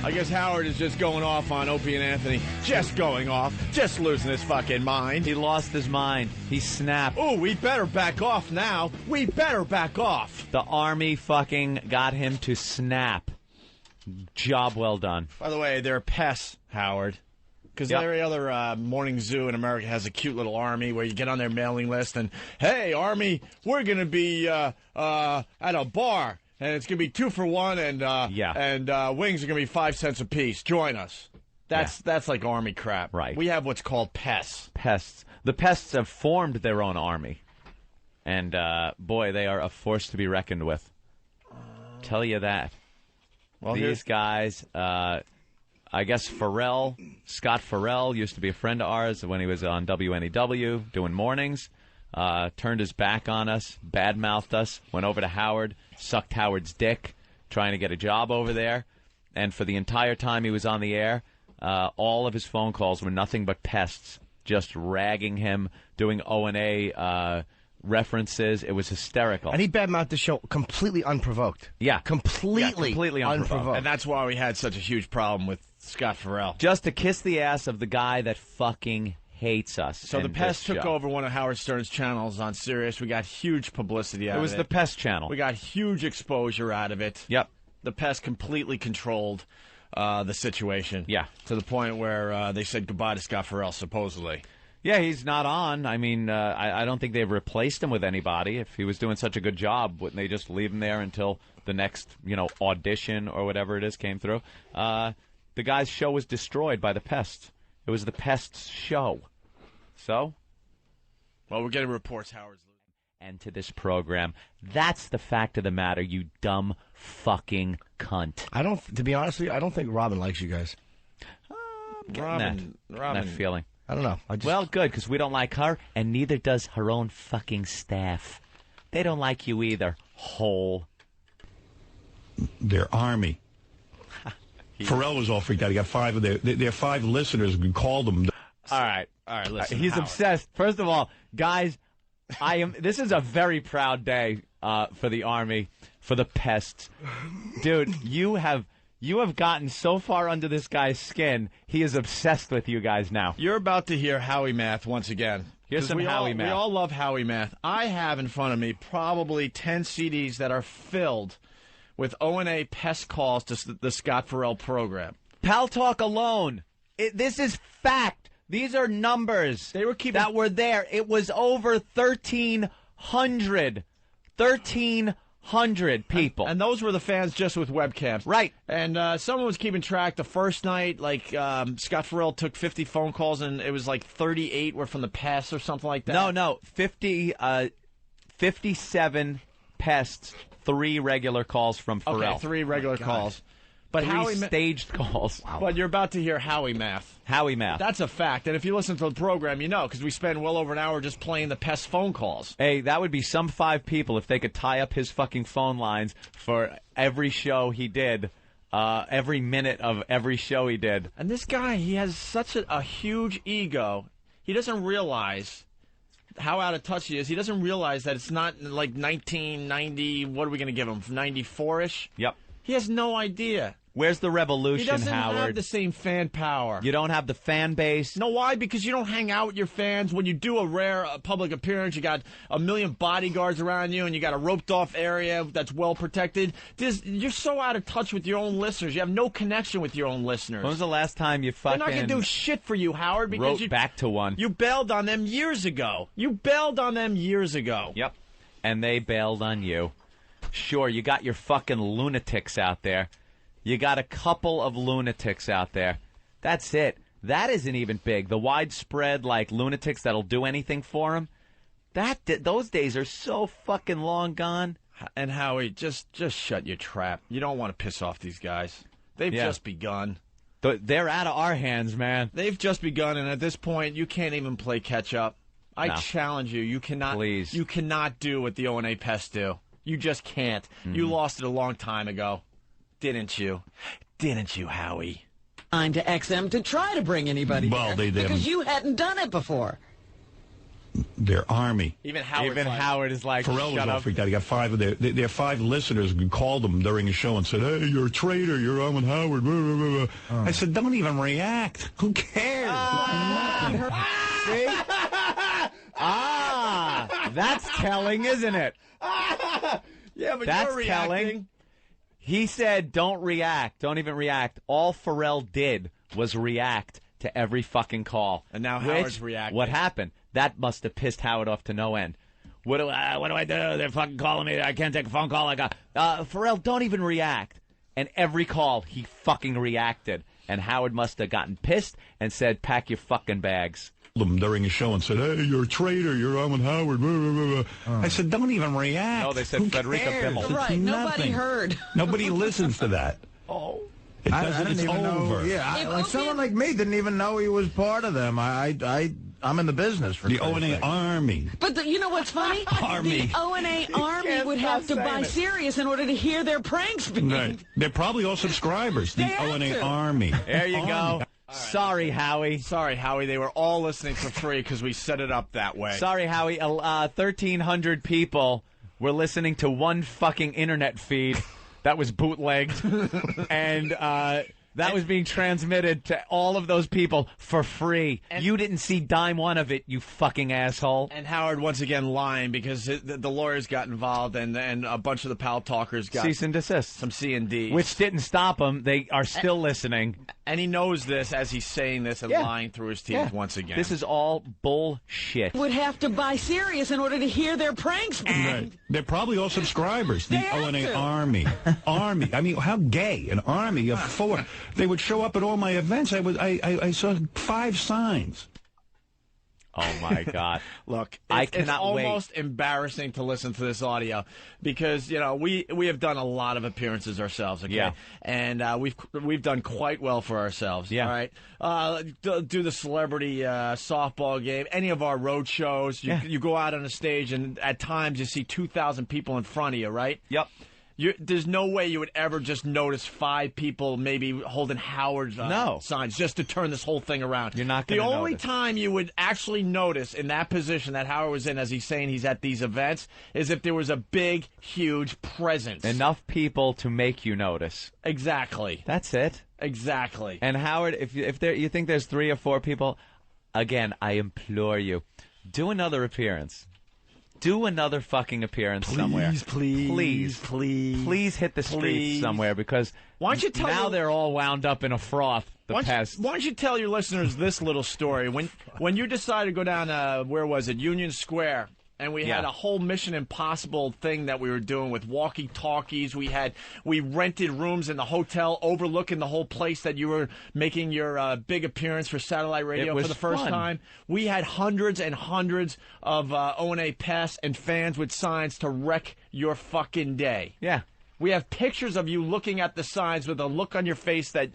I guess Howard is just going off on Opie and Anthony. Just going off. Just losing his fucking mind. He lost his mind. He snapped. Oh, we better back off now. We better back off. The Army fucking got him to snap. Job well done. By the way, they're pests, Howard. Because every other morning zoo in America has a cute little army where you get on their mailing list and, hey, Army, we're going to be at a bar. And it's going to be 2 for $1, and wings are going to be 5 cents a piece. Join us. That's like Army crap. Right. We have what's called pests. Pests. The pests have formed their own army. And, boy, they are a force to be reckoned with. Tell you that. Well, these guys, I guess Scott Ferrall used to be a friend of ours when he was on WNEW doing mornings. Turned his back on us, badmouthed us, went over to Howard, sucked Howard's dick, trying to get a job over there. And for the entire time he was on the air, all of his phone calls were nothing but pests, just ragging him, doing O&A references. It was hysterical. And he badmouthed the show completely unprovoked. Yeah. Completely unprovoked. And that's why we had such a huge problem with Scott Ferrall. Just to kiss the ass of the guy that fucking hates us. So the Pest took over one of Howard Stern's channels on Sirius. We got huge publicity out of it. It was the Pest channel. We got huge exposure out of it. Yep. The Pest completely controlled the situation. Yeah. To the point where they said goodbye to Scott Ferrall, supposedly. Yeah, he's not on. I mean, I don't think they've replaced him with anybody. If he was doing such a good job, wouldn't they just leave him there until the next, audition or whatever it is came through? The guy's show was destroyed by the Pest. It was the Pest's show. So? Well, we're getting reports Howard's losing. And to this program. That's the fact of the matter, you dumb fucking cunt. To be honest with you, I don't think Robin likes you guys. Robin. That feeling. I don't know. Well, good, because we don't like her, and neither does her own fucking staff. They don't like you either, hole. Their army. Ferrall was all freaked out. He got 5 of their 5 listeners who called them. All right, listen. He's Howard. obsessed. First of all, guys, this is a very proud day for the Army, for the Pests. Dude, you have gotten so far under this guy's skin, he is obsessed with you guys now. You're about to hear Howie Math once again. Here's some Howie Math. We all love Howie Math. I have in front of me probably 10 CDs that are filled with O&A pest calls to the Scott Ferrall program. Pal Talk alone. This is fact. These are numbers that were there. It was over 1,300. 1,300 people. And those were the fans just with webcams. Right. And someone was keeping track. The first night, Scott Ferrall took 50 phone calls, and it was like 38 were from the pests or something like that. No. 57 pests, 3 regular calls from Ferrall. Okay, 3 regular calls. But 3 staged calls. Wow. But you're about to hear Howie Math. Howie Math. That's a fact. And if you listen to the program, you know, because we spend well over an hour just playing the pest phone calls. Hey, that would be some 5 people if they could tie up his fucking phone lines for every show he did, every minute of every show he did. And this guy, he has such a huge ego. He doesn't realize how out of touch he is. He doesn't realize that it's not like 1990, what are we going to give him, 94-ish? Yep. He has no idea. Where's the revolution, He doesn't Howard? have the same fan power. You don't have the fan base. No, why? Because you don't hang out with your fans. When you do a rare public appearance, you got a million bodyguards around you, and you got a roped-off area that's well protected. You're so out of touch with your own listeners. You have no connection with your own listeners. When was the last time you fucking... They're not going to do shit for you, Howard, because wrote back to one. You bailed on them years ago. Yep. And they bailed on you. Sure, you got your fucking lunatics out there. You got a couple of lunatics out there. That's it. That isn't even big. The widespread, lunatics that'll do anything for him, those days are so fucking long gone. And Howie, just shut your trap. You don't want to piss off these guys. They've just begun. They're out of our hands, man. They've just begun, and at this point, you can't even play catch-up. I challenge you. You cannot. Please. You cannot do what the O&A pests do. You just can't. You lost it a long time ago. Didn't you? Didn't you, Howie? To XM to try to bring anybody Well, there they didn't. because you hadn't done it before. their army. Even Howard is like, Ferrall was shut all up. freaked out. He got five of their 5 listeners called him during his show and said, "Hey, you're a traitor. You're on with Howard." Blah, blah, blah, blah. I said, "Don't even react. Who cares?" See? That's telling, isn't it? Yeah, but That's you're reacting. telling. He said, "Don't react. Don't even react." All Ferrall did was react to every fucking call. And now Howard's reacting. What happened? That must have pissed Howard off to no end. What do I do? They're fucking calling me. I can't take a phone call. I got Ferrall. Don't even react. And every call, he fucking reacted. And Howard must have gotten pissed and said, "Pack your fucking bags." Him during his show and said, "Hey, you're a traitor. You're on with Howard." Blah, blah, blah, blah. I said, "Don't even react." No, they said Who Frederica cares? Bimmel. It's Right, nobody nothing. heard. Nobody listens to that. Oh. It I doesn't. didn't It's even over. know. Yeah, like someone like me didn't even know he was part of them. I'm in the business for The Christ's O&A sake. Army. But you know what's funny? Army. The O&A Army can't would stop have to saying buy it. Sirius in order to hear their pranks being. Right. They're probably all subscribers. The O&A Army. There you Army. go. Sorry, Howie. Sorry, Howie. They were all listening for free because we set it up that way. Sorry, Howie. 1,300 people were listening to one fucking internet feed that was bootlegged, and that was being transmitted to all of those people for free. You didn't see dime one of it, you fucking asshole. And Howard once again lying because the lawyers got involved and a bunch of the pal talkers got Cease and desist. some C&D. Which didn't stop them. They are still listening. And he knows this as he's saying this and lying through his teeth once again. This is all bullshit. Would have to buy Sirius in order to hear their pranks being. Right. They're probably all subscribers. The They have O&A to. Army. Army. I mean, how gay. An army of 4. They would show up at all my events. I saw 5 signs. Oh, my God. Look, I it's cannot almost embarrassing to listen to this audio because, you know, we have done a lot of appearances ourselves, okay? Yeah. And we've done quite well for ourselves, Yeah. all right? Do the celebrity softball game, any of our road shows. You go out on a stage and at times you see 2,000 people in front of you, right? Yep. There's no way you would ever just notice 5 people maybe holding Howard's signs just to turn this whole thing around. You're not The going to only notice. time you would actually notice in that position that Howard was in as he's saying he's at these events is if there was a big, huge presence. Enough people to make you notice. Exactly. That's it. Exactly. And Howard, if there you think there's 3 or 4 people, again, I implore you, do another appearance. Do another fucking appearance somewhere. Please hit the streets somewhere because Why don't you tell now your- they're all wound up in a froth. The pests. Why don't you tell your listeners this little story? When you decided to go down, where was it, Union Square, and we had a whole Mission Impossible thing that we were doing with walkie-talkies. We rented rooms in the hotel overlooking the whole place that you were making your big appearance for satellite radio was for the first fun. time. We had hundreds and hundreds of O&A pests and fans with signs to wreck your fucking day. Yeah. We have pictures of you looking at the signs with a look on your face that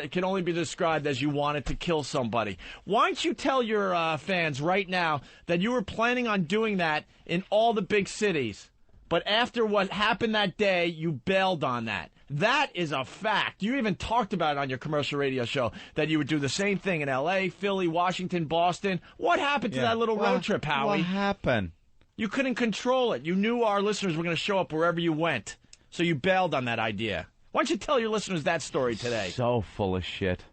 can only be described as you wanted to kill somebody. Why don't you tell your fans right now that you were planning on doing that in all the big cities, but after what happened that day, you bailed on that. That is a fact. You even talked about it on your commercial radio show, that you would do the same thing in L.A., Philly, Washington, Boston. What happened to that little road trip, Howie? What happened? You couldn't control it. You knew our listeners were going to show up wherever you went. So you bailed on that idea. Why don't you tell your listeners that story today? So full of shit.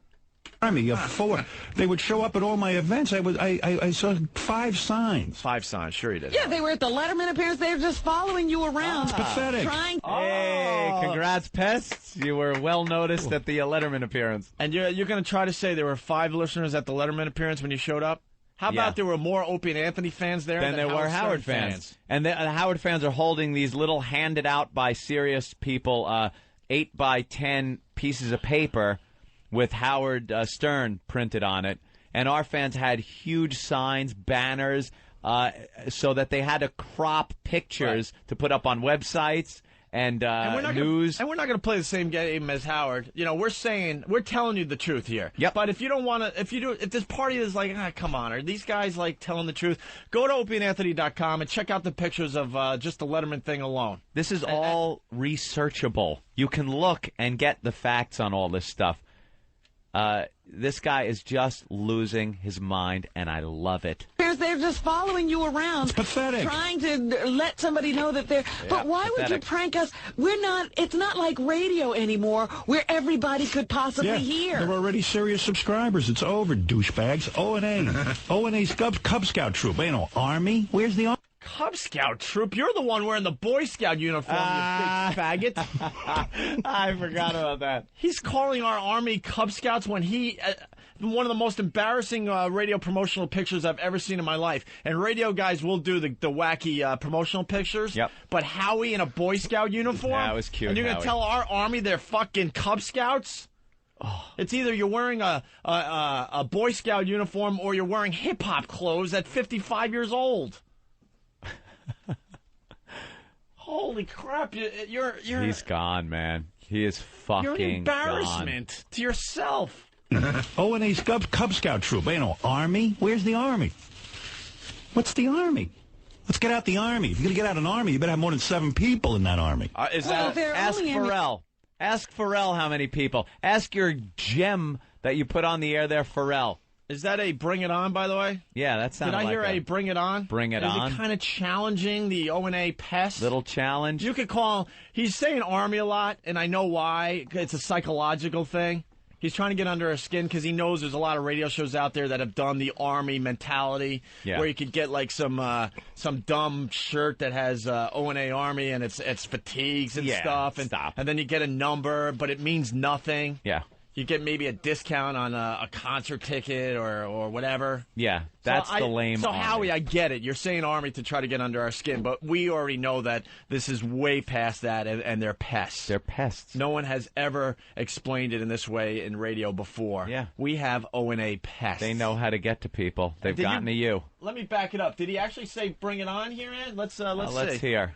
Army of 4. They would show up at all my events. I saw 5 signs. 5 signs, sure you did. Yeah, they were at the Letterman appearance. They were just following you around. Pathetic. Trying. Hey, congrats, pests. You were well noticed at the Letterman appearance. And you're going to try to say there were 5 listeners at the Letterman appearance when you showed up? How about there were more Opie and Anthony fans there than there were Howard Stern fans? And the Howard fans are holding these little handed out by serious people 8 by 10 pieces of paper with Howard Stern printed on it. And our fans had huge signs, banners, so that they had to crop pictures to put up on websites and news. And we're not going to play the same game as Howard. You know, we're telling you the truth here. Yep. But if you don't want to, if this party is like, come on, are these guys like telling the truth? Go to opieandanthony.com and check out the pictures of just the Letterman thing alone. This is all researchable. You can look and get the facts on all this stuff. This guy is just losing his mind, and I love it. because they're just following you around. It's pathetic. Trying to let somebody know that they're... but why would you prank us? We're not... It's not like radio anymore where everybody could possibly hear. They're already serious subscribers. It's over, douchebags. O&A. O&A's Cub Scout troop. Ain't no Army. Where's the Army? Cub Scout troop? You're the one wearing the Boy Scout uniform, you big faggot. I forgot about that. He's calling our Army Cub Scouts when he... one of the most embarrassing radio promotional pictures I've ever seen in my life. And radio guys will do the wacky promotional pictures. Yep. But Howie in a Boy Scout uniform? That was cute, And you're going Howie. to tell our Army they're fucking Cub Scouts? Oh. It's either you're wearing a Boy Scout uniform or you're wearing hip-hop clothes at 55 years old. Holy crap! You're He's gone, man. He is fucking You're an embarrassment to yourself. O&A's Cub Scout troop. Ain't no Army. Where's the Army? What's the Army? Let's get out the Army. If you're going to get out an Army, you better have more than 7 people in that Army. Ask Ferrall. Ask Ferrall how many people. Ask your gem that you put on the air there, Ferrall. Is that a Bring It On, by the way? Yeah, that sounded Did I like hear a Bring It On? Bring It On. Is it kind of challenging the O&A pest? Little challenge. You could call... He's saying Army a lot, and I know why. It's a psychological thing. He's trying to get under our skin because he knows there's a lot of radio shows out there that have done the Army mentality, where you could get like some dumb shirt that has O&A Army and it's fatigues and stuff, and then you get a number, but it means nothing. Yeah. You get maybe a discount on a concert ticket or whatever. Yeah, that's the lame So, Army. Howie, I get it. You're saying Army to try to get under our skin, but we already know that this is way past that, and they're pests. They're pests. No one has ever explained it in this way in radio before. Yeah. We have O&A pests. They know how to get to people. They've gotten to you. Let me back it up. Did he actually say Bring It On here, Ed? Let's see. Let's hear.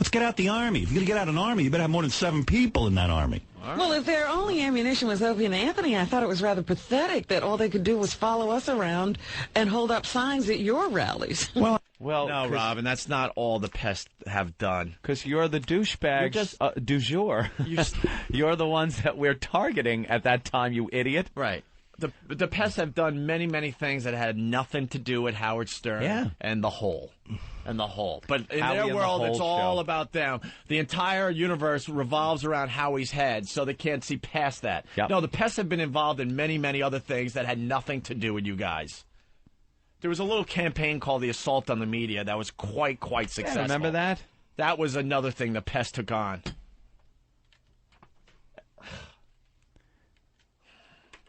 Let's get out the Army. If you're going to get out an Army, you better have more than 7 people in that Army. Well, if their only ammunition was Opie and Anthony, I thought it was rather pathetic that all they could do was follow us around and hold up signs at your rallies. Well, no, Rob, and that's not all the pests have done. Because you're the douchebags du jour. You're the ones that we're targeting at that time, you idiot. Right. The pests have done many, many things that had nothing to do with Howard Stern and the whole. But in Howie their and world, the it's whole all show. about them. The entire universe revolves around Howie's head, so they can't see past that. Yep. No, the pests have been involved in many, many other things that had nothing to do with you guys. There was a little campaign called the Assault on the Media that was quite successful. Remember that? That was another thing the pests took on.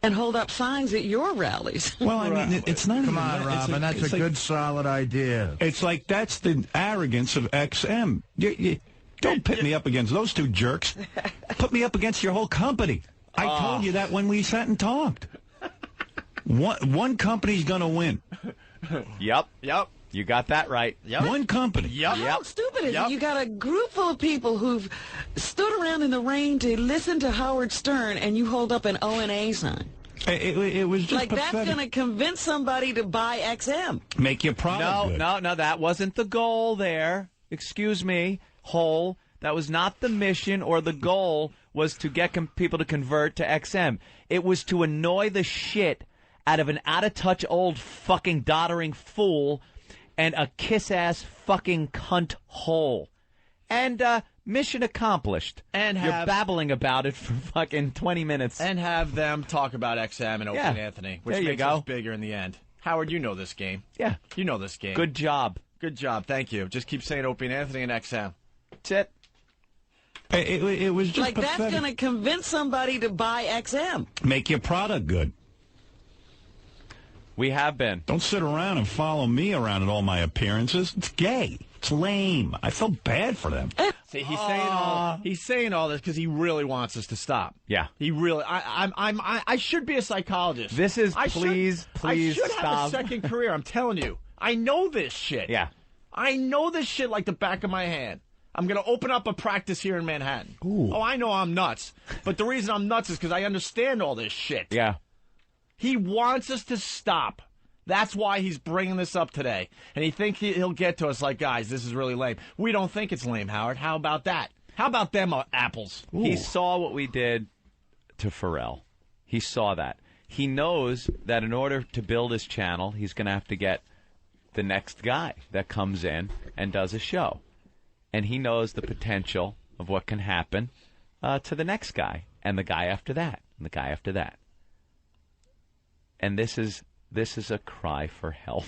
And hold up signs at your rallies. Well, I mean, it's not Come even on, that. Robin, that's a good, solid idea. It's like that's the arrogance of XM. Don't pit me up against those 2 jerks. Put me up against your whole company. I told you that when we sat and talked. One company's going to win. Yep. You got that right. Yep. One company. How stupid is it? You got a group full of people who've stood around in the rain to listen to Howard Stern, and you hold up an O&A sign. It was just like pathetic. that's going to convince somebody to buy XM. Make your product good. No, that wasn't the goal there. Excuse me, Hole. That was not the mission or the goal was to get people to convert to XM. It was to annoy the shit out of an out-of-touch old fucking doddering fool and a kiss-ass fucking cunt hole. And mission accomplished. And you're babbling about it for fucking 20 minutes. And have them talk about XM and Opie and Anthony, which there you makes go. us bigger in the end. Howard, you know this game. Yeah. You know this game. Good job. Good job. Thank you. Just keep saying Opie and Anthony and XM. That's it. It was just like pathetic. that's going to convince somebody to buy XM. Make your product good. We have been. Don't sit around and follow me around at all my appearances. It's gay. It's lame. I feel bad for them. See, he's saying all this because he really wants us to stop. Yeah. He really. I should be a psychologist. This is please I should stop. have a second career. I'm telling you. I know this shit. Yeah. I know this shit like the back of my hand. I'm going to open up a practice here in Manhattan. Ooh. Oh, I know I'm nuts. But the reason I'm nuts is because I understand all this shit. Yeah. He wants us to stop. That's why he's bringing this up today. And he thinks he'll get to us like, guys, this is really lame. We don't think it's lame, Howard. How about that? How about them apples? Ooh. He saw what we did to Ferrall. He saw that. He knows that in order to build his channel, he's going to have to get the next guy that comes in and does a show. And he knows the potential of what can happen to the next guy, and the guy after that, and the guy after that. And this is a cry for help.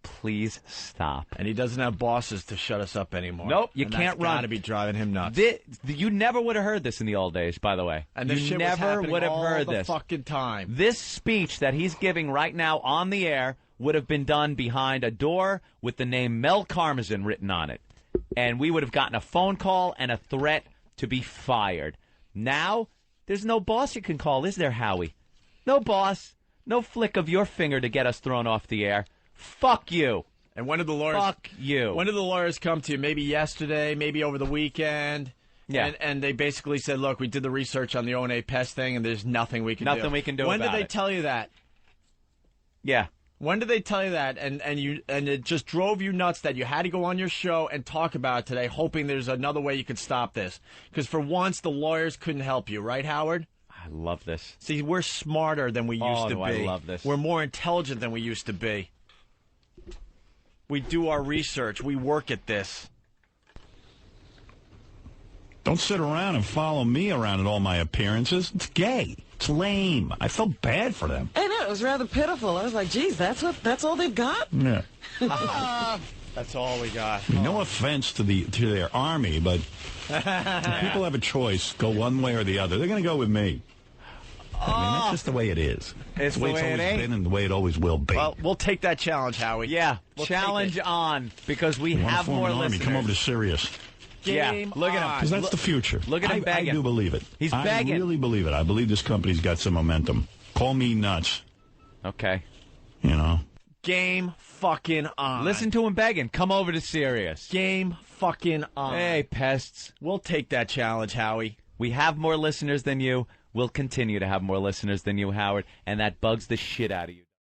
Please stop. And he doesn't have bosses to shut us up anymore. Nope, you and can't that's run. Got to be driving him nuts. You never would have heard this in the old days, by the way. And this you shit was never happening would have all heard the this fucking time. This speech that he's giving right now on the air would have been done behind a door with the name Mel Karmazin written on it. And we would have gotten a phone call and a threat to be fired. Now, there's no boss you can call, is there, Howie? No boss. No flick of your finger to get us thrown off the air. Fuck you. And when did the lawyers? Fuck you. When did the lawyers come to you? Maybe yesterday, maybe over the weekend. Yeah. And they basically said, "Look, we did the research on the O&A pest thing, and there's nothing we can do." Nothing we can do When about did they it. tell you that? Yeah. When did they tell you that? And it just drove you nuts that you had to go on your show and talk about it today, hoping there's another way you could stop this. Because for once, the lawyers couldn't help you, right, Howard? I love this. See, we're smarter than we used to be. I love this. We're more intelligent than we used to be. We do our research. We work at this. Don't sit around and follow me around at all my appearances. It's gay. It's lame. I felt bad for them. I know, it was rather pitiful. I was like, geez, that's all they've got? Yeah. That's all we got. No offense to their army, but people have a choice. Go one way or the other. They're going to go with me. I mean, that's just the way it is. It's the way it's it always ain't. been and the way it always will be. Well, we'll take that challenge, Howie. Yeah, We'll challenge take it. on, because we You wanna have form more an army, listeners. come over to Sirius. Yeah, Game look at him. Because that's the future. Look at him begging. I do believe it. He's begging. I really believe it. I believe this company's got some momentum. Call me nuts. Okay. You know? Game fucking on. Listen to him begging. Come over to Sirius. Game fucking on. Hey, pests. We'll take that challenge, Howie. We have more listeners than you. We'll continue to have more listeners than you, Howard, and that bugs the shit out of you.